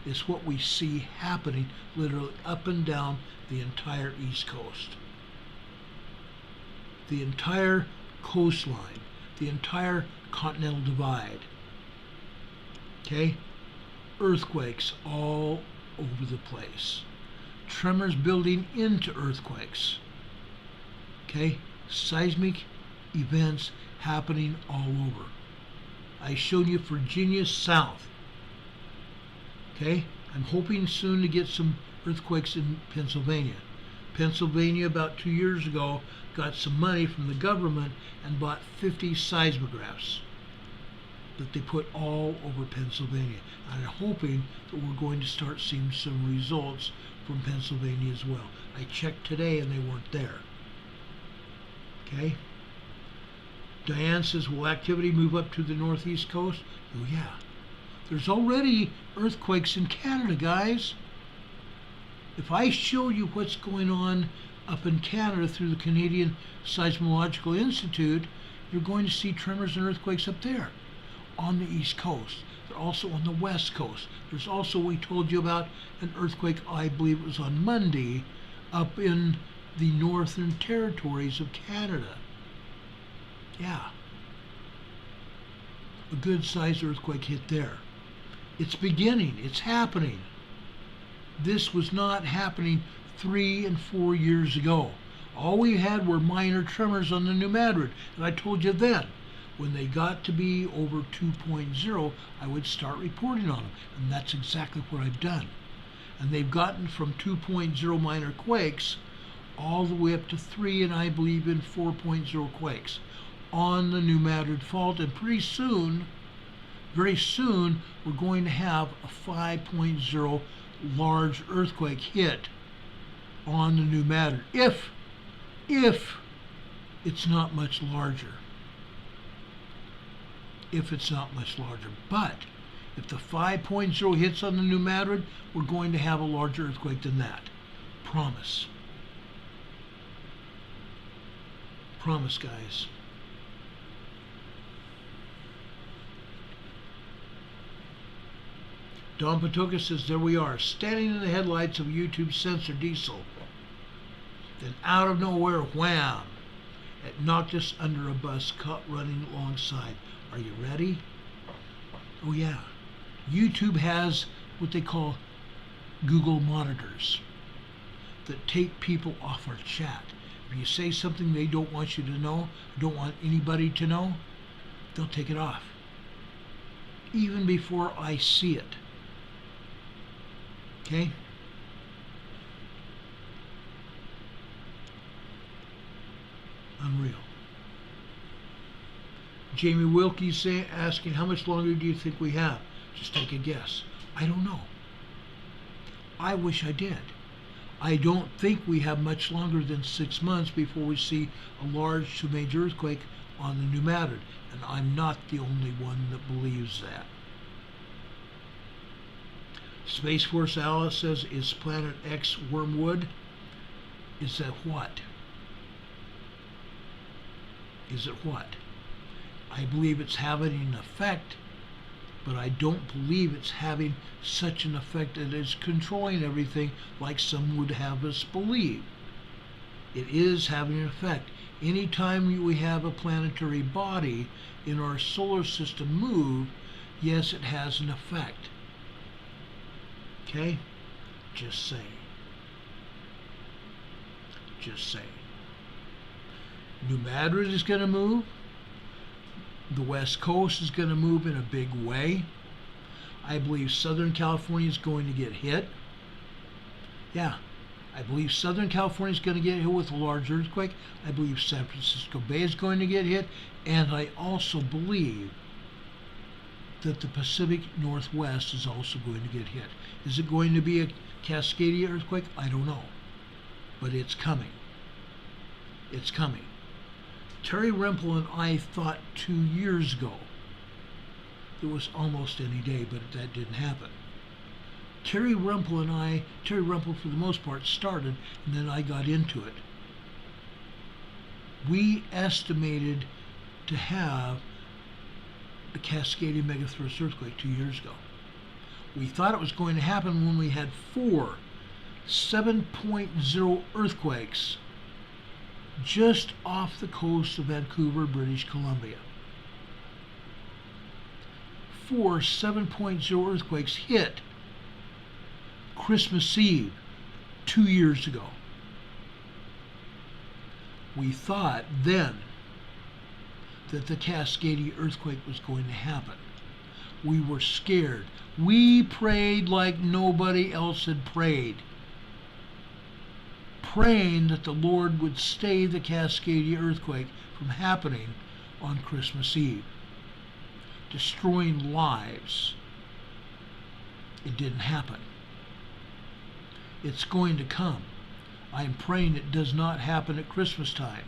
is what we see happening literally up and down the entire East Coast. The entire coastline, the entire continental divide. Okay? Earthquakes all over the place. Tremors building into earthquakes. Okay? Seismic events happening all over. I showed you Virginia south. Okay? I'm hoping soon to get some earthquakes in Pennsylvania. Pennsylvania about 2 years ago got some money from the government and bought 50 seismographs that they put all over Pennsylvania. And I'm hoping that we're going to start seeing some results from Pennsylvania as well. I checked today and they weren't there. Okay? Diane says, will activity move up to the northeast coast? Oh yeah. There's already earthquakes in Canada, guys. If I show you what's going on up in Canada through the Canadian Seismological Institute, you're going to see tremors and earthquakes up there on the east coast. They're also on the west coast. There's also, we told you about an earthquake, I believe it was on Monday, up in the northern territories of Canada. Yeah. A good sized earthquake hit there. It's beginning. It's happening. This was not happening 3 and 4 years ago. All we had were minor tremors on the New Madrid. And I told you then, when they got to be over 2.0, I would start reporting on them. And that's exactly what I've done. And they've gotten from 2.0 minor quakes all the way up to 3 and I believe in 4.0 quakes on the New Madrid Fault. And pretty soon, very soon, we're going to have a 5.0 large earthquake hit on the New Madrid. If it's not much larger. If it's not much larger. But if the 5.0 hits on the New Madrid, we're going to have a larger earthquake than that. Promise. Promise, guys. Don Patoka says, there we are, standing in the headlights of YouTube's sensor diesel. Then out of nowhere, wham! It knocked us under a bus caught running alongside. Are you ready? Oh yeah. YouTube has what they call Google monitors that take people off our chat. If you say something they don't want you to know, don't want anybody to know, they'll take it off. Even before I see it. Okay? Unreal. Jamie Wilkie asking, how much longer do you think we have? Just take a guess. I don't know. I wish I did. I don't think we have much longer than 6 months before we see a large to major earthquake on the New Madrid, and I'm not the only one that believes that. Space Force Alice says, is Planet X wormwood? Is that what? Is it what? I believe it's having an effect, but I don't believe it's having such an effect that it's controlling everything like some would have us believe. It is having an effect. Anytime we have a planetary body in our solar system move, yes, it has an effect. Okay? Just saying. Just saying. New Madrid is going to move. The West Coast is going to move in a big way. I believe Southern California is going to get hit. Yeah, I believe Southern California is going to get hit with a large earthquake. I believe San Francisco Bay is going to get hit. And I also believe that the Pacific Northwest is also going to get hit. Is it going to be a Cascadia earthquake? I don't know. But it's coming. It's coming. Terry Rempel and I thought 2 years ago it was almost any day, but that didn't happen. Terry Rempel for the most part started, and then I got into it. We estimated to have a Cascadia megathrust earthquake 2 years ago. We thought it was going to happen when we had 4 7.0 earthquakes just off the coast of Vancouver, British Columbia. 4 7.0 earthquakes hit Christmas Eve 2 years ago. We thought then that the Cascadia earthquake was going to happen. We were scared. We prayed like nobody else had prayed, praying that the Lord would stay the Cascadia earthquake from happening on Christmas Eve, destroying lives. It didn't happen. It's going to come. I'm praying it does not happen at Christmas time,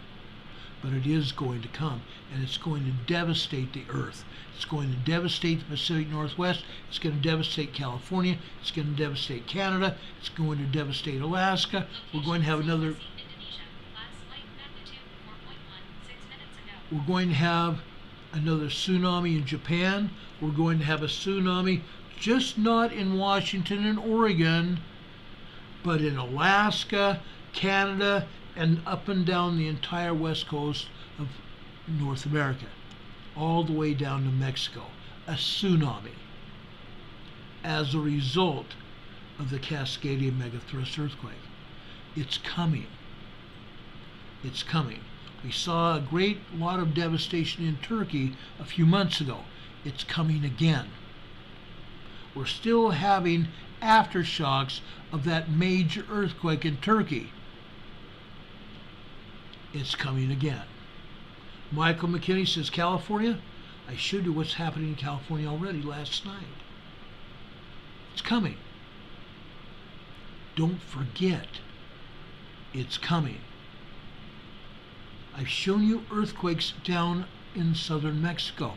but it is going to come, and it's going to devastate the earth. It's going to devastate the Pacific Northwest. It's going to devastate California. It's going to devastate Canada. It's going to devastate Alaska. We're going to have another. We're going to have another tsunami in Japan. We're going to have a tsunami, just not in Washington and Oregon, but in Alaska, Canada, and up and down the entire west coast of North America, all the way down to Mexico. A tsunami as a result of the Cascadia megathrust earthquake. It's coming. It's coming. We saw a great lot of devastation in Turkey a few months ago. It's coming again. We're still having aftershocks of that major earthquake in Turkey. It's coming again. Michael McKinney says, California? I showed you what's happening in California already last night. It's coming. Don't forget, it's coming. I've shown you earthquakes down in southern Mexico.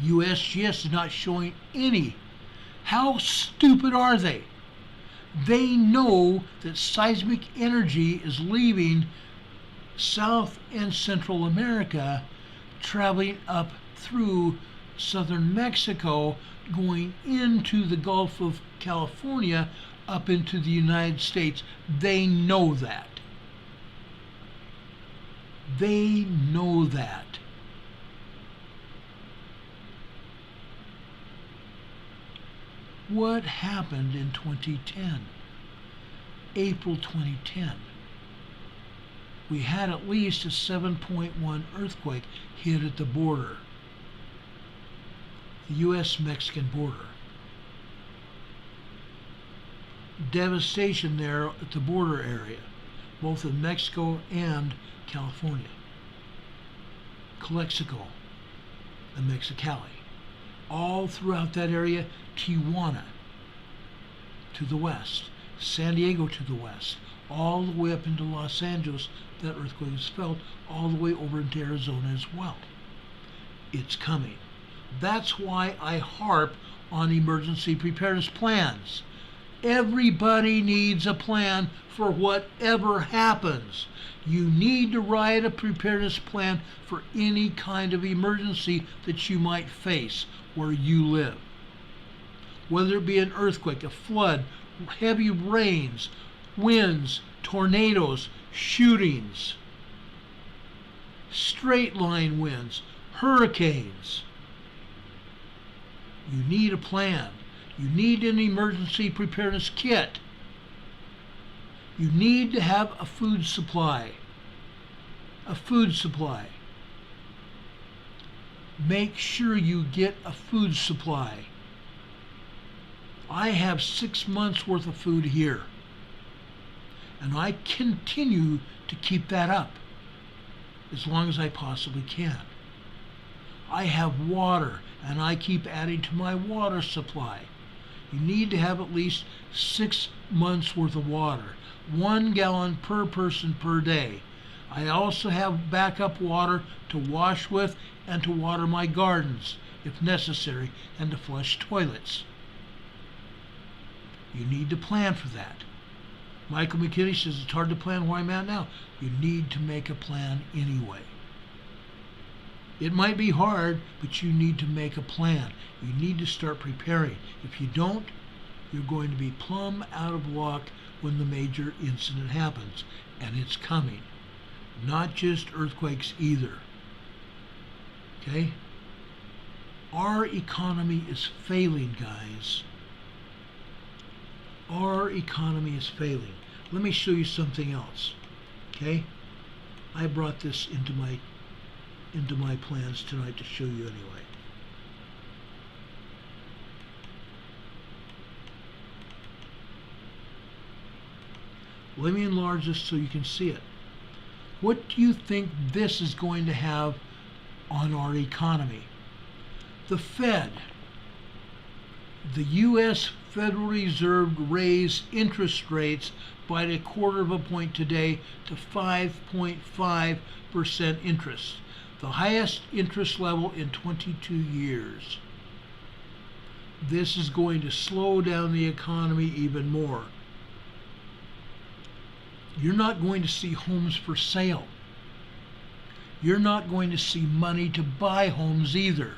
USGS is not showing any. How stupid are they? They know that seismic energy is leaving South and Central America, traveling up through southern Mexico, going into the Gulf of California, up into the United States. They know that. They know that. What happened in 2010? April 2010. We had at least a 7.1 earthquake hit at the border, the U.S.-Mexican border. Devastation there at the border area, both in Mexico and California. Calexico and Mexicali. All throughout that area, Tijuana to the west, San Diego to the west, all the way up into Los Angeles. That earthquake was felt all the way over into Arizona as well. It's coming. That's why I harp on emergency preparedness plans. Everybody needs a plan for whatever happens. You need to write a preparedness plan for any kind of emergency that you might face where you live. Whether it be an earthquake, a flood, heavy rains, winds, tornadoes, shootings, straight line winds, hurricanes. You need a plan. You need an emergency preparedness kit. You need to have a food supply. A food supply. Make sure you get a food supply. I have 6 months worth of food here. And I continue to keep that up as long as I possibly can. I have water, and I keep adding to my water supply. You need to have at least 6 months worth of water, 1 gallon per person per day. I also have backup water to wash with and to water my gardens if necessary, and to flush toilets. You need to plan for that. Michael McKinney says it's hard to plan where I'm at now. You need to make a plan anyway. It might be hard, but you need to make a plan. You need to start preparing. If you don't, you're going to be plumb out of luck when the major incident happens. And it's coming. Not just earthquakes either. Okay? Our economy is failing, guys. Our economy is failing. Let me show you something else. Okay? I brought this into my plans tonight to show you anyway. Let me enlarge this so you can see it. What do you think this is going to have on our economy? The Fed, the U.S. Federal Reserve raised interest rates by 1/4 point today to 5.5% interest, the highest interest level in 22 years. This is going to slow down the economy even more. You're not going to see homes for sale. You're not going to see money to buy homes either.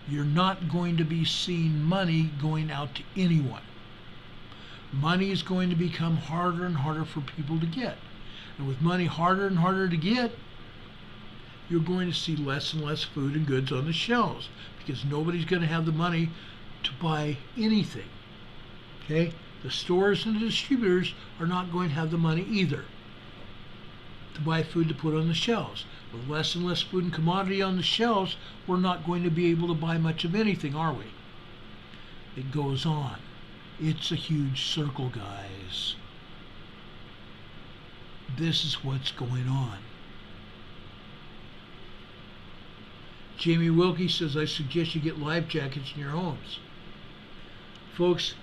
You're not going to be seeing money going out to anyone. Money is going to become harder and harder for people to get. And with money harder and harder to get, you're going to see less and less food and goods on the shelves because nobody's going to have the money to buy anything. Okay? The stores and the distributors are not going to have the money either to buy food to put on the shelves. With less and less food and commodity on the shelves, we're not going to be able to buy much of anything, are we? It goes on. It's a huge circle, guys. This is what's going on. Jamie Wilkie says, I suggest you get life jackets in your homes. Folks,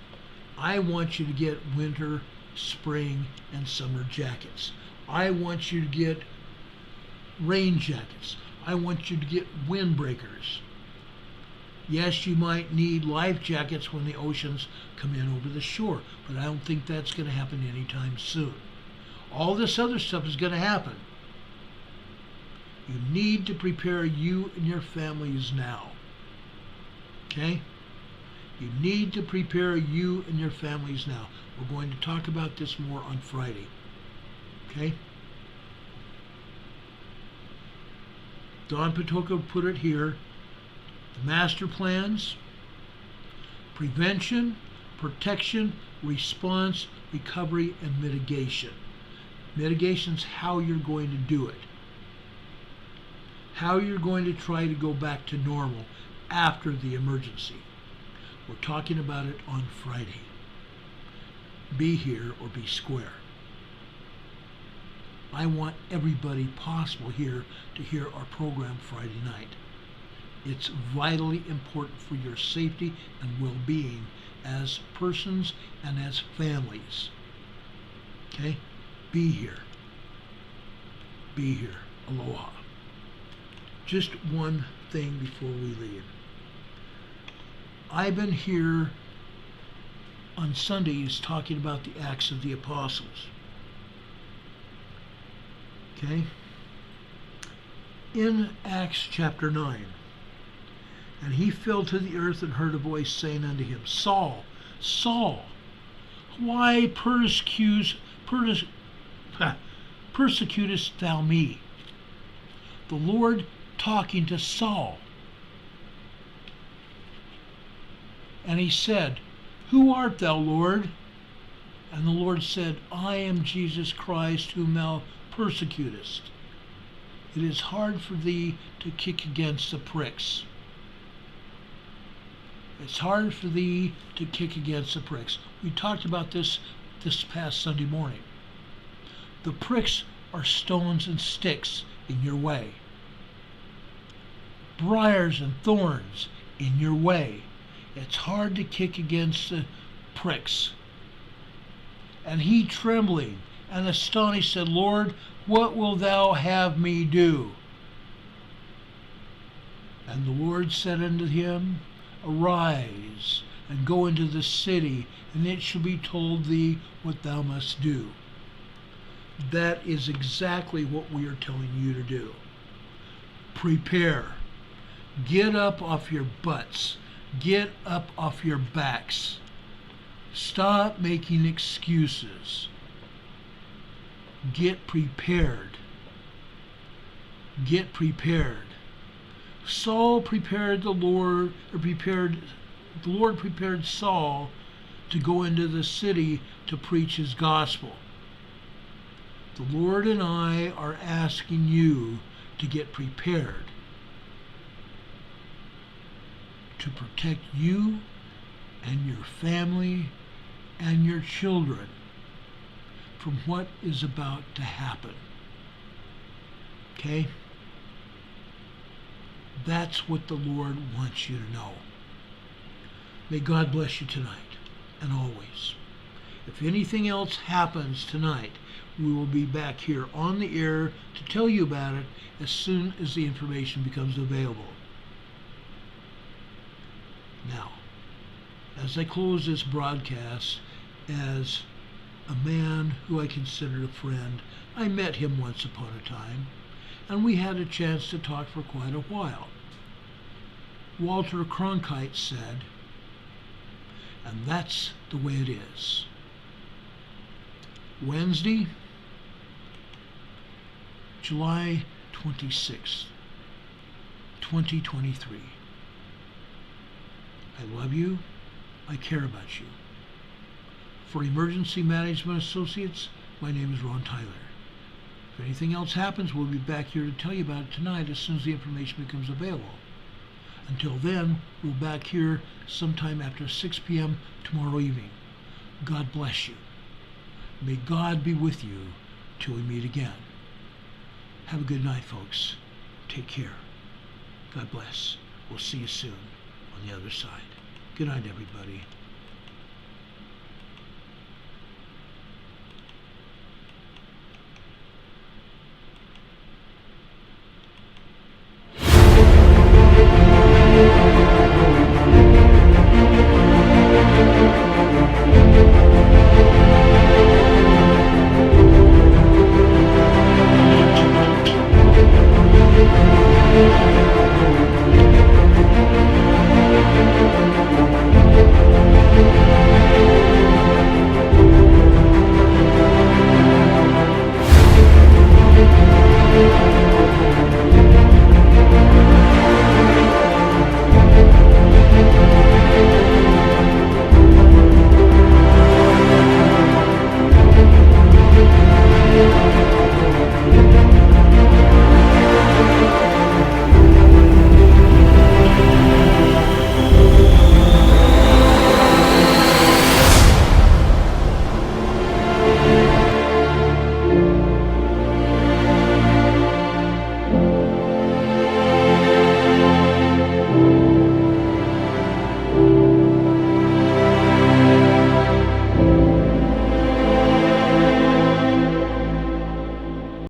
I want you to get winter, spring, and summer jackets. I want you to get rain jackets. I want you to get windbreakers. Yes, you might need life jackets when the oceans come in over the shore, but I don't think that's going to happen anytime soon. All this other stuff is going to happen. You need to prepare you and your families now. Okay? You need to prepare you and your families now. We're going to talk about this more on Friday. Okay? Don Patoka put it here. The master plans, prevention, protection, response, recovery, and mitigation. Mitigation's how you're going to do it. How you're going to try to go back to normal after the emergency. We're talking about it on Friday. Be here or be square. I want everybody possible here to hear our program Friday night. It's vitally important for your safety and well-being as persons and as families. Okay? Be here. Be here. Aloha. Just one thing before we leave. I've been here on Sundays talking about the Acts of the Apostles. Okay? In Acts chapter 9, and he fell to the earth and heard a voice saying unto him, Saul, Saul, why persecutest thou me? The Lord talking to Saul. And he said, Who art thou, Lord? And the Lord said, I am Jesus Christ whom thou persecutest. It is hard for thee to kick against the pricks. It's hard for thee to kick against the pricks. We talked about this past Sunday morning. The pricks are stones and sticks in your way. Briars and thorns in your way. It's hard to kick against the pricks. And he, trembling and astonished, said, Lord, what wilt thou have me do? And the Lord said unto him, Arise, and go into the city, and it shall be told thee what thou must do. That is exactly what we are telling you to do. Prepare. Get up off your butts. Get up off your backs. Stop making excuses. Get prepared. Get prepared. Saul prepared the Lord prepared Saul to go into the city to preach his gospel. The Lord and I are asking you to get prepared to protect you and your family and your children from what is about to happen. Okay? That's what the Lord wants you to know. May God bless you tonight and always. If anything else happens tonight, we will be back here on the air to tell you about it as soon as the information becomes available. Now, as I close this broadcast, as a man who I considered a friend, I met him once upon a time, and we had a chance to talk for quite a while. Walter Cronkite said, and that's the way it is. Wednesday, July 26th, 2023. I love you. I care about you. For Emergency Management Associates, my name is Ron Tyler. If anything else happens, we'll be back here to tell you about it tonight as soon as the information becomes available. Until then, we'll be back here sometime after 6 p.m. tomorrow evening. God bless you. May God be with you till we meet again. Have a good night, folks. Take care. God bless. We'll see you soon on the other side. Good night, everybody.